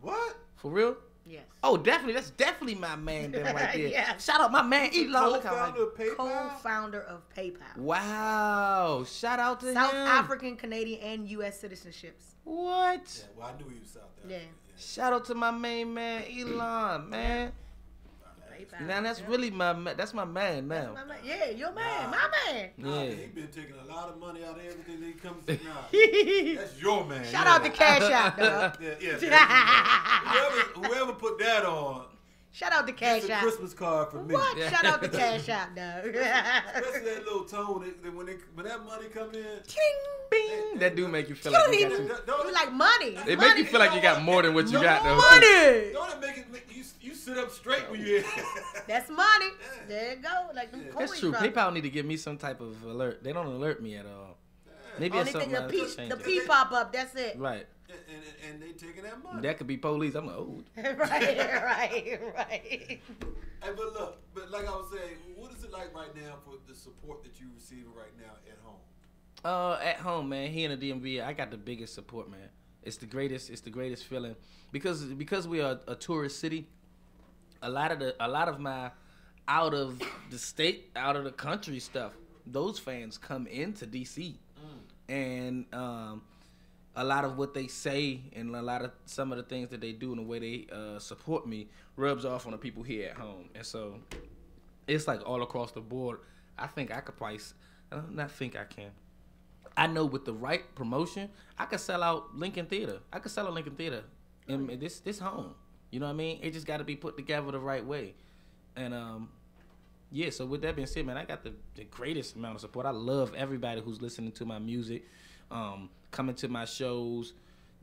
What? For real? Yes. Oh, definitely. That's definitely my man then right there. Yeah. Shout out my man Elon. Look how Co-founder of PayPal? Co-founder of PayPal. Wow. Shout out to South him. African, Canadian, and U.S. citizenships. What? Yeah, well, I knew he was South African. Yeah. Shout out to my main man Elon, man. PayPal. Now that's really my man. That's my man now. My man. Yeah, your man. My man. Nah, Yeah. he been taking a lot of money out of everything that he comes to now. That's your man. Shout out to Cash App, dog. Whoever put that on. Shout out to Cash It's a App. Christmas card for me. What? Shout out to Cash App, dog. Especially that little tone when that money come in. Bing. That do make you feel like you got You like money. It make you feel like you got more than what you got though. Money. Don't it make it you sit up straight when you That's money. There you go. Like them That's coins true. from- PayPal need to give me some type of alert. They don't alert me at all. Maybe Only it's thing something the else to P change the it. P pop up. That's it. Right. and they taking that money. That could be police. I'm like, oh. right. Hey, but like I was saying, what is it like right now for the support that you're receiving right now at home? At home, man. Here in the DMV, I got the biggest support, man. It's the greatest feeling because we are a tourist city. A lot of my out of the state, out of the country stuff, those fans come into DC, and a lot of what they say and some of the things that they do and the way they support me rubs off on the people here at home, and so it's like all across the board. I think I could probably, not think I can. I know with the right promotion, I could sell out Lincoln Theater. I could sell out Lincoln Theater in this home. You know what I mean? It just got to be put together the right way. And yeah, so with that being said, man, I got the greatest amount of support. I love everybody who's listening to my music, coming to my shows,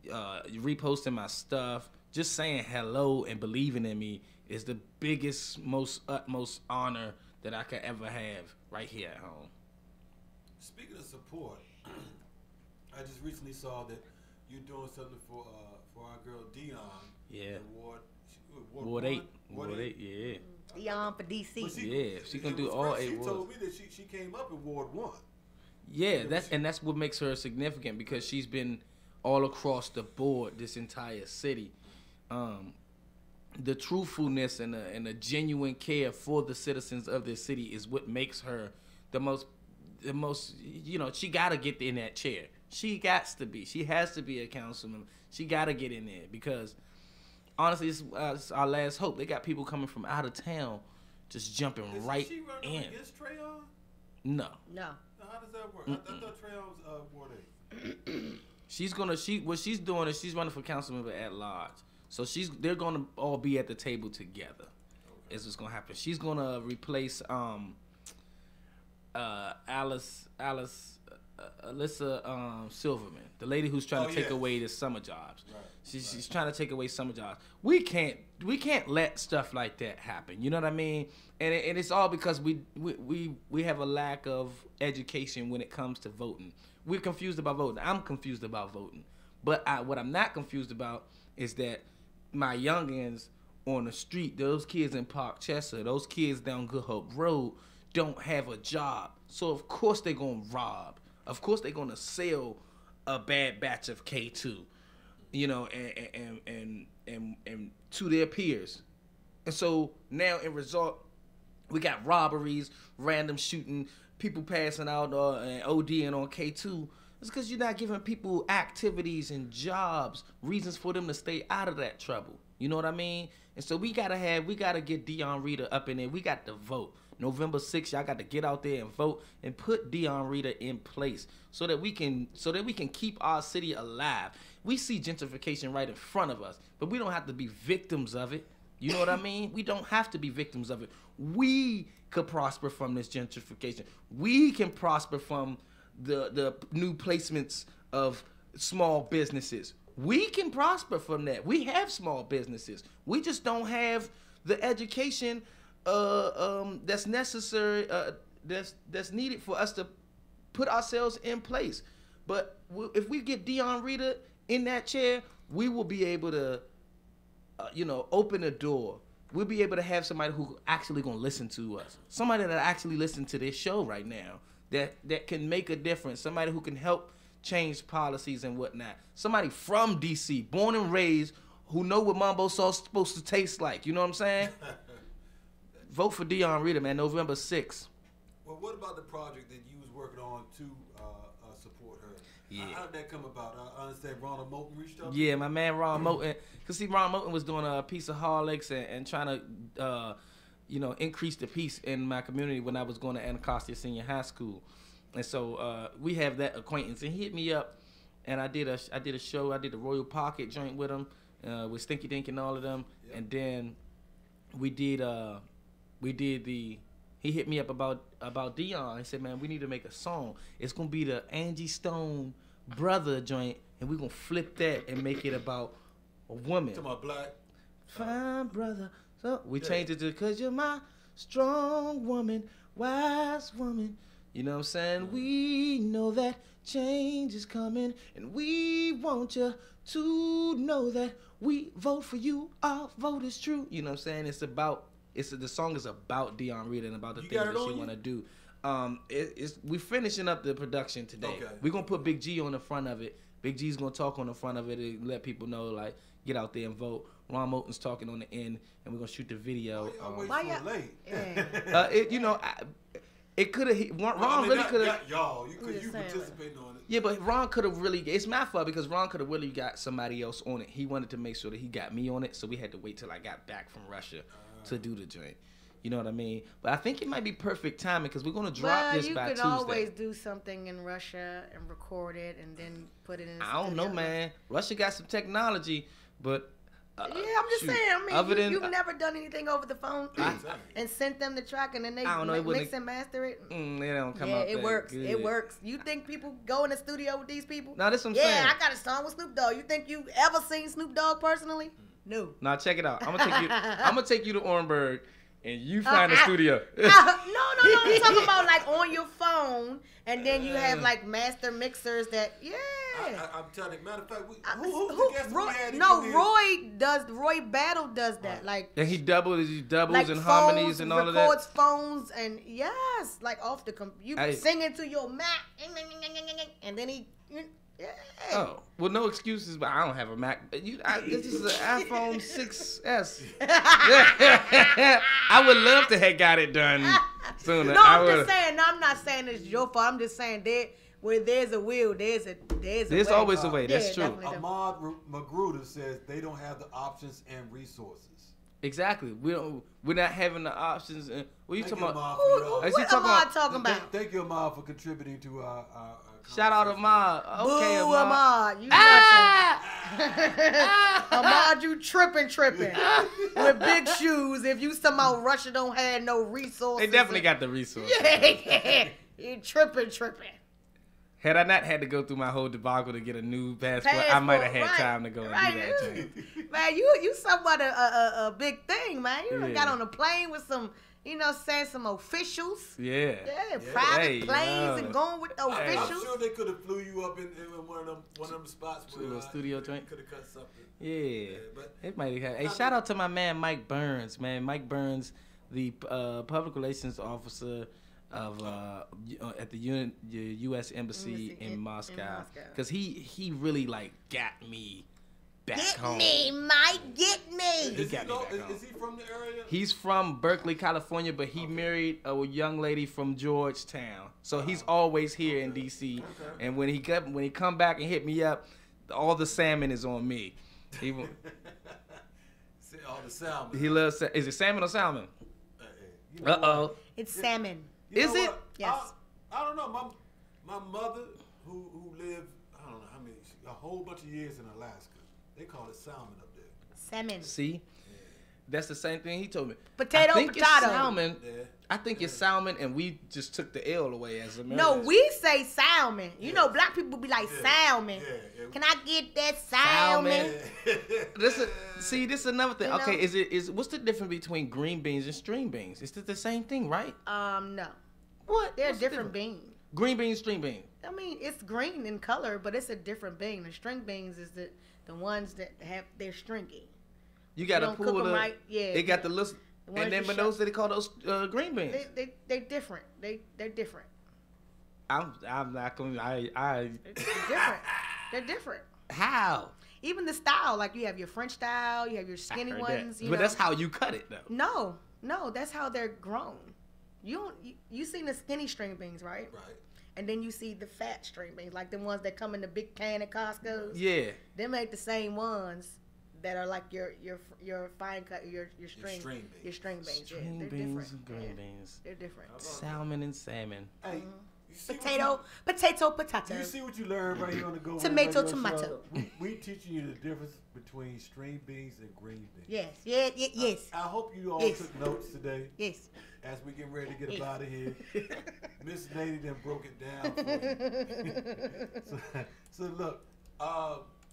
reposting my stuff, just saying hello and believing in me is the biggest, utmost honor that I could ever have right here at home. Speaking of support, I just recently saw that you're doing something for our girl Dion. Yeah. Ward 8. Ward 8, yeah. Dion for DC. Yeah, she can do all 8 wards. She told me that she came up in Ward 1. Yeah, that's what makes her significant because she's been all across the board, this entire city. The truthfulness and the genuine care for the citizens of this city is what makes her the most, you know, she got to get in that chair. She has to be a councilman. She got to get in there because honestly, it's our last hope. They got people coming from out of town just jumping right she running in. against Trayon? No. How does that work? I thought Trayon was Ward 8. What she's doing is she's running for councilman at large. So they're gonna all be at the table together. Okay. Is what's gonna happen. She's gonna replace Alyssa Silverman, the lady who's trying to take away the summer jobs. Right. She's trying to take away summer jobs. We can't let stuff like that happen. You know what I mean? And it's all because we have a lack of education when it comes to voting. We're confused about voting. I'm confused about voting. But what I'm not confused about is that my youngins on the street, those kids in Park Chester, those kids down Good Hope Road don't have a job. So of course they're gonna rob. Of course they're gonna sell a bad batch of K2, you know, and to their peers. And so now in result, we got robberies, random shooting, people passing out and ODing on K2. It's because you're not giving people activities and jobs, reasons for them to stay out of that trouble. You know what I mean? And so we gotta get Dion Rita up in there. We got to vote. November 6th, y'all got to get out there and vote and put Dion Rita in place so that we can keep our city alive. We see gentrification right in front of us, but we don't have to be victims of it. You know what I mean? We don't have to be victims of it. We could prosper from this gentrification. We can prosper from the new placements of small businesses. We can prosper from that. We have small businesses. We just don't have the education that's necessary, that's needed for us to put ourselves in place. But if we get Dion Rita in that chair, we will be able to, open a door. We'll be able to have somebody who actually gonna listen to us. Somebody that actually listen to this show right now, that can make a difference. Somebody who can help change policies and whatnot. Somebody from DC, born and raised, who know what mambo sauce is supposed to taste like. You know what I'm saying? Vote for Dion Rita, man, November 6th. Well, what about the project that you was working on to support her? Yeah. How did that come about? I understand Ronald Moulton reached out. Yeah, my man Ron Moulton. Because see, Ron Moulton was doing a piece of Harlex and trying to, increase the peace in my community when I was going to Anacostia Senior High School. And so we have that acquaintance. And he hit me up, and I did a show. I did the Royal Pocket joint with him, with Stinky Dink and all of them. Yep. And then we did he hit me up about Dion. He said, man, we need to make a song. It's going to be the Angie Stone brother joint, and we're going to flip that and make it about a woman. Talking about black? Fine brother. So we changed it to, because you're my strong woman, wise woman. You know what I'm saying? We know that change is coming, and we want you to know that we vote for you. Our vote is true. You know what I'm saying? The song is about Dion Rita and about the things that she want to do. We're finishing up the production today. Okay. We're going to put Big G on the front of it. Big G's going to talk on the front of it and let people know, like, get out there and vote. Ron Moulton's talking on the end, and we're going to shoot the video. Why y'all late? It could have. Ron really could have. Y'all, you participating on it. Yeah, but Ron could have really. It's my fault because Ron could have really got somebody else on it. He wanted to make sure that he got me on it, so we had to wait till I got back from Russia to do the joint. You know what I mean? But I think it might be perfect timing because we're gonna drop this by Tuesday. You could always do something in Russia and record it and then put it in. I don't know, man. Russia got some technology, but. I'm just saying. I mean, you've never done anything over the phone and sent them the track, and then they mix and master it. They don't come Yeah, out. it works. Good. It works. You think people go in the studio with these people? No, this what I'm saying. Yeah, I got a song with Snoop Dogg. You think you ever seen Snoop Dogg personally? No. Now check it out. I'm gonna take you to Orenburg, and you find a studio. No. I'm talking about like on your phone, and then you have like master mixers that. Yeah. I'm telling you. Matter of fact, who's the guest we had? Roy Battle does that. Like. And he doubles like and phones, harmonies and all of that. Records phones and yes, like off the you sing into your Mac, and then he. Yeah. Oh, well, no excuses, but I don't have a Mac. This is an iPhone 6S. I would love to have got it done sooner. No, I'm not saying it's your fault. I'm just saying where there's a will, there's way. Always a way. That's true. Ahmad Magruder says they don't have the options and resources. Exactly. We're not having the options. What are you talking about? What Ahmad talking about? Thank you, Ahmad, for contributing to our shout out Ahmad. Okay, Boo, Ahmad. You Ahmad, you tripping. With big shoes. If you somehow Russia don't have no resources. They definitely got the resources. Yeah. You tripping. Had I not had to go through my whole debacle to get a new passport, I might have had time to go and do that. Man, you somewhat a big thing, man. You got on a plane with some you know, saying some officials. Yeah. Yeah, private planes and going with the I'm officials. sure they could have flew you up in one of them spots where a little studio joint. Could have cut something. Yeah. But It might have. Hey, shout out to my man Mike Burns, man. Mike Burns, the public relations officer of at the U.S. Embassy in Moscow, because he really like got me back home. Get me, Mike, get me. Is he from the area? He's from Berkeley, California, but he married a young lady from Georgetown, so he's always here in D.C. And when he come back and hit me up, all the salmon is on me. All the salmon. He loves. Is it salmon or salmon? It's salmon. Is it? Yes. I don't know. My mother, who lived, I don't know how many, a whole bunch of years in Alaska. They call it salmon up there. Salmon. See, that's the same thing he told me. Potato, I think potato. It's salmon. Yeah. I think it's salmon, and we just took the L away as Americans. No, we say salmon. You know, black people be like salmon. Can I get that salmon? This is another thing. You know? Okay, is what's the difference between green beans and string beans? Is it the same thing, right? No. What? They're What's different beans. Green beans, string beans. I mean, it's green in color, but it's a different bean. The string beans is the ones that they're stringy. You gotta don't pull cook 'em the right. Yeah. They got the little, The ones and then you but those they call those green beans. They're different. They're different. I'm not gonna. They're different. They're different. How? Even the style, like you have your French style, you have your skinny ones. But that's how you cut it, though. No, that's how they're grown. You seen the skinny string beans, right? Right. And then you see the fat string beans, like the ones that come in the big can at Costco's. Yeah. Them ain't the same ones that are like your fine cut your string beans. Your string beans. String they're beans different. and green beans. They're different. Salmon and salmon. Hey, potato. You see what you learned right here on the Go Tomato, Radio tomato. Show? We teaching you the difference between string beans and green beans. Yes. Yes. I hope you all took notes today. Yes. As we get ready to get up out of here, Miss Lady then broke it down for you. so look,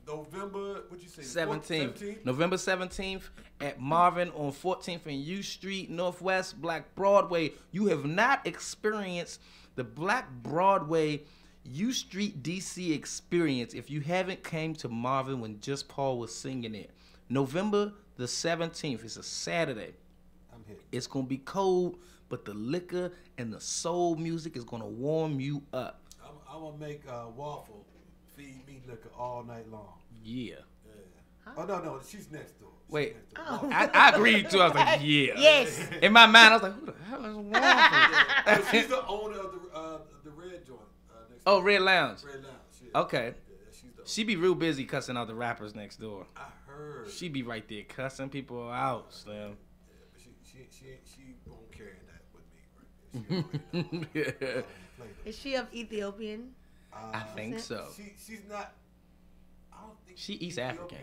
November, what'd you say? 17th. November 17th at Marvin on 14th and U Street, Northwest, Black Broadway. You have not experienced the Black Broadway U Street DC experience if you haven't came to Marvin when Just Paul was singing it. November the 17th. It's a Saturday. I'm here. It's going to be cold, but the liquor and the soul music is going to warm you up. I'm going to make waffle feed me liquor all night long. Yeah. Oh, no, she's next door. Wait, Oh. I agreed to. I was like, yeah. Yes. In my mind, I was like, who the hell is Waffle? She's the owner of the Red Joint. Oh, Red Lounge. Red Lounge. Yeah. Okay. She be real busy cussing out the rappers next door. I heard. She be right there cussing people out, Slim. Yeah, but she won't carry that with me. Right there. Is she of Ethiopian? I think so. She's not. I don't think she East African.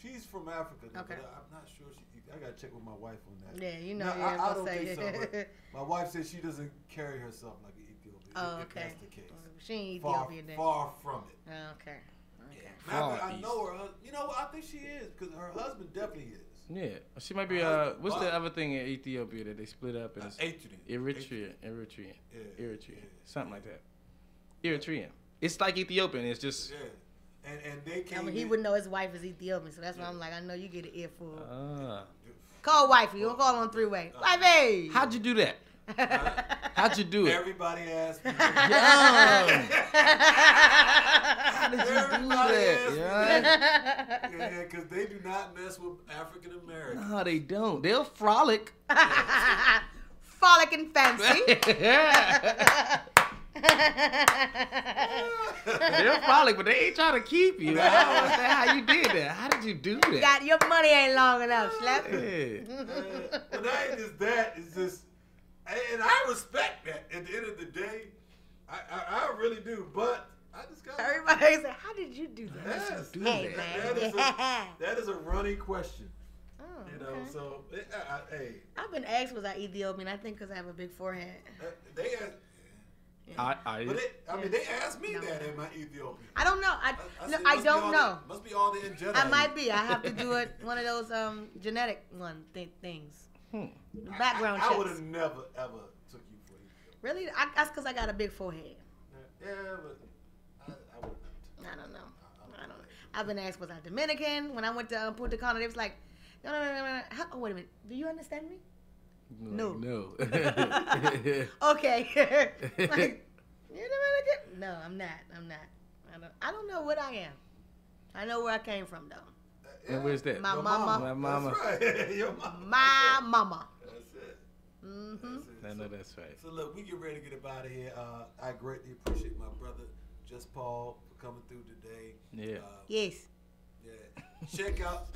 She's from Africa. Okay. But I'm not sure. I gotta check with my wife on that. Yeah, you know. No, Yeah, I don't think so. But my wife says she doesn't carry herself like an Ethiopian. Oh, if okay. That's the case. She ain't Ethiopian then. Far from it. Oh, okay. I know her. You know what? I think she is because her husband definitely is. Yeah, she might be. What's the other thing in Ethiopia that they split up? In Eritrea, something like that. Eritrean. It's like Ethiopian. It's just. Yeah. And they I came. mean, he would know his wife is Ethiopian, so that's why I'm like, I know you get an earful. Ah. Call wifey. We'll call on three-way. Wifey. How'd you do that? How'd you do it? Everybody asked me. How did you do that? Yeah, because they do not mess with African Americans. No, they don't. They'll frolic. Frolic and fancy. They'll frolic, but they ain't trying to keep you. I don't understand how you did that. How did you do that? Your money ain't long enough, Slap. But that ain't just that. It's just, and I respect that. At the end of the day, I really do. But I just got everybody say, "How did you do that?" Yes, hey man, that is a running question. Oh, you know, okay. so hey, I've been asked was I Ethiopian. I think because I have a big forehead. They asked. They asked me that. Am I Ethiopian? I don't know. I don't know. Must be all the angelic. I might be. I have to do it. One of those genetic things. The background I checks. would have never ever took you for Ethiopia. Really? That's because I got a big forehead. Yeah, but I would. I don't know. I've been asked, was I Dominican? When I went to Punta Cana, they was like, no. Oh, wait a minute. Do you understand me? No. No. Okay. Like, you Dominican? No, I'm not. I don't know what I am. I know where I came from, though. And where's that? My Your mama. My mama. That's right. Your mama. My mama. That's it. Mm-hmm. I know that's right. So look, we get ready to get up out of here. I greatly appreciate my brother, Just Paul, for coming through today. Yeah. Yes. Yeah. Check out.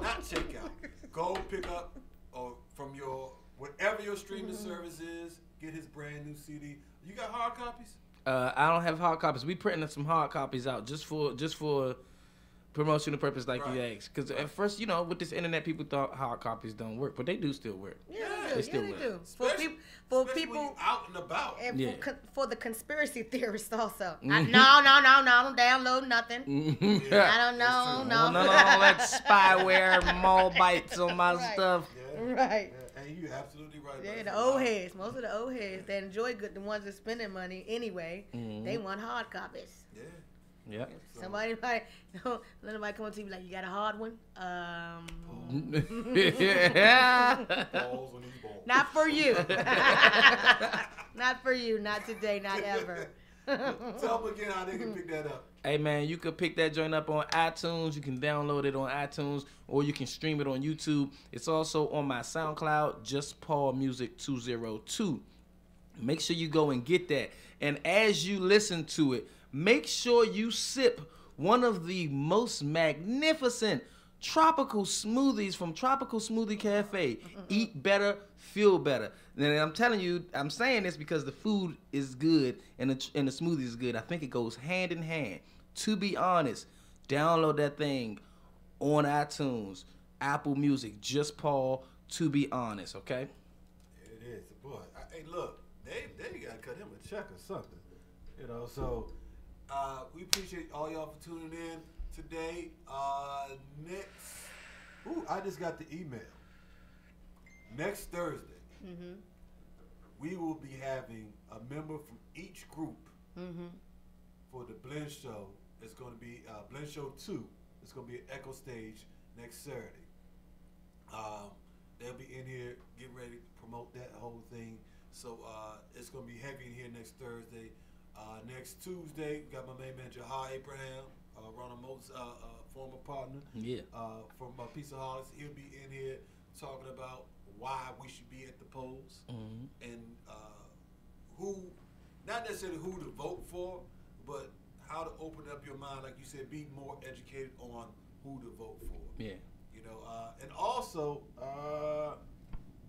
Not check out. Go pick up from your whatever your streaming service is. Get his brand new CD. You got hard copies? I don't have hard copies. We printing some hard copies out just for promotional purpose, like you asked. Because at first, with this internet, people thought hard copies don't work, but they do still work. Yeah, they still they work. do. For people out and about, and for the conspiracy theorists also. Mhm. I don't download nothing. I don't know. No. None of all that spyware, Malbites on my stuff. Right. Yeah, and you're absolutely right. Yeah, the old heads. Most of the old heads that enjoy good, the ones that spending money anyway, they want hard copies. Yeah. Yeah. Somebody might, let somebody come up to you like, you got a hard one? Not for you. Not for you. Not today. Not ever. Tell them again how they can pick that up. Hey man, you could pick that joint up on iTunes. You can download it on iTunes, or you can stream it on YouTube. It's also on my SoundCloud, Just Paul Music 202. Make sure you go and get that. And as you listen to it, make sure you sip one of the most magnificent tropical smoothies from Tropical Smoothie Cafe. Eat better, feel better. And I'm telling you, I'm saying this because the food is good and the smoothie is good. I think it goes hand in hand. To be honest, download that thing on iTunes, Apple Music, Just Paul, To Be Honest, okay? It is. Boy, hey, look, they got to cut him a check or something. So we appreciate all y'all for tuning in today. I just got the email. Next Thursday, we will be having a member from each group for the Blend Show. It's going to be Blend Show 2. It's going to be at Echo Stage next Saturday. They'll be in here getting ready to promote that whole thing. So it's going to be heavy in here next Thursday. Next Tuesday, we got my main man, Jahar Abraham, Ronald Moats, former partner from Pizzaholics. He'll be in here talking about why we should be at the polls and who, not necessarily who to vote for, but how to open up your mind, like you said, be more educated on who to vote for. Yeah. And also,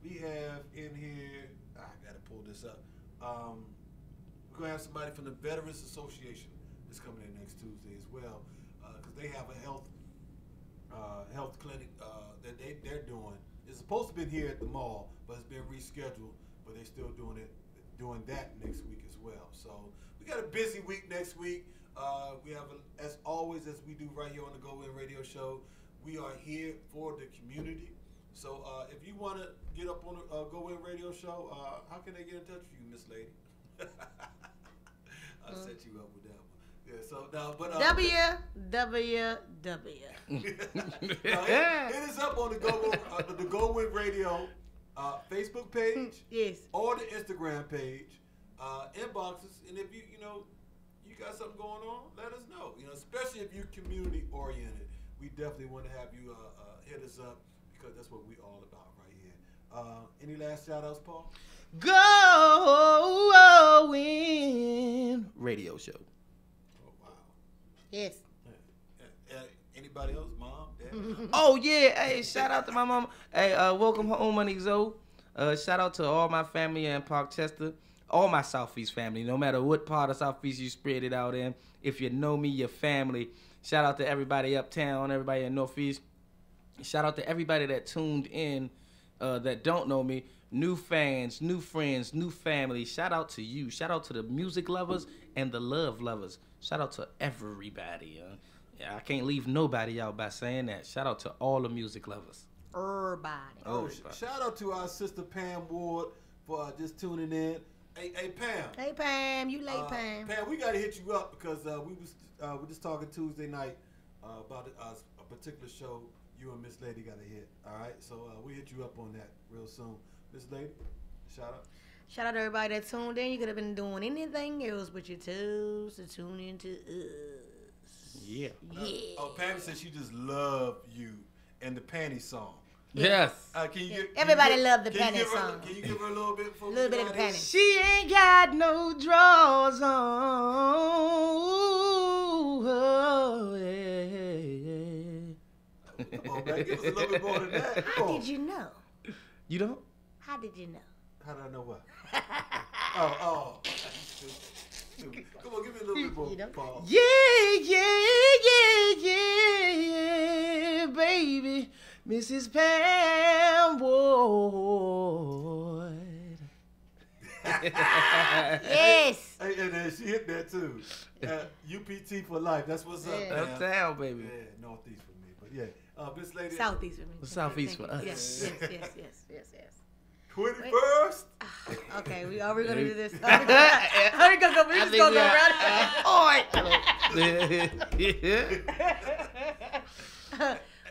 we have in here, I got to pull this up. We're going to have somebody from the Veterans Association that's coming in next Tuesday as well, because they have a health clinic that they're doing. It's supposed to be here at the mall, but it's been rescheduled, but they're still doing that next week as well. So we got a busy week next week. We have, as always, as we do right here on the GoWIN Radio Show, we are here for the community. So if you want to get up on the GoWIN Radio Show, how can they get in touch with you, Miss Lady? I set you up with that one. Yeah, so now, but hit us up on the GoWIN Radio Facebook page, yes, or the Instagram page, inboxes, and if you got something going on, let us know. Especially if you're community oriented, we definitely want to have you hit us up because that's what we're all about right here. Any last shout outs, Paul? GoWIN Radio Show. Oh wow. Yes. Anybody else? Mom? Dad? Oh yeah. Hey, shout out to my mama. Hey, welcome home, Money Zoe. Shout out to all my family in Parkchester, all my Southeast family, no matter what part of Southeast you spread it out in. If you know me, your family. Shout out to everybody uptown, everybody in Northeast. Shout out to everybody that tuned in that don't know me. New fans, new friends, new family. Shout out to you. Shout out to the music lovers and the love lovers. Shout out to everybody. Yeah, I can't leave nobody out by saying that. Shout out to all the music lovers. everybody. Oh, shout out to our sister Pam Ward for just tuning in. Hey Pam. Hey Pam, you late Pam? Pam, we gotta hit you up because we just talking Tuesday night about a particular show you and Miss Lady gotta hit. All right, so we hit you up on that real soon. Miss Lady, shout out. Shout out to everybody that tuned in. You could have been doing anything else, but you chose to tune into us. Yeah. Oh, Pam said she just loved you and the panty song. Yes. Can you Everybody loved the panty song. Can you give her a little bit? A little bit of the panty. She ain't got no drawers on. Oh, yeah. Come on, man. Give us a little bit more than that. How did you know? You don't? How did you know? How did I know what? oh. Come on, give me a little bit more, Paul. Yeah, baby. Mrs. Pam Ward. Yes. Hey, and she hit that too. UPT for life. That's what's up, man. Uptown, baby. Yeah, northeast for me. But yeah, Miss Lady. Southeast for me. Southeast for us. Yes. 21st. Okay, are we gonna do this? Are we gonna go? We just gonna go around.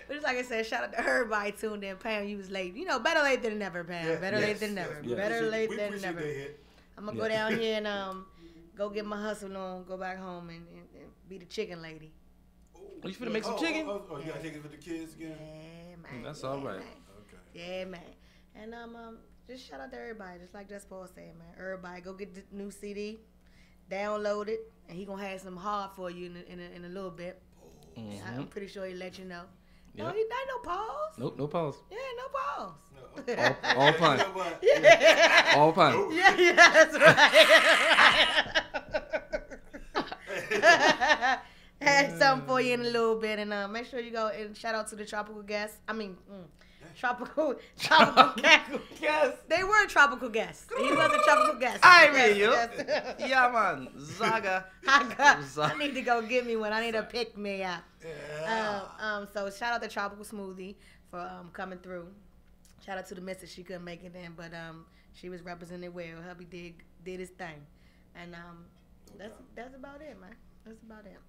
But just like I said, shout out to everybody tuned in. Pam, you was late. You know, better late than never, Pam. Yeah, better late than never. Yes. Better late We than appreciate never. that hit. I'm gonna go down here and go get my hustle on, go back home and be the chicken lady. You finna make some chicken? Oh, you gotta take it for the kids again? Yeah, man. That's all right. Okay. Yeah, man. And just shout out to everybody, just like Just Paul said, man. Everybody, go get the new CD, download it, and he gonna have some hard for you in a little bit. Mm-hmm. I'm pretty sure he let you know. No, Yep. he not no pause. Nope, no pause. Yeah, no pause. All pun. Yeah. All pun. Yeah, that's right. Had something for you in a little bit, and make sure you go and shout out to the tropical guests. Tropical guests. They were tropical guests. He was a tropical guest. I mean you. Yes. Yeah, man. Zaga. I need to go get me one. I need to pick me up. So shout out to Tropical Smoothie for coming through. Shout out to the missus. She couldn't make it in, but she was represented well. Hubby did his thing, and that's about it, man. That's about it.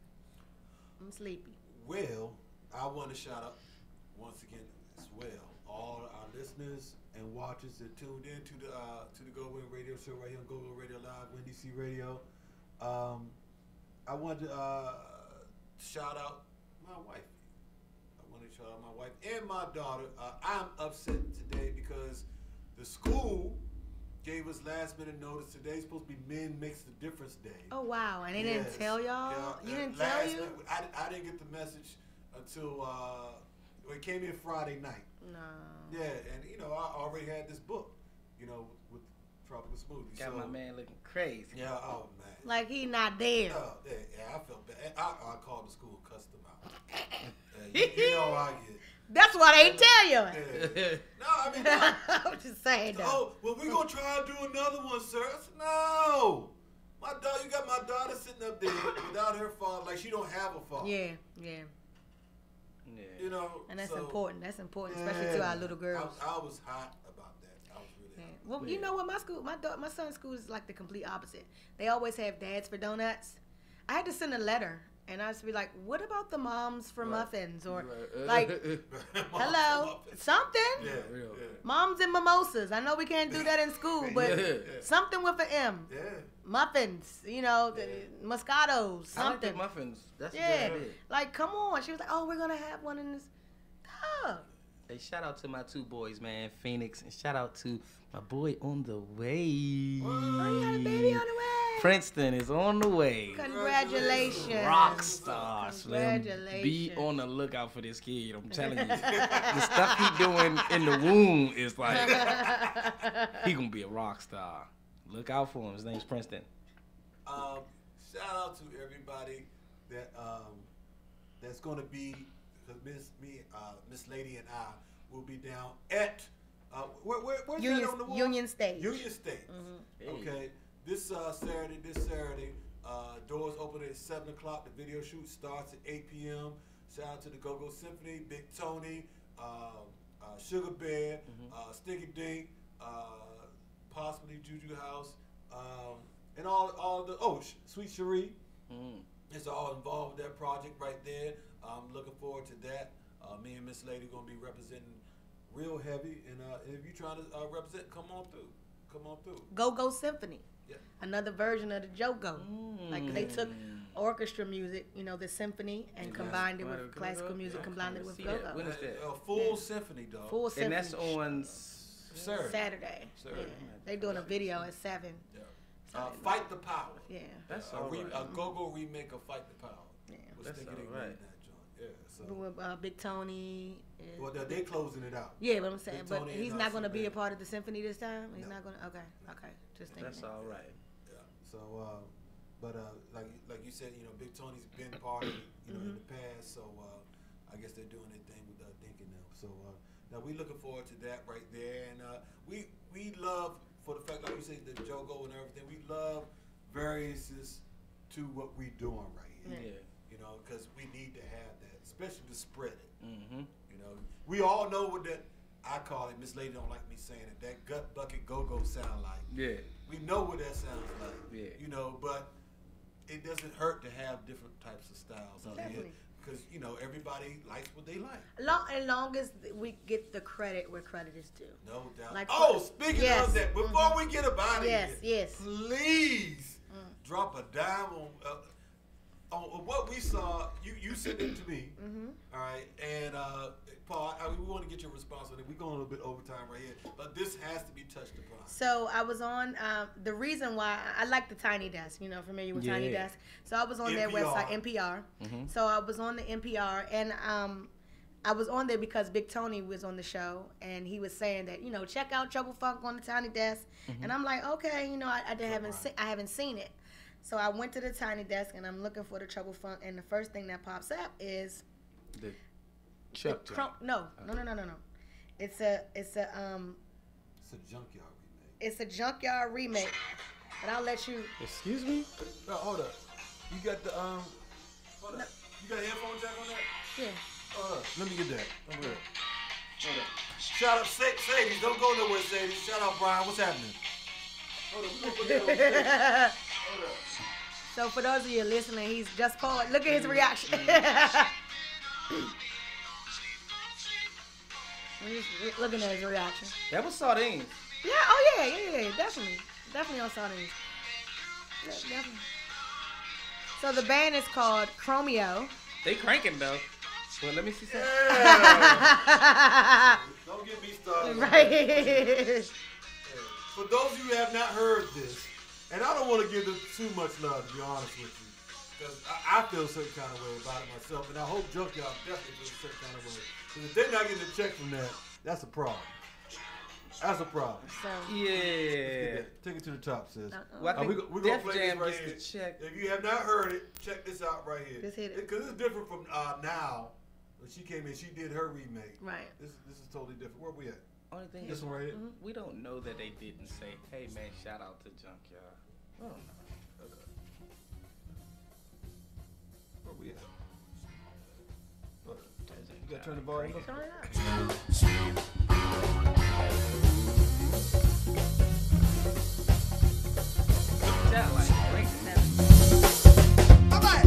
I'm sleepy. Well, I want to shout out once again as well all our listeners and watchers that tuned in to the GoWIN radio show right here on GoGo Radio Live, WinDC Radio. I wanted to shout out my wife. I want to shout out my wife and my daughter. I'm upset today because the school gave us last minute notice. Today's supposed to be Men Makes the Difference Day. Oh wow! And they didn't tell y'all. Yeah, You didn't tell you. minute, I didn't get the message until it came in Friday night. No. Yeah, and I already had this book, with Tropical Smoothie. Got so, my man looking crazy. Yeah. Oh man. Like he not there. Yeah, I felt bad. I called the school, cussed them out. You know how I get. That's why they ain't tell you. Yeah. No, I mean, I'm just saying though. Oh, well, we're gonna try to do another one, sir. I said, no. My daughter, you got my daughter sitting up there without her father, like she don't have a father. Yeah. And that's important. That's important, especially to our little girls. I was hot about that. I was really hot. Well, you know what? My son's school is like the complete opposite. They always have dads for donuts. I had to send a letter, and I just be like, "What about the moms for muffins?" Or like, "Hello, something." Yeah. Moms and mimosas. I know we can't do that in school, but something with an M. Yeah. Muffins, Moscatos, something. I like the muffins. That's a good idea. Like, come on. She was like, "Oh, we're gonna have one in this." Duh. Hey, shout out to my two boys, man, Phoenix, and shout out to my boy on the way. Oh, you got a baby on the way. Princeton is on the way. Congratulations. Rock star, Slim. Congratulations. Be on the lookout for this kid. I'm telling you. The stuff he doing in the womb is like, he gonna be a rock star. Look out for him. His name's Princeton. Shout out to everybody that that's gonna be. Miss Lady and I will be down at where's that on the wall? Union Stage. Union Stage. Mm-hmm. Okay. This Saturday. Doors open at 7 o'clock. The video shoot starts at 8 p.m. Shout out to the Go-Go Symphony, Big Tony, Sugar Bear, Sticky Dink, possibly Juju House, and all the Sweet Cherie. It's all involved with that project right there. I'm looking forward to that. Me and Miss Lady gonna be representing real heavy, and if you're trying to represent, come on through. Go Symphony. Yeah. Another version of the JoGo. Like they took orchestra music, the symphony, and combined it with classical music, combined it with go-go. When is that? Full symphony, dog. Full symphony. And that's on Saturday. Yeah. They doing a video at 7. Yeah. Fight the Power. Yeah. That's all right. A go-go remake of Fight the Power. Yeah. That's all right. Yeah, so. With Big Tony. Well, they're closing it out. Yeah, but I'm saying, Big but Tony he's and not going to Austin be a Band. part of the symphony this time. He's not going to. Okay. Just thinking. That's all right. Yeah. So, like you said, Big Tony's been part of it, in the past. So, I guess they're doing their thing with Dinkin now. So, now we looking forward to that right there, and we love, for the fact, like you said, the JoGo and everything. We love variances to what we doing right here. Yeah. Because we need to have that, especially to spread it. We all know what that, I call it, Miss Lady don't like me saying it, that gut bucket go-go sound like. Yeah. We know what that sounds like. Yeah. But it doesn't hurt to have different types of styles out here. Definitely. Because, everybody likes what they like. As long as we get the credit where credit is due. No doubt. Like Speaking of that, before we get up out of here, yes. please drop a dime on what we saw. You sent it to me, all right? And Paul, we want to get your response on it. We're going a little bit overtime right here, but this has to be touched upon. So I was on the reason why I like the Tiny Desk. Familiar with Tiny Desk? So I was on their website, NPR. So I was on the NPR, and I was on there because Big Tony was on the show, and he was saying that check out Trouble Funk on the Tiny Desk, and I'm like, okay, I haven't seen it. So I went to the Tiny Desk, and I'm looking for the Trouble Funk, and the first thing that pops up is the Chuck. No. It's a junkyard remake. It's a junkyard remake, and I'll let you. Excuse me? No, hold up. You got the hold up. You got a headphone jack on that? Yeah. Hold up. Let me get that. Hold up. Shout out Sadie. Don't go nowhere, Sadie. Shout out Brian. What's happening? Hold up. We're gonna put that on tape. Hold up. So for those of you listening, he's just paused. Look at his reaction. We're just looking at his reaction. That was sardines. Yeah. Oh yeah. Definitely on sardines. Yeah, definitely. So the band is called Chromeo. They cranking though. Well, let me see something. Yeah. Don't get me started. Right. For those of you who have not heard this, and I don't want to give them too much love, to be honest with you, because I feel a certain kind of way about it myself, and I hope Junkyard definitely feels a certain kind of way. Because if they're not getting a check from that, that's a problem. That's a problem. So, yeah. Take it to the top, sis. Well, we're going to play Jam this right gets here. the check. If you have not heard it, check this out right here. Just hit it. Because it's different from now. When she came in, she did her remake. Right. This is totally different. Where we at? Only thing This is, one right here? we don't know that they didn't say, hey man, shout out to Junkyard. I don't know. Where we at? You got to turn the volume up. Turn it up. Sound like great. All right.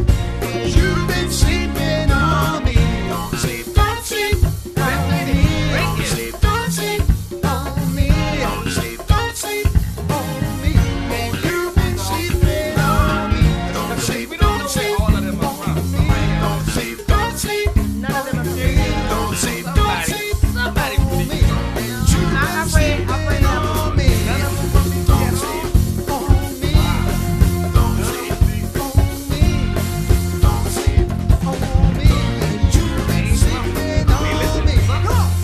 You've been sleeping on me. Don't sleep on me. Don't sleep on me. Don't sleep on me. Man, you've been sleeping on me. Don't sleep on me. Don't sleep. None of them are Don't sleep on me. I pray on me. Don't sleep on me. Don't sleep on me. Don't sleep on me. You've been sleeping on me.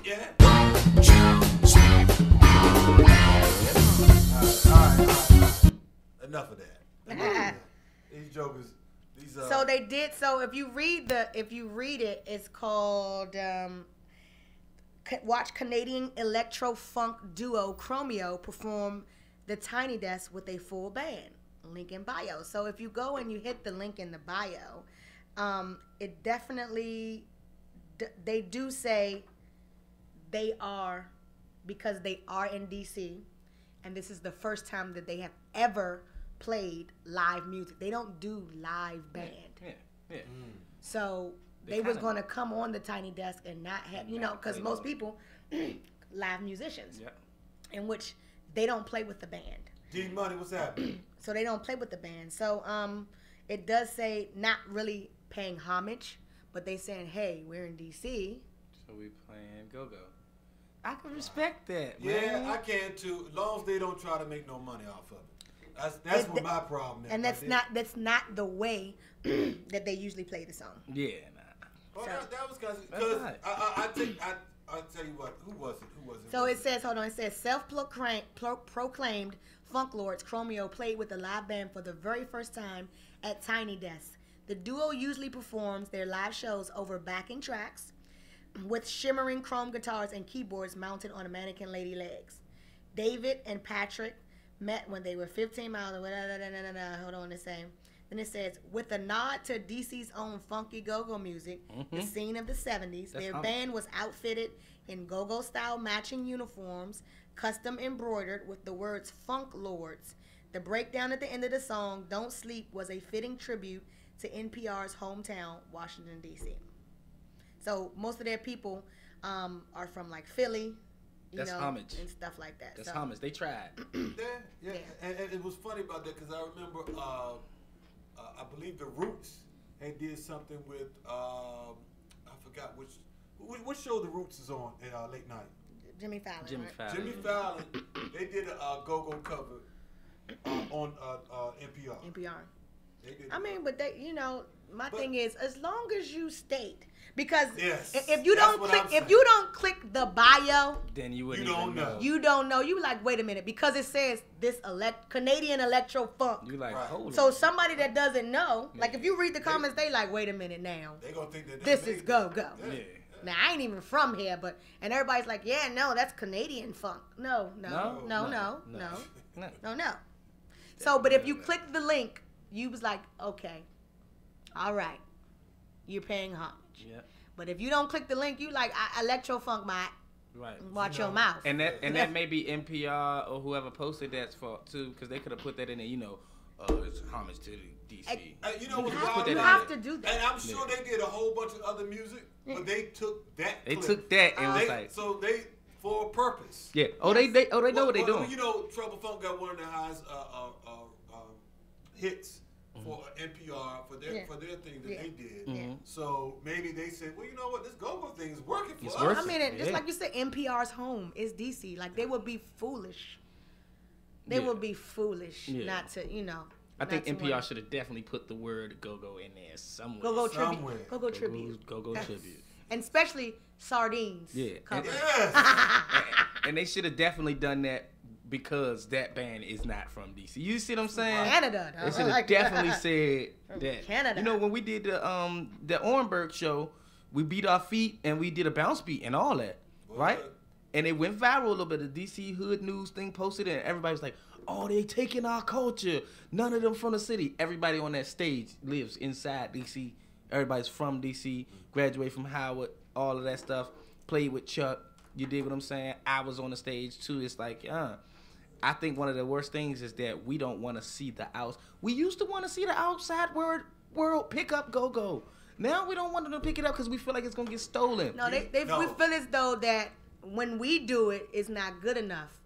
Yeah. All right. Enough of that. These jokers. So they did. So if you read it, it's called watch Canadian electro funk duo Chromeo perform the Tiny Desk with a full band. Link in bio. So if you go and you hit the link in the bio, it definitely they do say they are, because they are in DC, and this is the first time that they have ever played live music. They don't do live band. Yeah. So They they was kinda- going to come on the tiny desk and not have, you know, because most people, live musicians, in which they don't play with the band. D Money, what's happening? So they don't play with the band. So it does say not really paying homage, but they saying, hey, we're in DC. So we playing go-go. I can respect that, Yeah, man. I can too. As long as they don't try to make no money off of it. That's what my problem is. And that's not the way that they usually play the song. Yeah, Well, that was because right. I'll tell you what. Who was it? So it says, hold on, it says self-proclaimed funk lords Chromeo played with the live band for the very first time at Tiny Desk. The duo usually performs their live shows over backing tracks with shimmering chrome guitars and keyboards mounted on mannequin lady legs. David and Patrick met when they were 15 miles away. Hold on, the same. Then it says, with a nod to DC's own funky go-go music, the scene of the 70s, their band was outfitted in go-go style matching uniforms, custom embroidered with the words Funk Lords. The breakdown at the end of the song, Don't Sleep, was a fitting tribute to NPR's hometown, Washington, D.C. So most of their people are from like Philly, That's homage. and stuff like that. That's so. homage. They tried. Yeah. And it was funny about that because I remember, I believe the Roots had did something with, I forgot which show the Roots is on at late night. Jimmy Fallon. Jimmy right? Fallon. Jimmy Fallon, they did a go-go cover on NPR. NPR. They did I mean, but they, my thing is, as long as you state, because Yes, if you that's don't what click, I'm if saying. you don't click the bio, Then you wouldn't You don't even know. you don't know. You like, wait a minute, because it says this Canadian electro funk. You like, hold So on. somebody that doesn't know, like if you read the comments, they like, wait a minute now. They gonna think that This is go. Yeah. Now I ain't even from here, and everybody's like, yeah, no, that's Canadian funk. No. So, but if you click the link, you was like, okay, all right, you're paying homage. Yeah. But if you don't click the link, you like electro funk, my Right. watch your mouth. And that may be NPR or whoever posted that's fault too, because they could have put that in there. It's homage to the DC. You know what's Just put wild? that in You have there. to do that. And I'm sure they did a whole bunch of other music, but they took that. They clip. took that and was like, so they for a purpose. yeah. Oh, they know what they doing. You know, Trouble Funk got one of the highest hits for NPR for their thing that they did. Mm-hmm. So maybe they said, well, you know what, this go-go thing is working for us. working. I mean, just like you said, NPR's home is DC. Like they would be foolish. They would be foolish not to, I think not to NPR wanna- should have definitely put the word go-go in there somewhere. Go-go tribute. Somewhere. Go-go tribute. Go-go Yes. tribute. And especially sardines. Yeah. cover. And they should have definitely done that because that band is not from DC. You see what I'm saying? Canada. They should have definitely said that. Canada. You know, when we did the Orenburg show, we beat our feet and we did a bounce beat and all that, right? And it went viral a little bit. The DC Hood News thing posted it, and everybody was like, oh, they taking our culture. None of them from the city. Everybody on that stage lives inside DC. Everybody's from DC, graduated from Howard, all of that stuff. Played with Chuck. You dig what I'm saying? I was on the stage too. It's like, I think one of the worst things is that we don't want to see the outs. We used to want to see the outside world pick up go-go. Now we don't want them to pick it up because we feel like it's going to get stolen. No, we feel as though that when we do it, it's not good enough,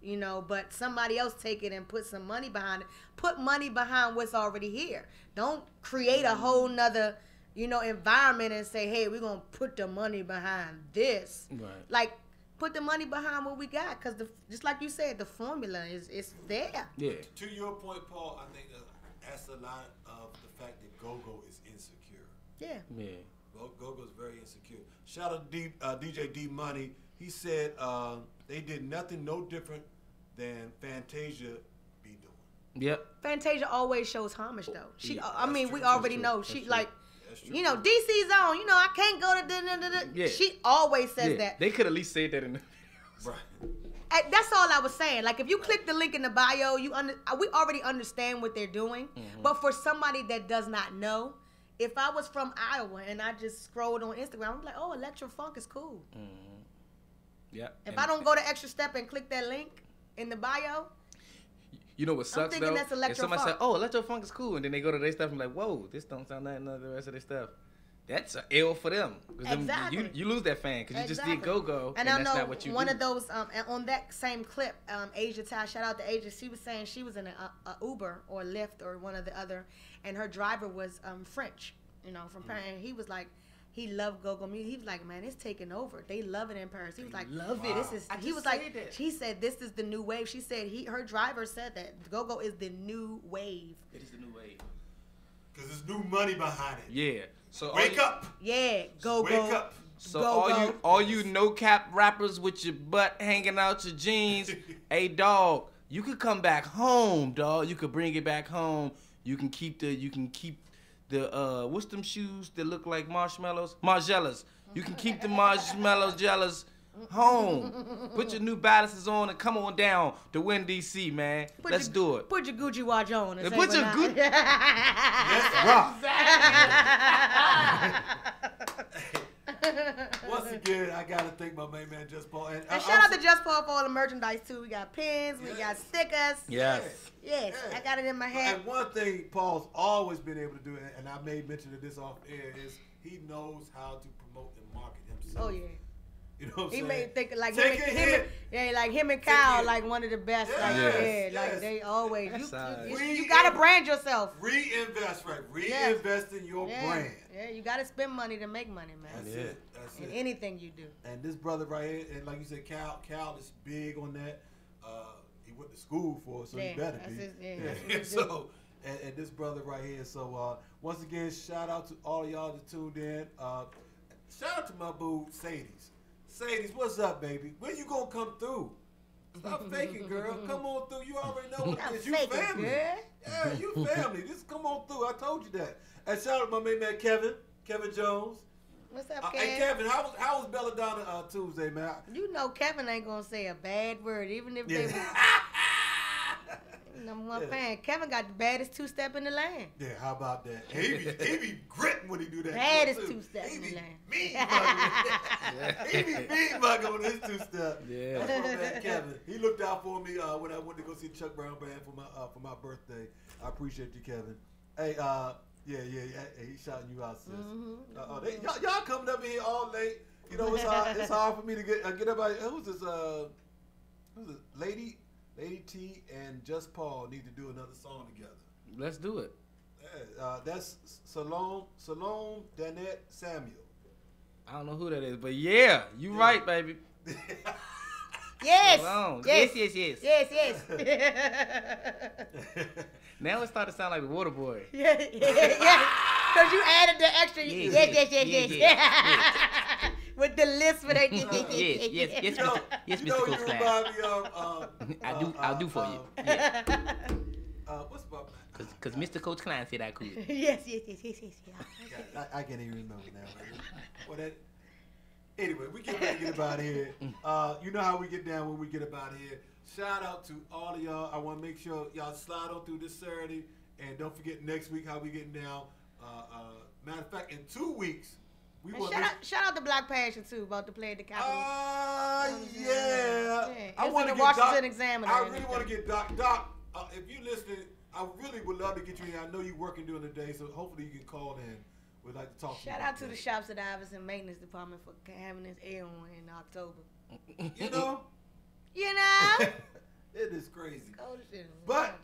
but somebody else take it and put some money behind it. Put money behind what's already here. Don't create a whole nother, environment and say, hey, we're going to put the money behind this. Right. Like, put the money behind what we got, because just like you said, the formula is there. Yeah. To your point, Paul, I think that's a lot of the fact that go-go is insecure. Yeah. Yeah. Go-go is very insecure. Shout out to DJ D Money. He said they did nothing no different than Fantasia be doing. Yep. Fantasia always shows homage, though. She, Yeah, I mean, true, we that's already true, know. that's She true. like, That's true. DC's on. I can't go to da-da-da-da. Yeah. She always says Yeah. that. They could at least say that in the Right. That's all I was saying. Like, if you click the link in the bio, we already understand what they're doing. Mm-hmm. But for somebody that does not know, if I was from Iowa and I just scrolled on Instagram, I'm like, oh, electro funk is cool. Yeah. If I don't go the extra step and click that link in the bio, you know what sucks thinking though? that's If somebody electro-funk. said, "Oh, electro-funk is cool," and then they go to their stuff and like, "Whoa, this don't sound nothing like the rest of their stuff." That's an L for them. 'Cause them- Exactly. you lose that fan because you just did go-go, And and I that's know not what you one do. of those and on that same clip, Asia Ty, shout out to Asia. She was saying she was in a Uber or Lyft or one or the other, and her driver was French, you know, from Paris. And he was like, he loved go-go music. He was like, man, it's taking over. They love it in Paris. He was like, love it. This is. I He just was like, said that. she said, this is the new wave. She said her driver said that go-go is the new wave. It is the new wave. Because there's new money behind it. Yeah. So Wake up. Yeah, go-go. Wake up. So Go-go. all you no cap rappers with your butt hanging out your jeans, hey dog, you could come back home, dog. You could bring it back home. You can keep the what's them shoes that look like marshmallows? Margellas. You can keep the marshmallow jellas home. Put your new balances on and come on down to Win DC, man. Let's do it. Put your Gucci watch on. And say Put what your not. Gucci. Once again, I gotta thank my main man Just Paul. And shout out to Just Paul for all the merchandise too. We got pins, we got stickers. Yes. Yes, I got it in my head. And one thing Paul's always been able to do, and I made mention of this off air, is he knows how to promote and market himself. Oh yeah. You know what I'm He saying? made think like Take him, a him, hit. yeah, like him and Kyle, like one of the best. Like Yes, like yes. they always That's you gotta brand yourself. Reinvest, right? Reinvest in your brand. Yeah, you gotta spend money to make money, man. That's it. That's in it. anything you do. And this brother right here, and like you said, Cal is big on that. He went to school for it, so Yeah, he better that's be. his- yeah, that's what he So, and this brother right here. So once again, shout out to all of y'all that tuned in. Shout out to my boo Sadies. Sadies, what's up, baby? When you gonna come through? Stop faking, girl. Come on through. You already know what Stop it is. You faking, family. girl. Yeah, you family. Just come on through. I told you that. And shout out to my main man Kevin Jones. What's up, Hey Kevin, how was Belladonna Tuesday, man? You know Kevin ain't gonna say a bad word, even if they was number one fan. Kevin got the baddest two-step in the land. Yeah, how about that? And he be gritting when he do that. Baddest too. two-step in the land. Mean mugging. He be mean mugging on his two-step. Yeah. That's my man Kevin. He looked out for me when I went to go see Chuck Brown Band for my birthday. I appreciate you, Kevin. Hey, yeah. Hey, he's shouting you out, sis. Y'all coming up in here all late. You know, it's hard for me to get everybody. Who's this? Who's this? Lady T and Just Paul need to do another song together. Let's do it. Yeah, that's Salome Danette Samuel. I don't know who that is, but yeah, you right, baby. Yes. Salome. Yes. Yes. Yes. Now it started to sound like the Water Boy. Yeah. Because you added the extra. Yes. With the list for that. Yes, You Mr. know, Coach you Class. remind me of. I'll do for you. Yeah. What's my Cause Mr. Coach Klein said I could. Yes. I can't even remember now. Well, anyway, we get ready to get up out of here. You know how we get down when we get up out of here. Shout out to all of y'all. I want to make sure y'all slide on through this Saturday. And don't forget next week how we getting down. Matter of fact, in 2 weeks, we want Shout out to Black Passion too, about to play at the Capitol. Yeah. I It's want in to the get Washington Doc. Examiner. I really want to get Doc. Doc, if you listening, I really would love to get you in. I know you're working during the day, so hopefully you can call in. We'd like to talk to you. Shout out to the Shops at Iverson Maintenance Department for having this air on in October. You know? It is crazy. Cold as shit. But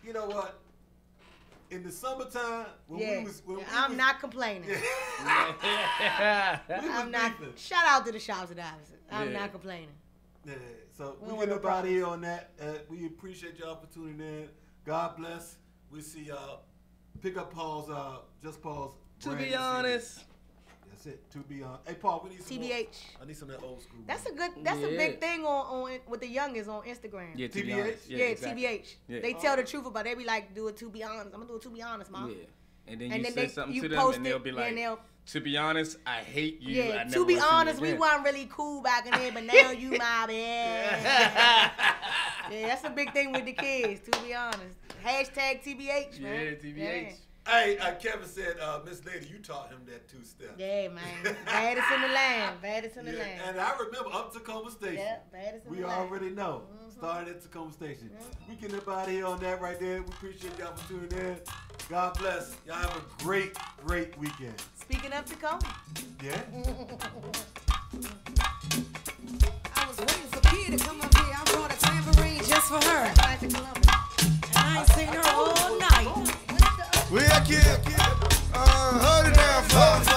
you know what? In the summertime, when I'm not complaining. I'm not. beefing. Shout out to the Shops at Iverson. I'm not complaining. Yeah, so We we don't get want up no out of here on that. We appreciate y'all for tuning in. God bless. We'll see y'all. Pick up Paul's, Just Paul's. To brand be new CD. honest. That's it. To be honest. Hey, Paul, we need some more. TBH. I need some of that old school. That's a big thing on with the youngest on Instagram. Yeah, to be TBH? honest. Yeah, exactly. TBH. Yeah. They tell the truth about it. They be like, do it to be honest. I'm gonna do it to be honest, mom. Yeah. And then And you then say they- something you to them, post and they'll it, be and like, they'll- to be honest, I hate you. I Yeah, never to be listen honest, you we again." weren't really cool back in there, but now you my yeah. Yeah, that's a big thing with the kids, to be honest. Hashtag TBH, man. Yeah, TBH. Hey, Kevin said, Miss Lady, you taught him that two-step. Yeah, man. Baddest in the land. Baddest in the land. And I remember up Tacoma Station. Yeah, baddest in we the land. already know. Started at Tacoma Station. We getting up out of here on that right there. We appreciate y'all for tuning in. God bless. Y'all have a great, great weekend. Speaking of Tacoma. Yeah. I was waiting for Kia to come up here. I brought a tambourine just for her. And I ain't seen her all night. We are Kia. Hold it down, folks.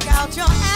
Out your ass.